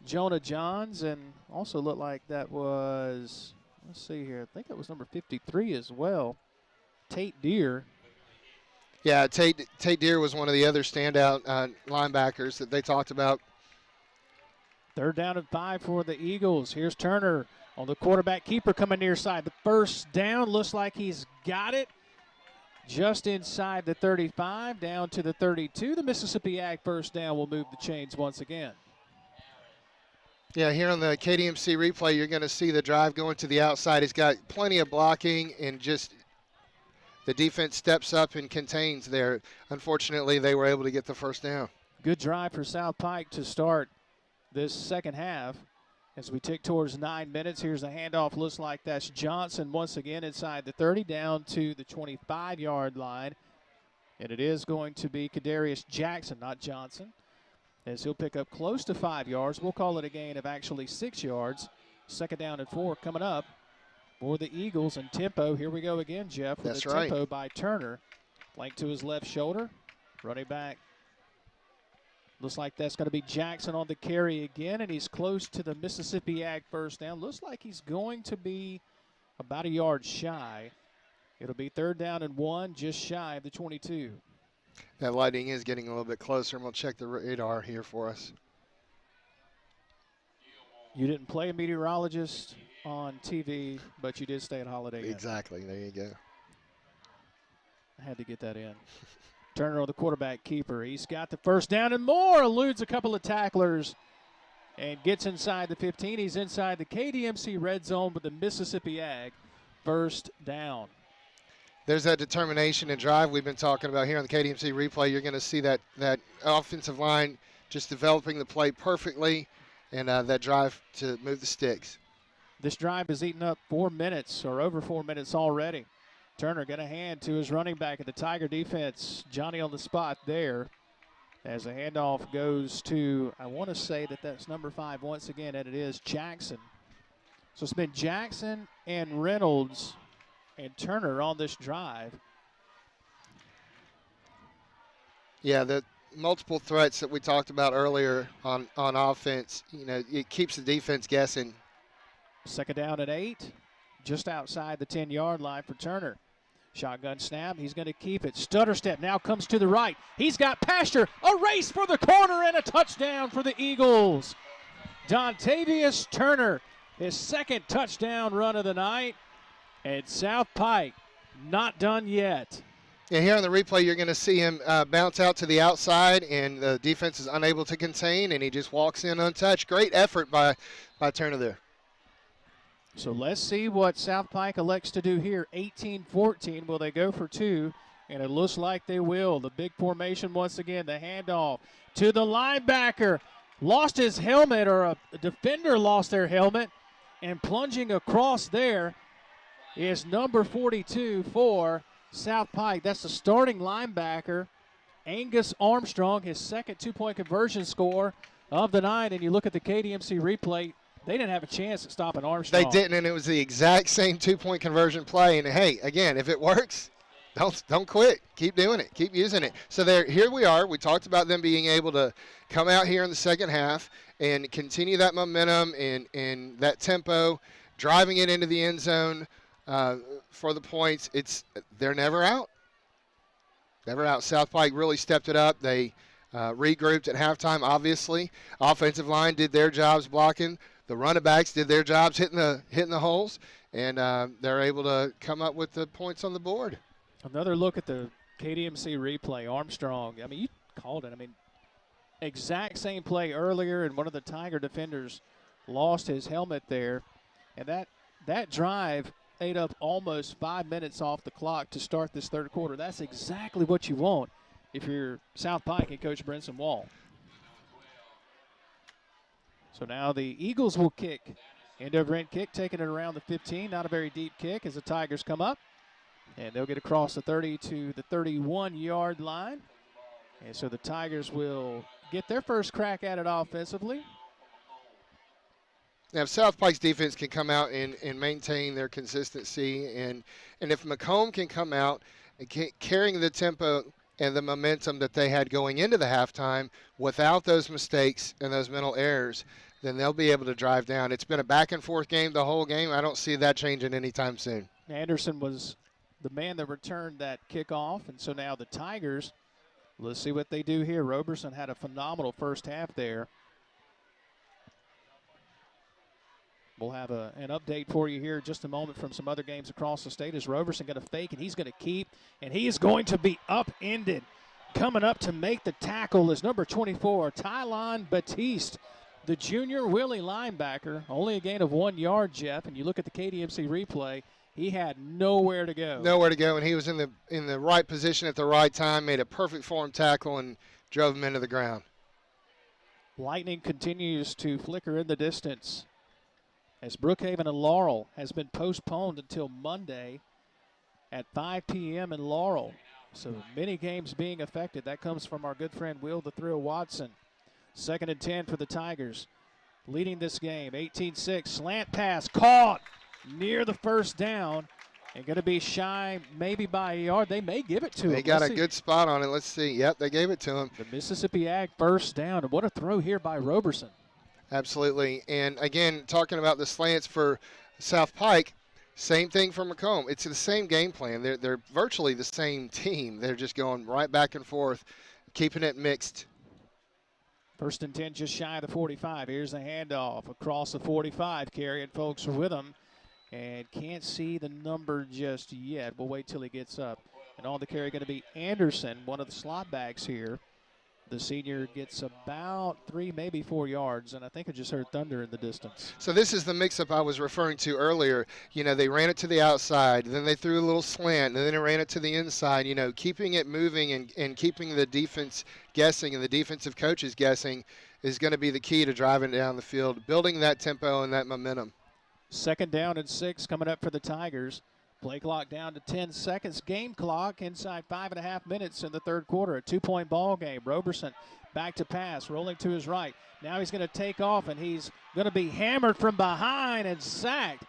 Jonah Johns, and also looked like that was, let's see here, I think that was number 53 as well, Tate Deer. Yeah, Tate Deer was one of the other standout linebackers that they talked about. 3rd down and 5 for the Eagles. Here's Turner on the quarterback keeper coming near side. The first down looks like he's got it. Just inside the 35, down to the 32. The Mississippi Ag first down will move the chains once again. Yeah, here on the KDMC replay, you're going to see the drive going to the outside. He's got plenty of blocking, and just the defense steps up and contains there. Unfortunately, they were able to get the first down. Good drive for South Pike to start this second half. As we tick towards 9 minutes, here's a handoff. Looks like that's Johnson once again inside the 30, down to the 25-yard line. And it is going to be Kadarius Jackson, not Johnson, as he'll pick up close to 5 yards. We'll call it a gain of actually 6 yards. 2nd down and 4 coming up for the Eagles. And tempo, here we go again, Jeff. With That's the right. Tempo by Turner. Flank to his left shoulder. Running back. Looks like that's going to be Jackson on the carry again, and he's close to the Mississippi Ag first down. Looks like he's going to be about a yard shy. It'll be 3rd down and 1, just shy of the 22. That lighting is getting a little bit closer, and we'll check the radar here for us. You didn't play a meteorologist on TV, but you did stay at Holiday Inn. Exactly. There you go. I had to get that in. Turner on the quarterback keeper. He's got the first down and more. Eludes a couple of tacklers and gets inside the 15. He's inside the KDMC red zone with the Mississippi Ag first down. There's that determination and drive we've been talking about here on the KDMC replay. You're going to see that offensive line just developing the play perfectly, and that drive to move the sticks. This drive has eaten up 4 minutes, or over 4 minutes already. Turner going to hand to his running back at the Tiger defense. Johnny on the spot there as the handoff goes to, I want to say that that's number 5 once again, and it is Jackson. So it's been Jackson and Reynolds and Turner on this drive. Yeah, the multiple threats that we talked about earlier on offense, it keeps the defense guessing. 2nd down and 8, just outside the 10-yard line for Turner. Shotgun snap, he's going to keep it. Stutter step now comes to the right. He's got Pasture, a race for the corner, and a touchdown for the Eagles. Dontavius Turner, his 2nd touchdown run of the night. And South Pike not done yet. Yeah, here on the replay, you're going to see him bounce out to the outside, and the defense is unable to contain, and he just walks in untouched. Great effort by Turner there. So let's see what South Pike elects to do here. 18-14. Will they go for 2? And it looks like they will. The big formation once again. The handoff to the linebacker. Lost his helmet, or a defender lost their helmet. And plunging across there is number 42 for South Pike. That's the starting linebacker, Angus Armstrong, his 2nd 2-point conversion score of the night. And you look at the KDMC replay, they didn't have a chance at stopping Armstrong. They didn't, and it was the exact same 2-point conversion play. And, hey, again, if it works, don't quit. Keep doing it. Keep using it. So here we are. We talked about them being able to come out here in the second half and continue that momentum and that tempo, driving it into the end zone for the points. They're never out. Never out. South Pike really stepped it up. They regrouped at halftime, obviously. Offensive line did their jobs blocking. The running backs did their jobs hitting the holes, and they're able to come up with the points on the board. Another look at the KDMC replay. Armstrong, I mean, you called it. I mean, exact same play earlier, and one of the Tiger defenders lost his helmet there. And that drive ate up almost 5 minutes off the clock to start this third quarter. That's exactly what you want if you're South Pike and Coach Brinson Wall. So now the Eagles will kick. End-over-end kick, taking it around the 15. Not a very deep kick as the Tigers come up. And they'll get across the 30 to the 31-yard line. And so the Tigers will get their first crack at it offensively. Now, if South Pike's defense can come out and maintain their consistency, and if McComb can come out and carrying the tempo and the momentum that they had going into the halftime, without those mistakes and those mental errors, then they'll be able to drive down. It's been a back-and-forth game the whole game. I don't see that changing anytime soon. Anderson was the man that returned that kickoff, and so now the Tigers, let's see what they do here. Roberson had a phenomenal first half there. We'll have an update for you here in just a moment from some other games across the state. As Roberson going to fake, and he's going to keep, and he is going to be upended. Coming up to make the tackle is number 24, Tylon Batiste, the junior Willie linebacker. Only a gain of 1 yard, Jeff, and you look at the KDMC replay, he had nowhere to go. Nowhere to go, and he was in the right position at the right time, made a perfect form tackle, and drove him into the ground. Lightning continues to flicker in the distance, as Brookhaven and Laurel has been postponed until Monday at 5 p.m. in Laurel. So many games being affected. That comes from our good friend Will the Thrill Watson. 2nd and 10 for the Tigers. Leading this game, 18-6. Slant pass caught near the first down. And going to be shy maybe by a yard. They may give it to him. They got a good spot on it. Let's see. Yep, they gave it to him. The Mississippi Ag first down. And what a throw here by Roberson. Absolutely. And, again, talking about the slants for South Pike, same thing for McComb. It's the same game plan. They're virtually the same team. They're just going right back and forth, keeping it mixed. 1st and 10 just shy of the 45. Here's the handoff across the 45. Carry and folks are with him. And can't see the number just yet. We'll wait till he gets up. And on the carry going to be Anderson, one of the slot backs here. The senior gets about 3, maybe 4 yards, and I think I just heard thunder in the distance. So this is the mix-up I was referring to earlier. You know, they ran it to the outside, then they threw a little slant, and then they ran it to the inside. You know, keeping it moving and keeping the defense guessing and the defensive coaches guessing is going to be the key to driving down the field, building that tempo and that momentum. 2nd down and 6 coming up for the Tigers. Play clock down to 10 seconds. Game clock inside 5.5 minutes in the 3rd quarter. A 2-point ball game. Roberson back to pass, rolling to his right. Now he's going to take off, and he's going to be hammered from behind and sacked.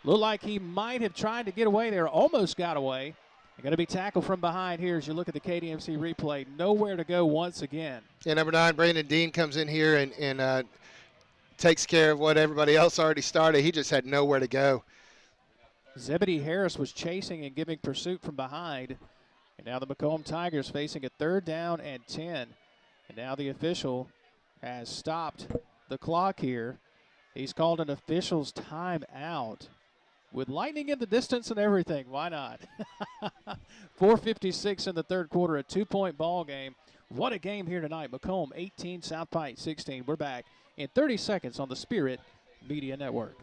Looked like he might have tried to get away there. Almost got away. Going to be tackled from behind here as you look at the KDMC replay. Nowhere to go once again. Yeah, number 9, Brandon Dean comes in here and takes care of what everybody else already started. He just had nowhere to go. Zebedee Harris was chasing and giving pursuit from behind. And now the McComb Tigers facing a 3rd down and 10. And now the official has stopped the clock here. He's called an official's timeout. With Lightning in the distance and everything, why not? 4:56 in the 3rd quarter, a 2-point ball game. What a game here tonight. McComb 18, South Pike 16. We're back in 30 seconds on the Spirit Media Network.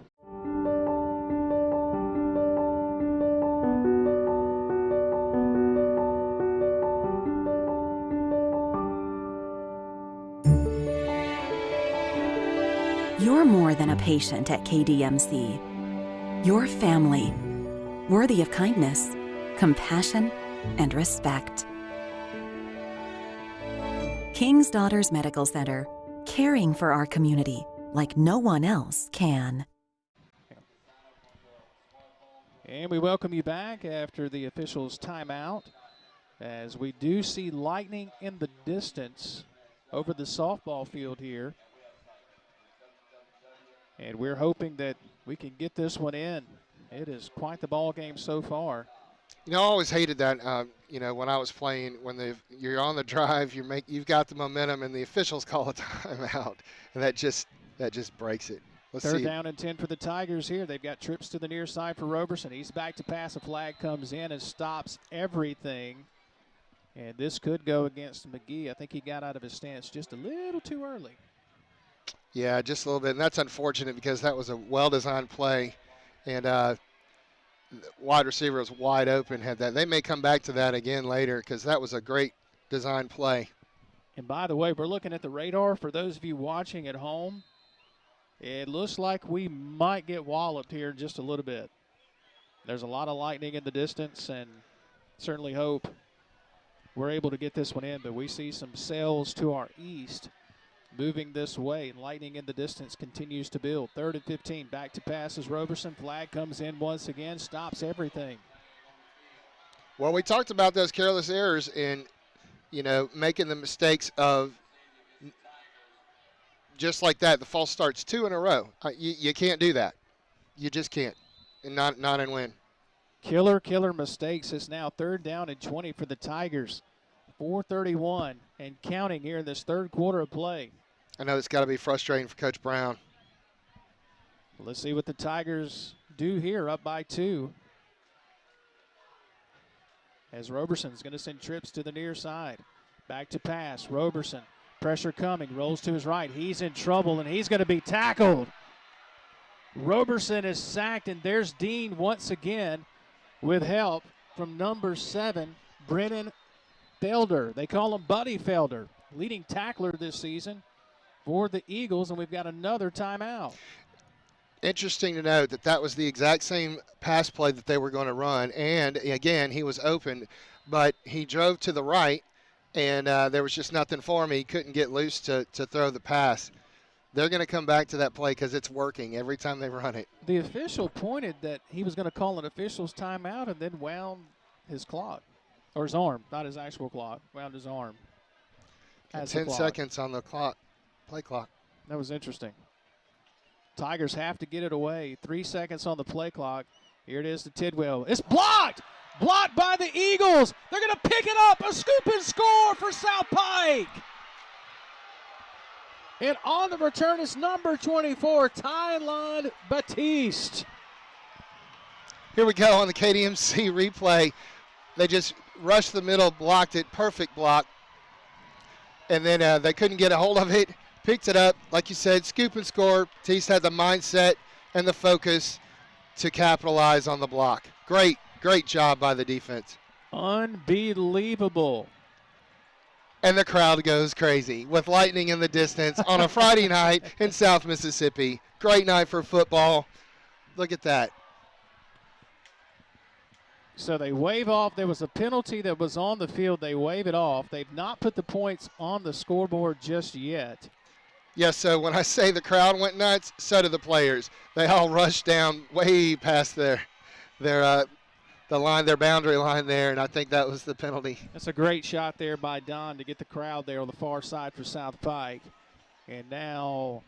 You're more than a patient at KDMC. You're family, worthy of kindness, compassion, and respect. King's Daughters Medical Center, caring for our community like no one else can. And we welcome you back after the official's timeout, as we do see Lightning in the distance over the softball field here. And we're hoping that we can get this one in. It is quite the ball game so far. You know, I always hated that. You know, when I was playing, when you're on the drive, you've got the momentum, and the officials call a timeout, and that just breaks it. Let's 3rd see. down and 10 for the Tigers here. They've got trips to the near side for Roberson. He's back to pass. A flag comes in and stops everything. And this could go against McGee. I think he got out of his stance just a little too early. Yeah, just a little bit, and that's unfortunate because that was a well-designed play, and wide receiver was wide open. Had that, they may come back to that again later because that was a great design play. And by the way, we're looking at the radar for those of you watching at home. It looks like we might get walloped here in just a little bit. There's a lot of lightning in the distance, and certainly hope we're able to get this one in. But we see some sails to our east moving this way, and Lightning in the distance continues to build. 3rd and 15, back to pass as Roberson. Flag comes in once again, stops everything. Well, we talked about those careless errors, and making the mistakes of just like that. The false starts 2 in a row. You can't do that. You just can't, and not and win. Killer mistakes. It's now 3rd down and 20 for the Tigers. 4:31 and counting here in this third quarter of play. I know it's got to be frustrating for Coach Brown. Let's see what the Tigers do here, up by 2. As Roberson's going to send trips to the near side. Back to pass. Roberson, pressure coming, rolls to his right. He's in trouble, and he's going to be tackled. Roberson is sacked, and there's Dean once again with help from number 7, Brennan Felder. They call him Buddy Felder, leading tackler this season for the Eagles, and we've got another timeout. Interesting to note that was the exact same pass play that they were going to run, and again, he was open, but he drove to the right, and there was just nothing for him. He couldn't get loose to throw the pass. They're going to come back to that play because it's working every time they run it. The official pointed that he was going to call an official's timeout and then wound his clock, or his arm, not his actual clock, wound his arm. 10 seconds on the clock, play clock. That was interesting. Tigers have to get it away. 3 seconds on the play clock. Here it is to Tidwell. It's blocked! Blocked by the Eagles. They're going to pick it up. A scoop and score for South Pike. And on the return is number 24, Tylon Batiste. Here we go on the KDMC replay. They just rushed the middle, blocked it, perfect block. And then they couldn't get a hold of it. Picked it up, like you said, scoop and score. Batiste had the mindset and the focus to capitalize on the block. Great job by the defense. Unbelievable. And the crowd goes crazy with lightning in the distance on a Friday night in South Mississippi. Great night for football. Look at that. So they wave off. There was a penalty that was on the field. They wave it off. They've not put the points on the scoreboard just yet. Yes, so when I say the crowd went nuts, so did the players. They all rushed down way past their boundary line there, and I think that was the penalty. That's a great shot there by Don to get the crowd there on the far side for South Pike. And now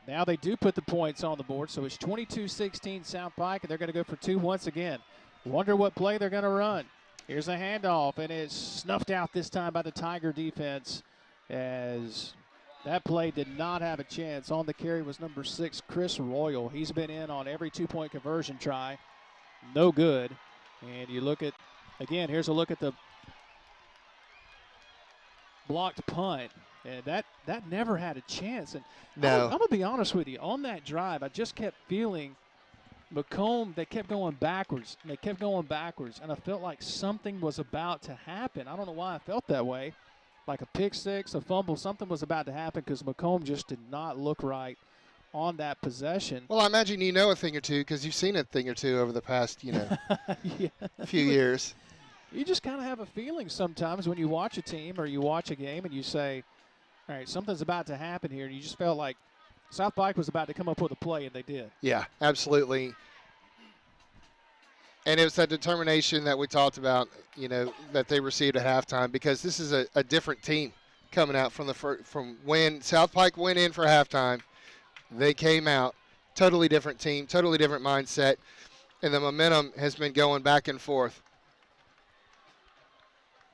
they do put the points on the board, so it's 22-16 South Pike, and they're going to go for 2 once again. Wonder what play they're going to run. Here's a handoff, and it's snuffed out this time by the Tiger defense as that play did not have a chance. On the carry was number 6, Chris Royal. He's been in on every 2-point conversion try. No good. And you look at, again, here's a look at the blocked punt. And that never had a chance. And no. I'm going to be honest with you. On that drive, I just kept feeling McComb, they kept going backwards. And they kept going backwards. And I felt like something was about to happen. I don't know why I felt that way. Like a pick six, a fumble, something was about to happen because McComb just did not look right on that possession. Well, I imagine you know a thing or two because you've seen a thing or two over the past, yeah. few years. You just kind of have a feeling sometimes when you watch a team or you watch a game and you say, all right, something's about to happen here. And you just felt like South Pike was about to come up with a play, and they did. Yeah, absolutely. And it was that determination that we talked about, that they received at halftime, because this is a different team coming out from when South Pike went in for halftime. They came out, totally different team, totally different mindset, and the momentum has been going back and forth.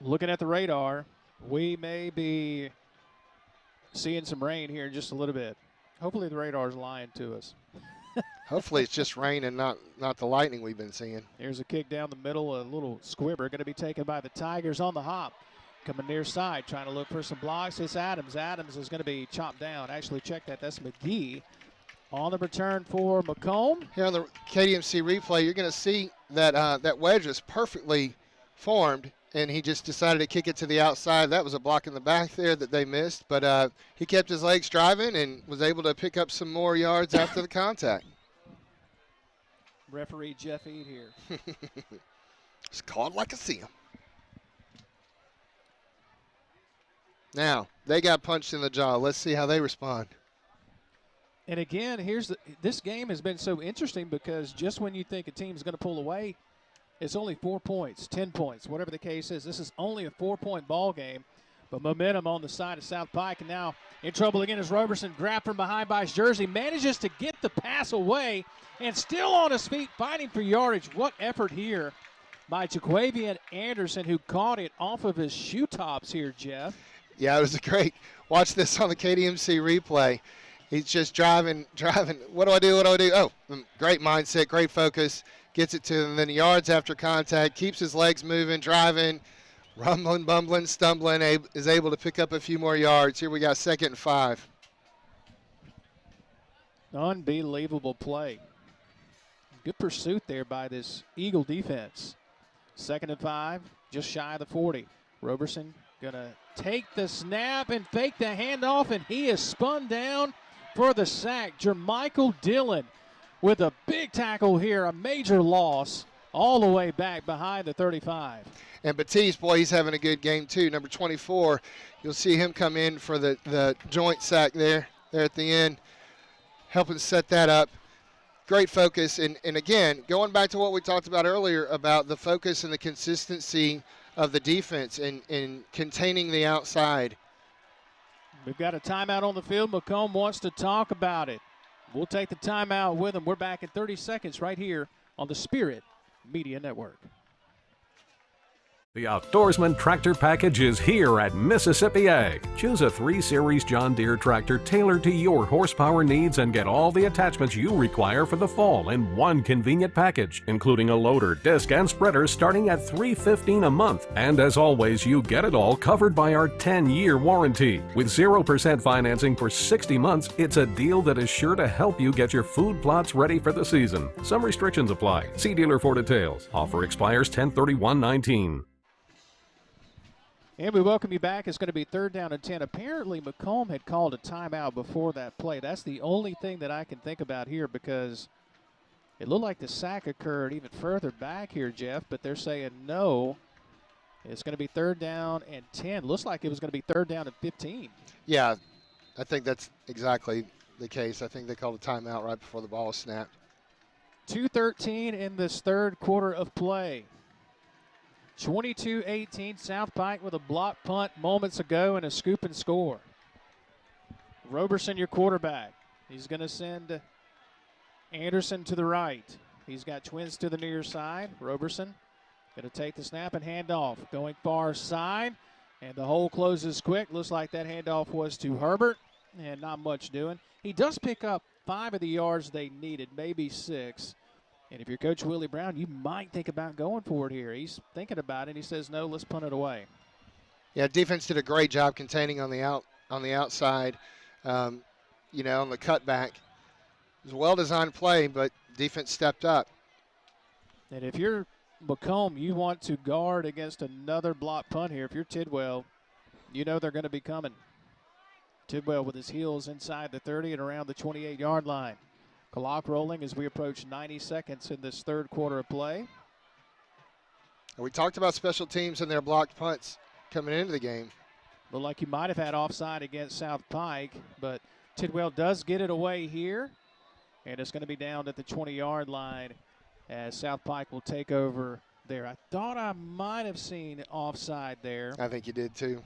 Looking at the radar, we may be seeing some rain here in just a little bit. Hopefully the radar's lying to us. Hopefully it's just rain and not the lightning we've been seeing. Here's a kick down the middle, a little squibber going to be taken by the Tigers on the hop. Coming near side, trying to look for some blocks. It's Adams. Adams is going to be chopped down. Actually, check that. That's McGee. On the return for McComb. Here on the KDMC replay, you're going to see that that wedge was perfectly formed, and he just decided to kick it to the outside. That was a block in the back there that they missed, but he kept his legs driving and was able to pick up some more yards after the contact. Referee Jeff Eade here. It's called like I see him. Now, they got punched in the jaw. Let's see how they respond. And again, this game has been so interesting because just when you think a team's going to pull away, It's only 4 points, 10 points, whatever the case is. This is only a 4-point ball game, but momentum on the side of South Pike. And now in trouble again is Roberson, grabbed from behind by his jersey, manages to get the pass away, and still on his feet fighting for yardage. What effort here by Jaquavian Anderson, who caught it off of his shoe tops here, Jeff. Yeah, it was a great. Watch this on the KDMC replay. He's just driving. What do I do? Oh, great mindset, great focus. Gets it to him, then yards after contact, keeps his legs moving, driving, rumbling, bumbling, stumbling, is able to pick up a few more yards. Here we got 2nd and 5. Unbelievable play. Good pursuit there by this Eagle defense. 2nd and 5, just shy of the 40. Roberson gonna take the snap and fake the handoff, and he is spun down for the sack. Jermichael Dillon with a big tackle here, a major loss all the way back behind the 35. And Batiste, boy, he's having a good game too. Number 24, you'll see him come in for the joint sack there at the end, helping set that up. Great focus, and again, going back to what we talked about earlier about the focus and the consistency of the defense in containing the outside. We've got a timeout on the field. McComb wants to talk about it. We'll take the timeout with him. We're back in 30 seconds right here on the Spirit Media Network. The Outdoorsman Tractor Package is here at Mississippi Ag. Choose a 3 Series John Deere tractor tailored to your horsepower needs and get all the attachments you require for the fall in one convenient package, including a loader, disc, and spreader starting at $315 a month. And as always, you get it all covered by our 10-year warranty. With 0% financing for 60 months, it's a deal that is sure to help you get your food plots ready for the season. Some restrictions apply. See dealer for details. Offer expires 10/31/19. And we welcome you back. It's going to be 3rd down and 10. Apparently, McComb had called a timeout before that play. That's the only thing that I can think about here, because it looked like the sack occurred even further back here, Jeff, but they're saying no. It's going to be 3rd down and 10. Looks like it was going to be 3rd down and 15. Yeah, I think that's exactly the case. I think they called a timeout right before the ball was snapped. 2:13 in this 3rd quarter of play. 22-18, South Pike with a block punt moments ago and a scoop and score. Roberson, your quarterback. He's going to send Anderson to the right. He's got twins to the near side. Roberson going to take the snap and hand off. Going far side, and the hole closes quick. Looks like that handoff was to Herbert, and not much doing. He does pick up 5 of the yards they needed, maybe 6. And if you're Coach Willie Brown, you might think about going for it here. He's thinking about it. He says, no, let's punt it away. Yeah, defense did a great job containing on the outside, on the cutback. It was a well-designed play, but defense stepped up. And if you're McComb, you want to guard against another block punt here. If you're Tidwell, you know they're going to be coming. Tidwell with his heels inside the 30 and around the 28-yard line. Clock rolling as we approach 90 seconds in this 3rd quarter of play. We talked about special teams and their blocked punts coming into the game. Looked like you might have had offside against South Pike, but Tidwell does get it away here, and it's going to be down at the 20-yard line as South Pike will take over there. I thought I might have seen offside there. I think you did too.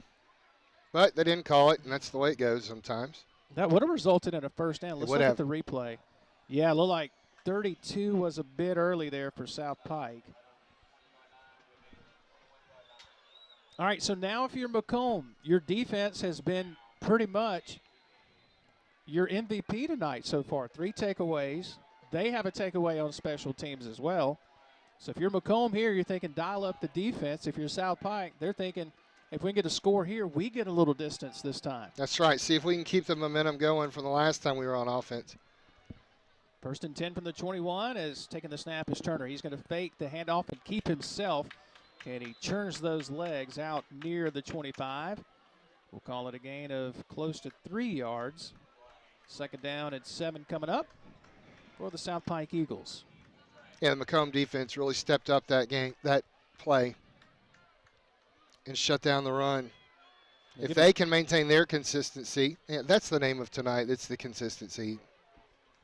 But they didn't call it, and that's the way it goes sometimes. That would have resulted in a first down. Let's look at the replay. Yeah, it looked like 32 was a bit early there for South Pike. All right, so now if you're McComb, your defense has been pretty much your MVP tonight so far. 3 takeaways. They have a takeaway on special teams as well. So if you're McComb here, you're thinking dial up the defense. If you're South Pike, they're thinking if we can get a score here, we get a little distance this time. That's right. See if we can keep the momentum going from the last time we were on offense. 1st and 10 from the 21 as taking the snap is Turner. He's going to fake the handoff and keep himself, and he churns those legs out near the 25. We'll call it a gain of close to 3 yards. 2nd down and 7 coming up for the South Pike Eagles. Yeah, the McComb defense really stepped up that play, and shut down the run. If they can maintain their consistency, that's the name of tonight. It's the consistency.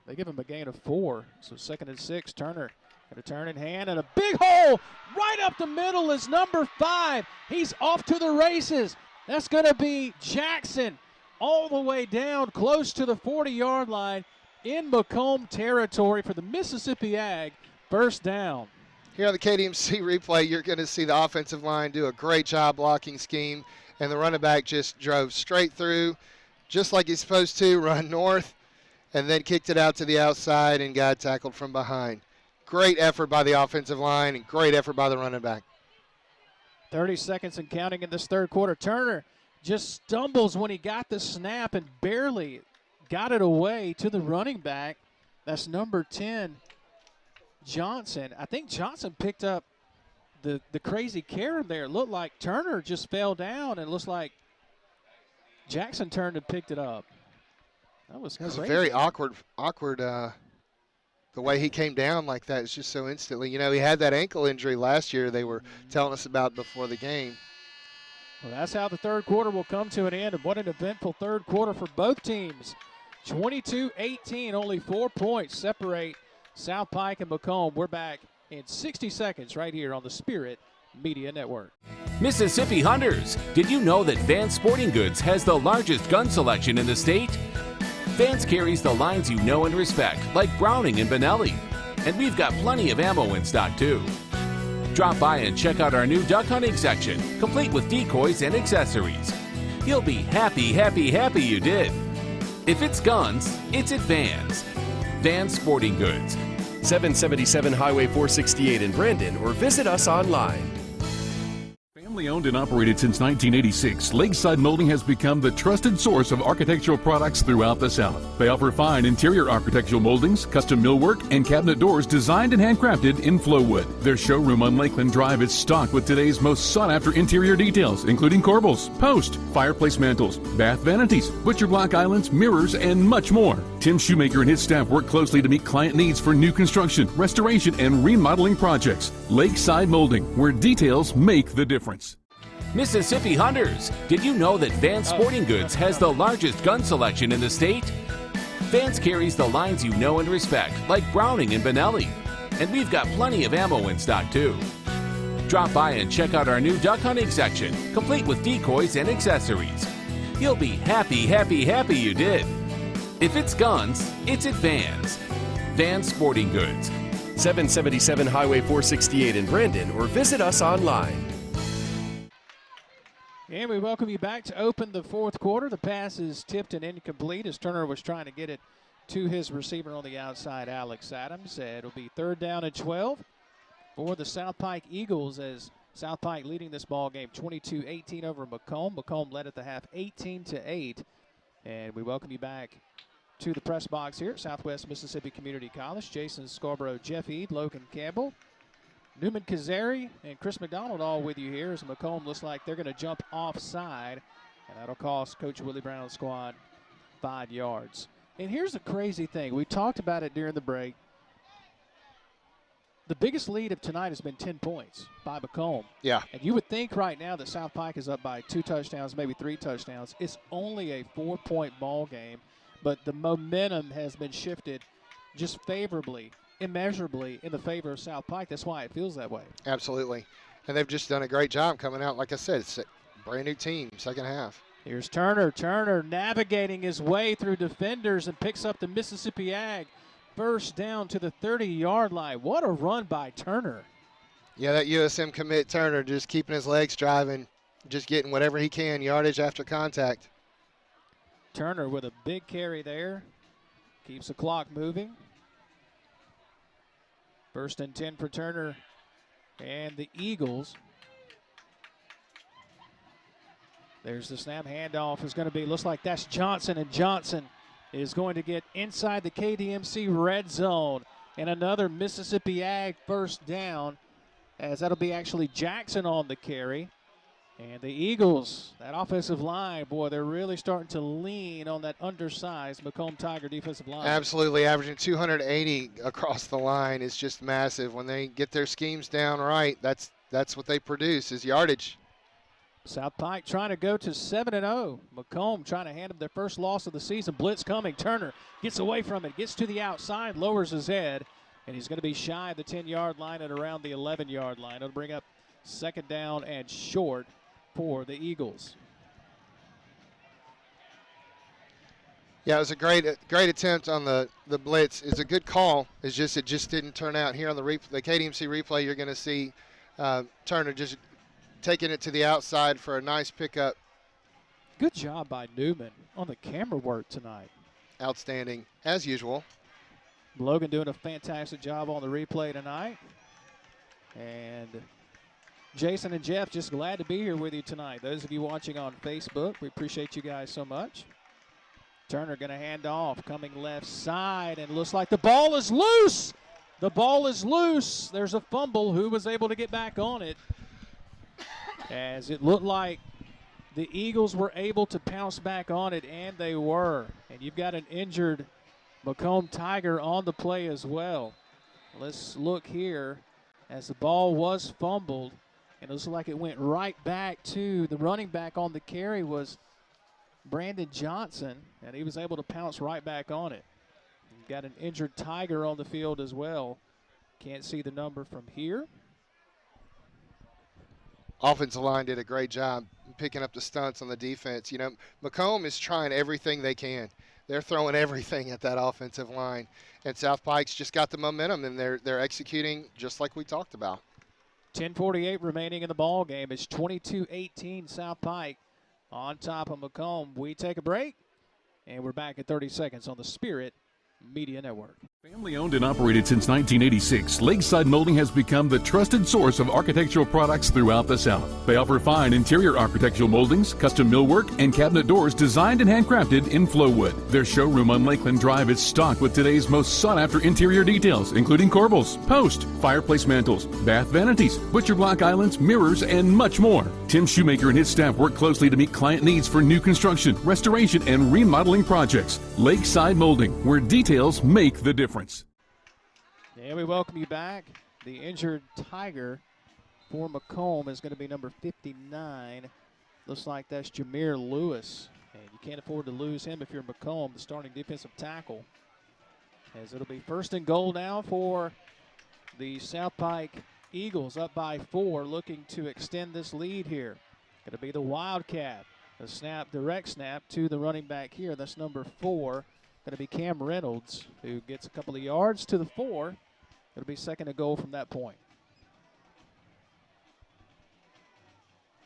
They give him a gain of 4. So 2nd and 6, Turner Going to turn in hand, and a big hole right up the middle is number 5. He's off to the races. That's going to be Jackson all the way down close to the 40-yard line in McComb territory for the Mississippi Ag. First down. Here on the KDMC replay, you're going to see the offensive line do a great job blocking scheme, and the running back just drove straight through, just like he's supposed to, run north, and then kicked it out to the outside and got tackled from behind. Great effort by the offensive line and great effort by the running back. 30 seconds and counting in this third quarter. Turner just stumbles when he got the snap and barely got it away to the running back. That's number 10, Johnson. I think Johnson picked up the crazy carry there. It looked like Turner just fell down, and it looks like Jackson turned and picked it up. That was crazy. Very awkward. The way he came down like that is just so instantly. You know, he had that ankle injury last year they were telling us about before the game. Well, that's how the third quarter will come to an end, and what an eventful third quarter for both teams. 22-18, only 4 points separate South Pike and McComb. We're back in 60 seconds right here on the Spirit Media Network. Mississippi Hunters, did you know that Vance Sporting Goods has the largest gun selection in the state? Vance carries the lines you know and respect, like Browning and Benelli. And we've got plenty of ammo in stock, too. Drop by and check out our new duck hunting section, complete with decoys and accessories. You'll be happy you did. If it's guns, it's at Vance. Vance Sporting Goods. 777 Highway 468 in Brandon, or visit us online. Family owned and operated since 1986, Lakeside Molding has become the trusted source of architectural products throughout the South. They offer fine interior architectural moldings, custom millwork, and cabinet doors designed and handcrafted in Flowwood. Their showroom on Lakeland Drive is stocked with today's most sought-after interior details, including corbels, post, fireplace mantles, bath vanities, butcher block islands, mirrors, and much more. Tim Shoemaker and his staff work closely to meet client needs for new construction, restoration, and remodeling projects. Lakeside Molding, where details make the difference. Mississippi Hunters, did you know that Vance Sporting Goods has the largest gun selection in the state? Vance carries the lines you know and respect, like Browning and Benelli. And we've got plenty of ammo in stock, too. Drop by and check out our new duck hunting section, complete with decoys and accessories. You'll be happy you did. If it's guns, it's at Vance. Vance Sporting Goods. 777 Highway 468 in Brandon, or visit us online. And we welcome you back to open the fourth quarter. The pass is tipped and incomplete as Turner was trying to get it to his receiver on the outside, Alex Adams. It'll be third down and 12 for the South Pike Eagles, as South Pike leading this ball game 22-18 over McComb. McComb led at the half 18-8. And we welcome you back to the press box here at Southwest Mississippi Community College. Jason Scarborough, Jeff Eade, Logan Campbell, Newman Kazari, and Chris McDonald all with you here as McComb looks like they're going to jump offside, and that'll cost Coach Willie Brown's squad 5 yards. And here's the crazy thing. We talked about it during the break. The biggest lead of tonight has been 10 points by McComb. Yeah. And you would think right now that South Pike is up by 2 touchdowns, maybe 3 touchdowns. It's only a 4-point ball game, but the momentum has been shifted just favorably, immeasurably in the favor of South Pike. That's why it feels that way. Absolutely. And they've just done a great job coming out. Like I said, it's a brand new team, second half. Here's Turner. Turner navigating his way through defenders and picks up the Mississippi Ag first down to the 30-yard line. What a run by Turner. Yeah, that USM commit Turner just keeping his legs driving, just getting whatever he can, yardage after contact. Turner with a big carry there. Keeps the clock moving. First and 10 for Turner and the Eagles. There's the snap. Handoff is going to be, looks like that's Johnson, and Johnson is going to get inside the KDMC red zone. And another Mississippi Ag first down, as that'll be actually Jackson on the carry. And the Eagles, that offensive line, boy, they're really starting to lean on that undersized McComb Tiger defensive line. Absolutely, averaging 280 across the line is just massive. When they get their schemes down right, that's what they produce is yardage. South Pike trying to go to 7-0. McComb trying to hand them their first loss of the season. Blitz coming. Turner gets away from it, gets to the outside, lowers his head, and he's going to be shy of the 10-yard line and around the 11-yard line. It'll bring up second down and short for the Eagles. Yeah, it was a great attempt on the blitz. It's a good call. It just didn't turn out. Here on the KDMC replay, you're going to see Turner just taking it to the outside for a nice pickup. Good job by Newman on the camera work tonight. Outstanding, as usual. Logan doing a fantastic job on the replay tonight. And Jason and Jeff, just glad to be here with you tonight. Those of you watching on Facebook, we appreciate you guys so much. Turner going to hand off, coming left side, and looks like the ball is loose. The ball is loose. There's a fumble. Who was able to get back on it? As it looked like the Eagles were able to pounce back on it, and they were. And you've got an injured McComb Tiger on the play as well. Let's look here as the ball was fumbled, and it looks like it went right back to the running back on the carry was Brandon Johnson, and he was able to pounce right back on it. You've got an injured Tiger on the field as well. Can't see the number from here. Offensive line did a great job picking up the stunts on the defense. You know, McComb is trying everything they can. They're throwing everything at that offensive line. And South Pike's just got the momentum, and they're executing just like we talked about. 10:48 remaining in the ball game. It's 22-18 South Pike on top of McComb. We take a break, and we're back in 30 seconds on the Spirit Media Network. Family owned and operated since 1986, Lakeside Molding has become the trusted source of architectural products throughout the South. They offer fine interior architectural moldings, custom millwork, and cabinet doors designed and handcrafted in Flowwood. Their showroom on Lakeland Drive is stocked with today's most sought-after interior details, including corbels, post, fireplace mantles, bath vanities, butcher block islands, mirrors, and much more. Tim Shoemaker and his staff work closely to meet client needs for new construction, restoration, and remodeling projects. Lakeside Molding, where details make the difference. And we welcome you back. The injured Tiger for McComb is going to be number 59. Looks like that's Jameer Lewis. And you can't afford to lose him if you're McComb, the starting defensive tackle. As it'll be first and goal now for the South Pike Eagles, up by 4, looking to extend this lead here. Going to be the Wildcat. The snap, direct snap to the running back here. That's number 4. Going to be Cam Reynolds, who gets a couple of yards to the 4. It'll be second and goal from that point.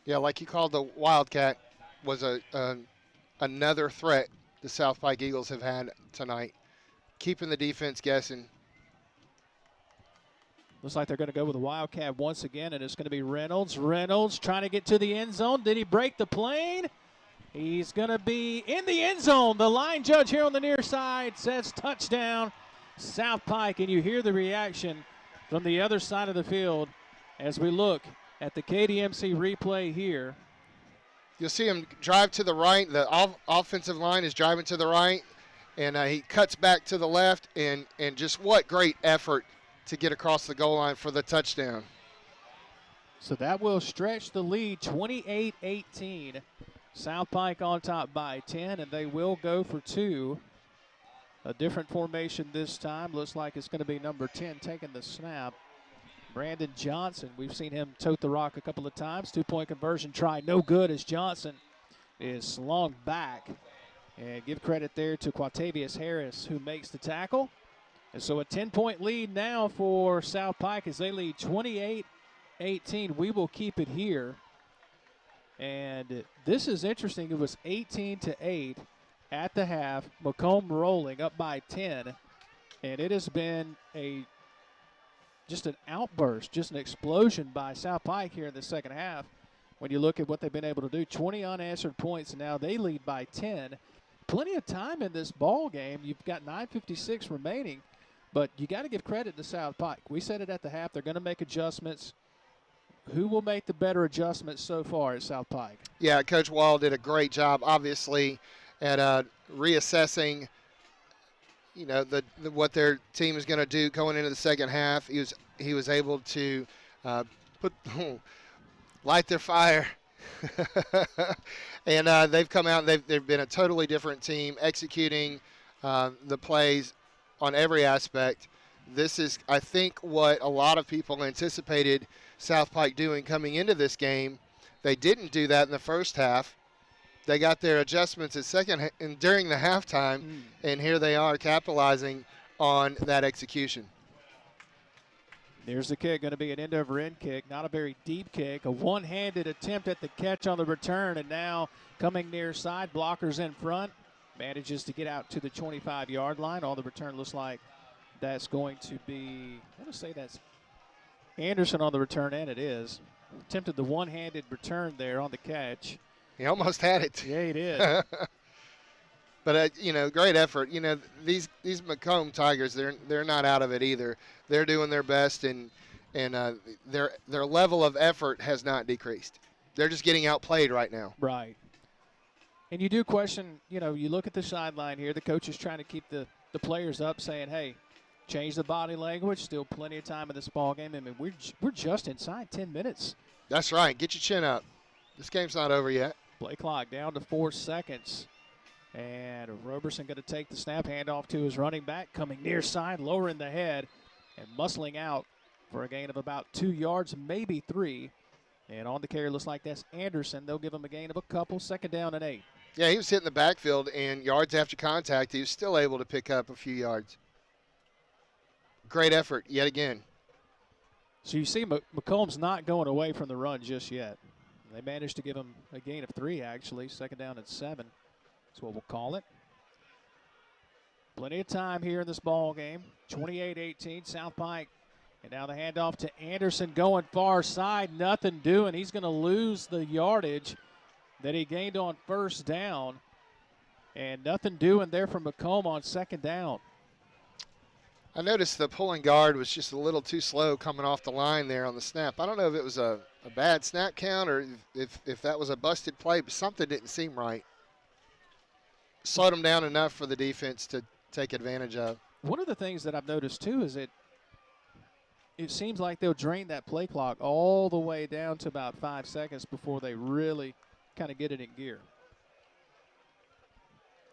Yeah, like you called the Wildcat, was another threat the South Pike Eagles have had tonight, keeping the defense guessing. Looks like they're going to go with the Wildcat once again, and it's going to be Reynolds. Reynolds trying to get to the end zone. Did he break the plane? He's going to be in the end zone. The line judge here on the near side says touchdown, South Pike, and you hear the reaction from the other side of the field as we look at the KDMC replay here. You'll see him drive to the right. The offensive line is driving to the right, and he cuts back to the left, and just what great effort to get across the goal line for the touchdown. So that will stretch the lead, 28-18. South Pike on top by 10, and they will go for 2. A different formation this time. Looks like it's going to be number 10 taking the snap. Brandon Johnson, we've seen him tote the rock a couple of times. 2-point conversion try, no good as Johnson is slung back. And give credit there to Quatavius Harris, who makes the tackle. And so a 10-point lead now for South Pike as they lead 28-18. We will keep it here. And this is interesting. It was 18-8 at the half. McComb rolling up by 10. And it has been just an outburst, just an explosion by South Pike here in the second half. When you look at what they've been able to do, 20 unanswered points, and now they lead by 10. Plenty of time in this ball game. You've got 9:56 remaining, but you got to give credit to South Pike. We said it at the half. They're going to make adjustments. Who will make the better adjustments so far at South Pike? Yeah, Coach Wall did a great job, obviously, at reassessing, you know, what their team is going to do going into the second half. He was able to light their fire, and they've come out. They've been a totally different team, executing the plays on every aspect. this is, I think, what a lot of people anticipated South Pike doing coming into this game. They didn't do that in the first half. They got their adjustments at second and during the halftime, and here they are capitalizing on that execution. There's the kick, going to be an end-over-end kick, not a very deep kick. A one-handed attempt at the catch on the return, and now coming near side, blockers in front. Manages to get out to the 25-yard line. On the return looks like that's going to be, I want to say that's Anderson on the return, and it is. Attempted the one-handed return there on the catch. He almost had it. Yeah, he did. But, great effort. These McComb Tigers, they're not out of it either. They're doing their best, and their level of effort has not decreased. They're just getting outplayed right now. Right. And you do question, you look at the sideline here. The coach is trying to keep the players up, saying, hey, change the body language. Still plenty of time in this ball game. I mean, we're just inside 10 minutes. That's right. Get your chin up. This game's not over yet. Play clock down to 4 seconds. And Roberson going to take the snap, hand off to his running back, coming near side, lowering the head, and muscling out for a gain of about 2 yards, maybe 3. And on the carry, looks like that's Anderson. They'll give him a gain of a couple. 2nd down and 8. Yeah, he was hitting the backfield, and yards after contact, he was still able to pick up a few yards. Great effort yet again. So you see McComb's not going away from the run just yet. They managed to give him a gain of 3, actually. 2nd down and 7. That's what we'll call it. Plenty of time here in this ball game. 28-18, South Pike. And now the handoff to Anderson going far side. Nothing doing. He's going to lose the yardage that he gained on 1st down. And nothing doing there for McComb on 2nd down. I noticed the pulling guard was just a little too slow coming off the line there on the snap. I don't know if it was a bad snap count or if that was a busted play, but something didn't seem right. Slowed him down enough for the defense to take advantage of. One of the things that I've noticed, too, is it seems like they'll drain that play clock all the way down to about 5 seconds before they really kind of get it in gear.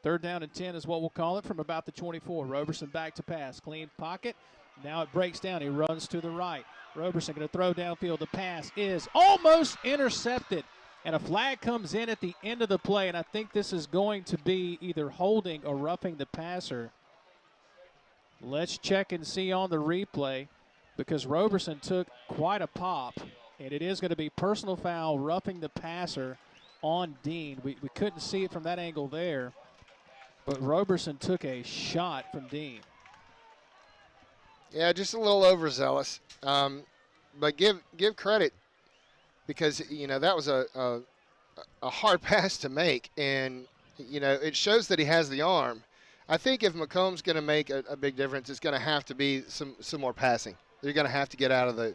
3rd down and 10 is what we'll call it from about the 24. Roberson back to pass. Clean pocket. Now it breaks down. He runs to the right. Roberson going to throw downfield. The pass is almost intercepted. And a flag comes in at the end of the play. And I think this is going to be either holding or roughing the passer. Let's check and see on the replay because Roberson took quite a pop. And it is going to be personal foul roughing the passer on Dean. We couldn't see it from that angle there. But Roberson took a shot from Dean. Yeah, just a little overzealous. But give credit because, that was a hard pass to make. And, it shows that he has the arm. I think if McComb's going to make a big difference, it's going to have to be some more passing. They're going to have to get out of the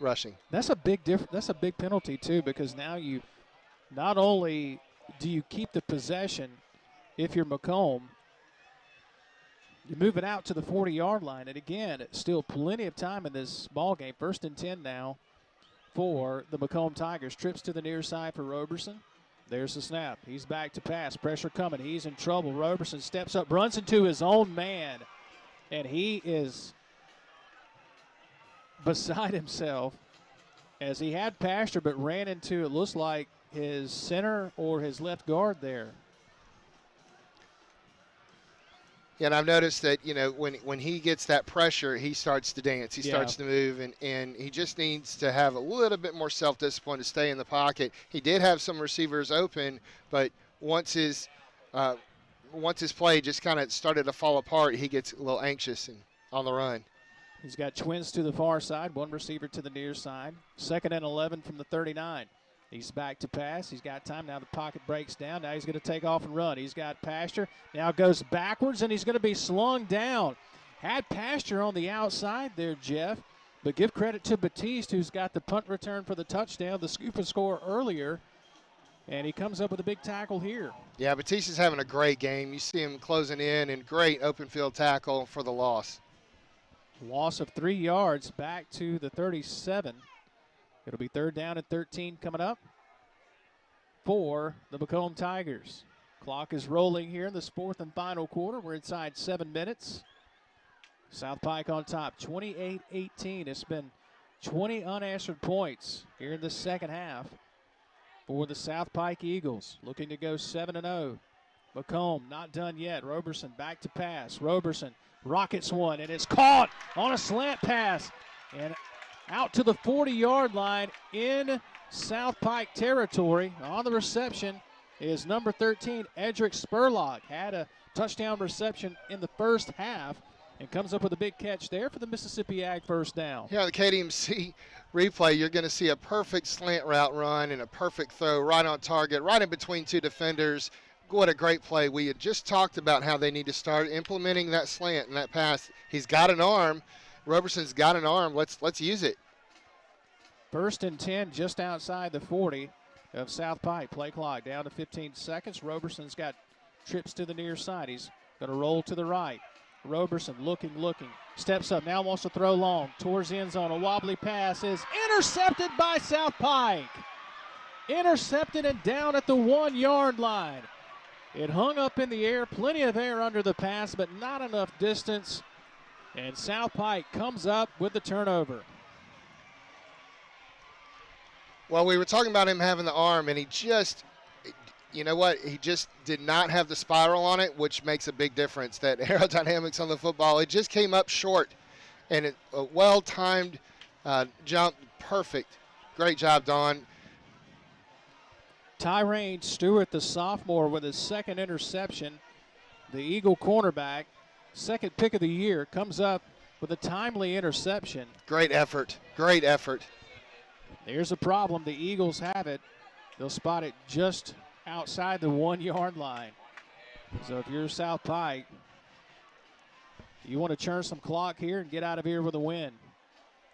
rushing. That's a big That's a big penalty, too, because now you not only do you keep the possession if you're McComb, you move it out to the 40-yard line. And, again, it's still plenty of time in this ball game. 1st and 10 now for the McComb Tigers. Trips to the near side for Roberson. There's the snap. He's back to pass. Pressure coming. He's in trouble. Roberson steps up, runs into his own man, and he is beside himself as he had Pastor but ran into, it looks like, his center or his left guard there. Yeah, and I've noticed that, when he gets that pressure, he starts to dance. He starts to move, and he just needs to have a little bit more self-discipline to stay in the pocket. He did have some receivers open, but once his play just kind of started to fall apart, he gets a little anxious and on the run. He's got twins to the far side, one receiver to the near side. 2nd and 11 from the 39. He's back to pass. He's got time. Now the pocket breaks down. Now he's going to take off and run. He's got Pasture. Now goes backwards, and he's going to be slung down. Had Pasture on the outside there, Jeff. But give credit to Batiste, who's got the punt return for the touchdown, the scoop and score earlier. And he comes up with a big tackle here. Yeah, Batiste is having a great game. You see him closing in, and great open field tackle for the loss. Loss of 3 yards back to the 37. It'll be 3rd down and 13 coming up for the McComb Tigers. Clock is rolling here in this 4th and final quarter. We're inside 7 minutes. South Pike on top, 28-18. It's been 20 unanswered points here in the second half for the South Pike Eagles, looking to go 7-0. McComb not done yet. Roberson back to pass. Roberson rockets one, and it's caught on a slant pass and out to the 40-yard line in South Pike territory. On the reception is number 13, Edric Spurlock. Had a touchdown reception in the first half and comes up with a big catch there for the Mississippi Ag first down. Yeah, the KDMC replay, you're going to see a perfect slant route run and a perfect throw right on target, right in between two defenders. What a great play. We had just talked about how they need to start implementing that slant and that pass. He's got an arm. Roberson's got an arm. Let's use it. 1st and 10 just outside the 40 of South Pike. Play clock down to 15 seconds. Roberson's got trips to the near side. He's going to roll to the right. Roberson looking, steps up, now wants to throw long towards the end zone. A wobbly pass is intercepted by South Pike. Intercepted and down at the 1-yard line. It hung up in the air, plenty of air under the pass, but not enough distance. And South Pike comes up with the turnover. Well, we were talking about him having the arm, and he just, you know what, he just did not have the spiral on it, which makes a big difference. That aerodynamics on the football, it just came up short, and a well-timed jump, perfect. Great job, Don. Tyrone Stewart, the sophomore, with his second interception. The Eagle cornerback, second pick of the year, comes up with a timely interception. Great effort, great effort. There's a problem. The Eagles have it. They'll spot it just outside the 1-yard line. So if you're South Pike, you want to churn some clock here and get out of here with a win.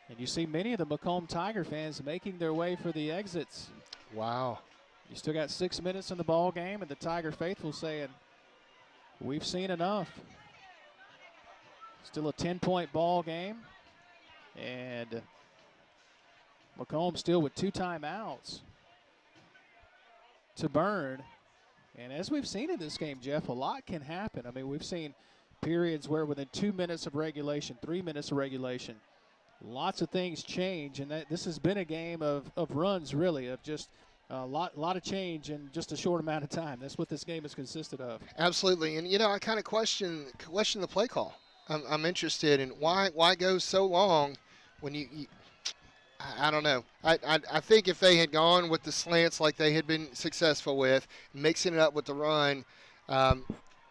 And you see many of the McComb Tiger fans making their way for the exits. Wow. You still got 6 minutes in the ball game, and the Tiger faithful saying, we've seen enough. Still a 10-point ball game, and McComb still with 2 timeouts to burn. And as we've seen in this game, Jeff, a lot can happen. I mean, we've seen periods where within 2 minutes of regulation, 3 minutes of regulation, lots of things change, and this has been a game of runs, really, of just a lot of change in just a short amount of time. That's what this game has consisted of. Absolutely, and you know, I kind of question the play call. I'm interested in why go so long when you I don't know. I think if they had gone with the slants like they had been successful with, mixing it up with the run,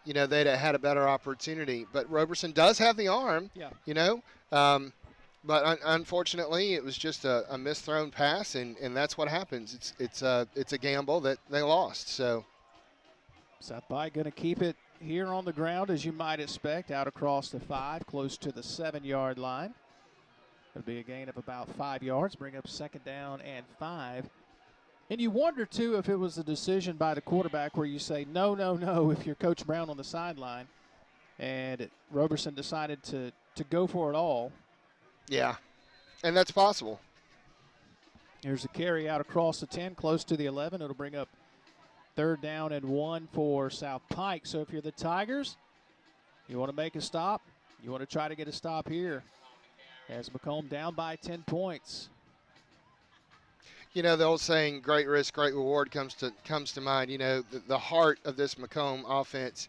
you know, they'd have had a better opportunity. But Roberson does have the arm, you know. But unfortunately, it was just a misthrown pass, and that's what happens. It's a gamble that they lost. So South Pike going to keep it here on the ground, as you might expect, out across the 5, close to the 7-yard line. It'll be a gain of about 5 yards, bring up 2nd down and 5. And you wonder, too, if it was a decision by the quarterback where you say, no, if you're Coach Brown on the sideline, and Roberson decided to go for it all. Yeah, and that's possible. Here's a carry out across the 10, close to the 11. It'll bring up 3rd down and 1 for South Pike. So if you're the Tigers, you want to make a stop, you want to try to get a stop here as McComb down by 10 points. You know, the old saying, great risk, great reward comes to mind. You know, the heart of this McComb offense,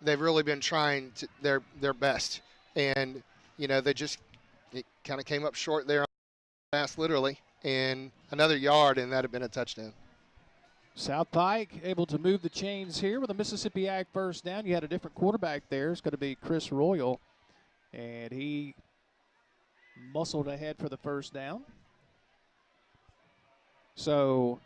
they've really been trying their best. And you know, it kind of came up short there on the pass, literally, and another yard, and that had been a touchdown. South Pike able to move the chains here with a Mississippi Ag first down. You had a different quarterback there. It's going to be Chris Royal, and he muscled ahead for the first down. So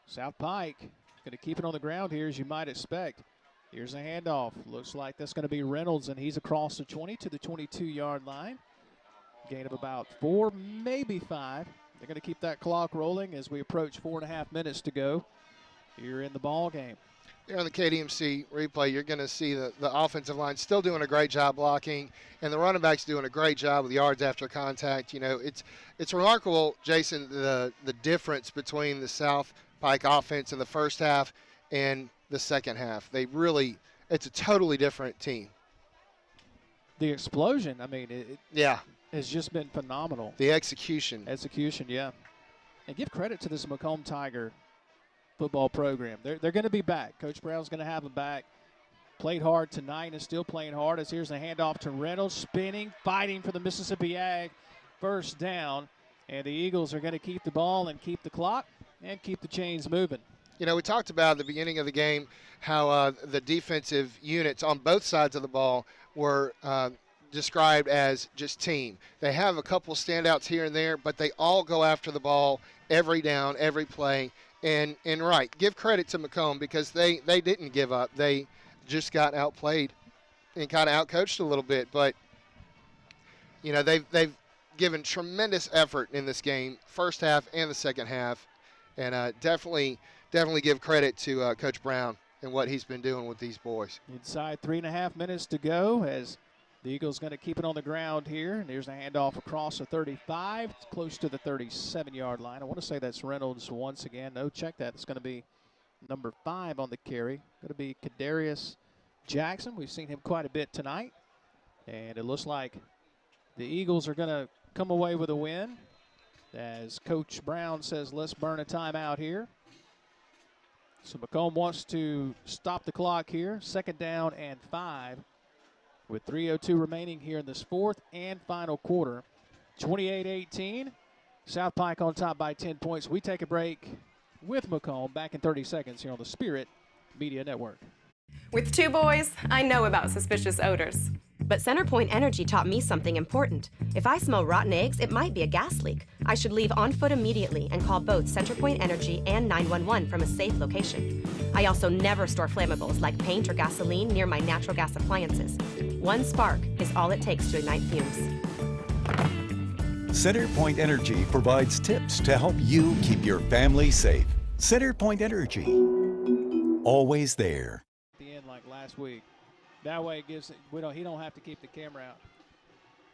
South Pike going to keep it on the ground here, as you might expect. Here's a handoff. Looks like that's going to be Reynolds, and he's across the 20 to the 22-yard line. Gain of about 4, maybe 5. They're going to keep that clock rolling as we approach 4.5 minutes to go here in the ball game. Here on the KDMC replay, you're going to see the offensive line still doing a great job blocking, and the running backs doing a great job with yards after contact. You know, it's remarkable, Jason, the difference between the South Pike offense in the first half and the second half. They really, it's a totally different team. The explosion, I mean, it has just been phenomenal. The execution. Execution, yeah. And give credit to this McComb Tiger football program. They're going to be back. Coach Brown's going to have them back. Played hard tonight and still playing hard. As here's a handoff to Reynolds, spinning, fighting for the Mississippi Ag first down. And the Eagles are going to keep the ball and keep the clock and keep the chains moving. You know, we talked about at the beginning of the game how the defensive units on both sides of the ball were described as just team. They have a couple standouts here and there, but they all go after the ball every down, every play. And right, give credit to McComb because they didn't give up. They just got outplayed and kind of outcoached a little bit. But, you know, they've given tremendous effort in this game, first half and the second half. And definitely give credit to Coach Brown and what he's been doing with these boys. Inside 3.5 minutes to go as the Eagles going to keep it on the ground here. And there's a handoff across the 35, close to the 37-yard line. I want to say that's Reynolds once again. No, check that. It's going to be number 5 on the carry. Going to be Kadarius Jackson. We've seen him quite a bit tonight. And it looks like the Eagles are going to come away with a win as Coach Brown says, let's burn a timeout here. So McComb wants to stop the clock here. 2nd down and 5 with 3:02 remaining here in this fourth and final quarter. 28-18. South Pike on top by 10 points. We take a break with McComb back in 30 seconds here on the Spirit Media Network. With 2 boys, I know about suspicious odors. But CenterPoint Energy taught me something important. If I smell rotten eggs, it might be a gas leak. I should leave on foot immediately and call both CenterPoint Energy and 911 from a safe location. I also never store flammables like paint or gasoline near my natural gas appliances. One spark is all it takes to ignite fumes. CenterPoint Energy provides tips to help you keep your family safe. CenterPoint Energy, always there. The end like last week. That way it gives he don't have to keep the camera out.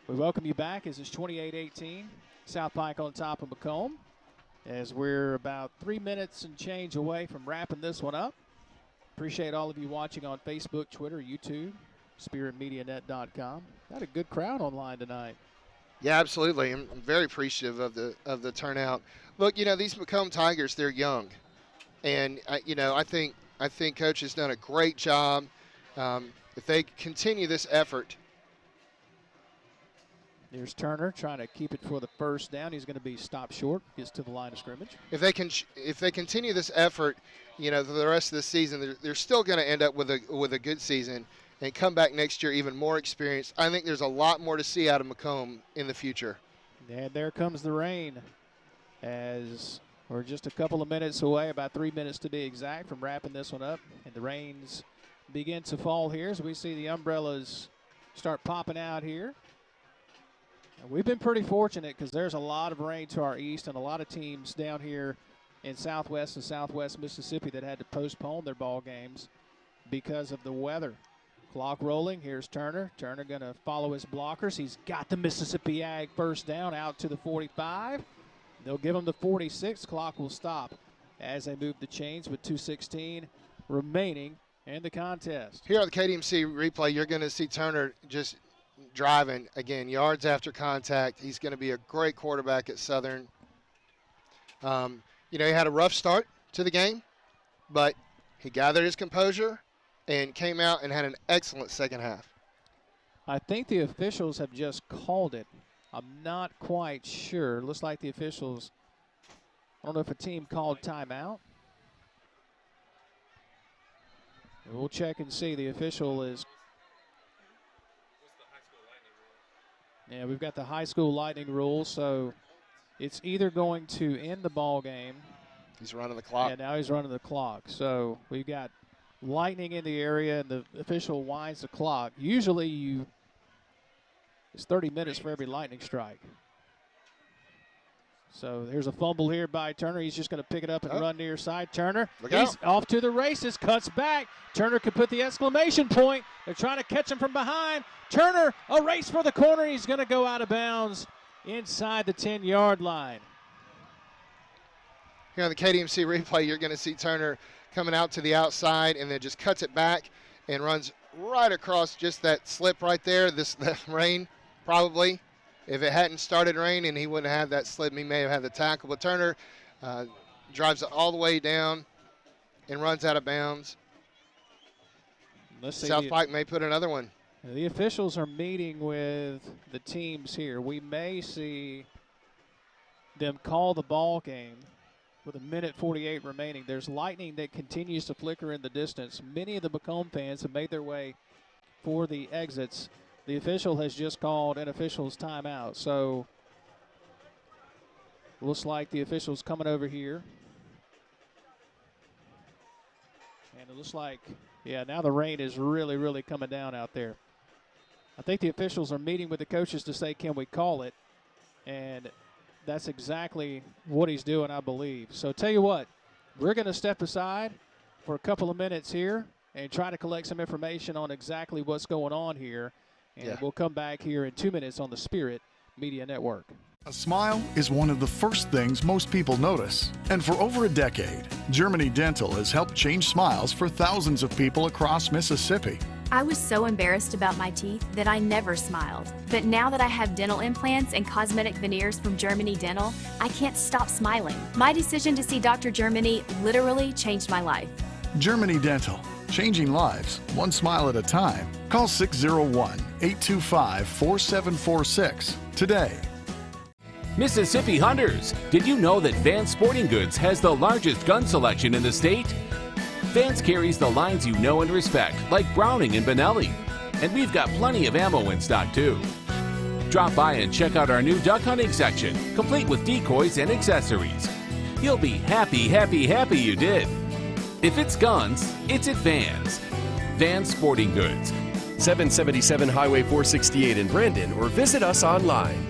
We welcome you back as it's 28-18. South Pike on top of McComb as we're about 3 minutes and change away from wrapping this one up. Appreciate all of you watching on Facebook, Twitter, YouTube, SpiritMediaNet.com. Got a good crowd online tonight. Yeah, absolutely. I'm very appreciative of the turnout. Look, you know, these McComb Tigers, they're young. And, I think Coach has done a great job. If they continue this effort. There's Turner trying to keep it for the first down. He's going to be stopped short, gets to the line of scrimmage. If they continue this effort, for the rest of the season, they're still going to end up with a good season and come back next year even more experienced. I think there's a lot more to see out of McComb in the future. And there comes the rain as we're just a couple of minutes away, about 3 minutes to be exact, from wrapping this one up. And the rain's begin to fall here as we see the umbrellas start popping out here. And we've been pretty fortunate because there's a lot of rain to our east and a lot of teams down here in southwest and southwest Mississippi that had to postpone their ball games because of the weather. Clock rolling. Here's Turner. Turner going to follow his blockers. He's got the Mississippi Ag first down out to the 45. They'll give him the 46. Clock will stop as they move the chains with 2:16 remaining in the contest. Here on the KDMC replay, you're going to see Turner just driving, again, yards after contact. He's going to be a great quarterback at Southern. He had a rough start to the game, but he gathered his composure and came out and had an excellent second half. I think the officials have just called it. I'm not quite sure. Looks like the officials, I don't know if a team called timeout. We'll check and see. The official is. Yeah, we've got the high school lightning rule, so it's either going to end the ball game. He's running the clock. Yeah, now he's running the clock. So we've got lightning in the area, and the official winds the clock. Usually it's 30 minutes for every lightning strike. So there's a fumble here by Turner. He's just going to pick it up and run near side. Turner, he's off to the races, cuts back. Turner could put the exclamation point. They're trying to catch him from behind. Turner, a race for the corner. He's going to go out of bounds inside the 10-yard line. Here on the KDMC replay, you're going to see Turner coming out to the outside and then just cuts it back and runs right across just that slip right there. The rain probably. If it hadn't started raining, he wouldn't have had that slip. He may have had the tackle. But Turner drives it all the way down and runs out of bounds. South Pike may put another one. The officials are meeting with the teams here. We may see them call the ball game with 1:48 remaining. There's lightning that continues to flicker in the distance. Many of the McComb fans have made their way for the exits. The official has just called an official's timeout. So looks like the official's coming over here. And it looks like, yeah, now the rain is really, really coming down out there. I think the officials are meeting with the coaches to say, can we call it? And that's exactly what he's doing, I believe. So tell you what, we're going to step aside for a couple of minutes here and try to collect some information on exactly what's going on here. And we'll come back here in 2 minutes on the Spirit Media Network. A smile is one of the first things most people notice. And for over a decade, Germany Dental has helped change smiles for thousands of people across Mississippi. I was so embarrassed about my teeth that I never smiled. But now that I have dental implants and cosmetic veneers from Germany Dental, I can't stop smiling. My decision to see Dr. Germany literally changed my life. Germany Dental, changing lives, one smile at a time. Call 601-825-4746 today. Mississippi Hunters, did you know that Vance Sporting Goods has the largest gun selection in the state? Vance carries the lines you know and respect, like Browning and Benelli. And we've got plenty of ammo in stock, too. Drop by and check out our new duck hunting section, complete with decoys and accessories. You'll be happy, happy, happy you did. If it's guns, it's at Vance. Vance Sporting Goods. 777 Highway 468 in Brandon, or visit us online.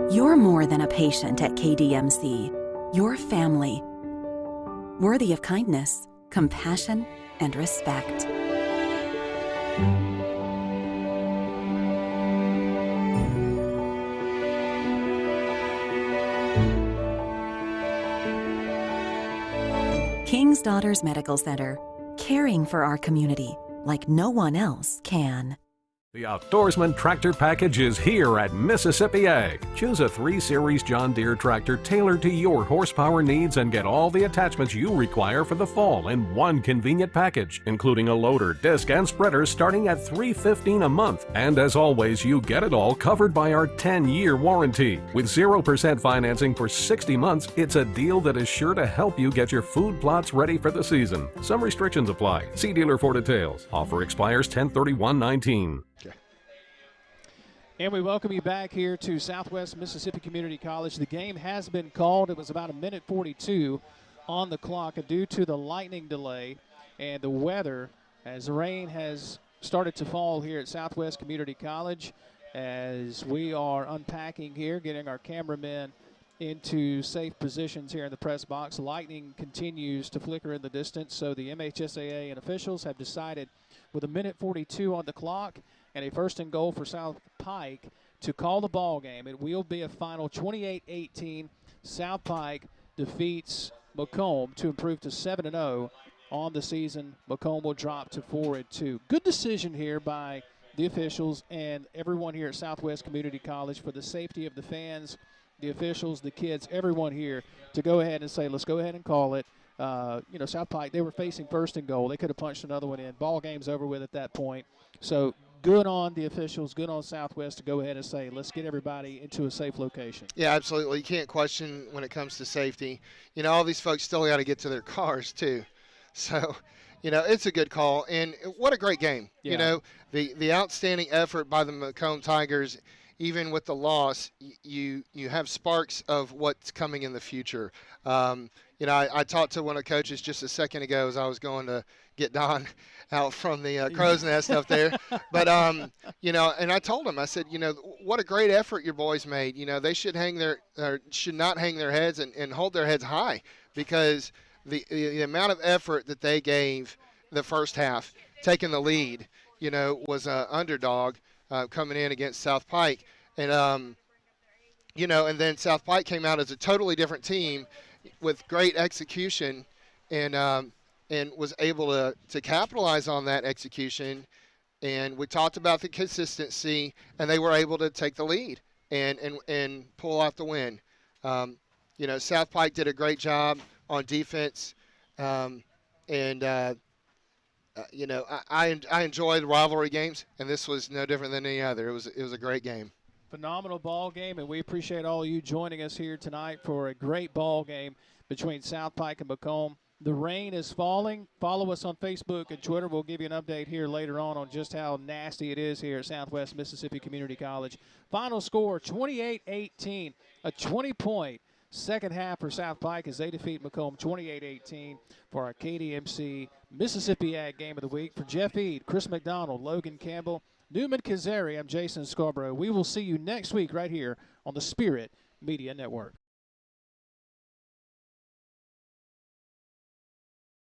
You're more than a patient at KDMC. You're family, worthy of kindness, compassion, and respect. King's Daughters Medical Center, caring for our community like no one else can. The Outdoorsman Tractor Package is here at Mississippi Ag. Choose a 3 Series John Deere tractor tailored to your horsepower needs and get all the attachments you require for the fall in one convenient package, including a loader, disc, and spreader starting at $315 a month. And as always, you get it all covered by our 10-year warranty. With 0% financing for 60 months, it's a deal that is sure to help you get your food plots ready for the season. Some restrictions apply. See dealer for details. Offer expires 10/31/19. And we welcome you back here to Southwest Mississippi Community College. The game has been called. It was about 1:42 on the clock due to the lightning delay and the weather as the rain has started to fall here at Southwest Community College. As we are unpacking here, getting our cameramen into safe positions here in the press box. Lightning continues to flicker in the distance, so the MHSAA and officials have decided with 1:42 on the clock and a first and goal for South Pike to call the ball game. It will be a final 28-18. South Pike defeats McComb to improve to 7-0 on the season. McComb will drop to 4-2. Good decision here by the officials and everyone here at Southwest Community College for the safety of the fans, the officials, the kids, everyone here to go ahead and say, let's go ahead and call it. South Pike, they were facing first and goal. They could have punched another one in. Ball game's over with at that point. So good on the officials, good on Southwest to go ahead and say, let's get everybody into a safe location. Yeah, absolutely. You can't question when it comes to safety. All these folks still got to get to their cars too. So, it's a good call. And what a great game. Yeah. The outstanding effort by the McComb Tigers, even with the loss, you have sparks of what's coming in the future. I talked to one of the coaches just a second ago as I was going to get Don out from the crow's nest up there. But, and I told him, I said, what a great effort your boys made. They should not hang their heads and hold their heads high, because the amount of effort that they gave the first half, taking the lead, was an underdog coming in against South Pike. And, and then South Pike came out as a totally different team, with great execution, and was able to capitalize on that execution. And we talked about the consistency, and they were able to take the lead and pull out the win. South Pike did a great job on defense, I enjoy the rivalry games, and this was no different than any other. It was a great game. Phenomenal ball game, and we appreciate all you joining us here tonight for a great ball game between South Pike and McComb. The rain is falling. Follow us on Facebook and Twitter. We'll give you an update here later on just how nasty it is here at Southwest Mississippi Community College. Final score, 28-18, a 20-point second half for South Pike as they defeat McComb 28-18 for our KDMC Mississippi Ag Game of the Week. For Jeff Eade, Chris McDonald, Logan Campbell, Newman Kazari, I'm Jason Scarborough. We will see you next week right here on the Spirit Media Network.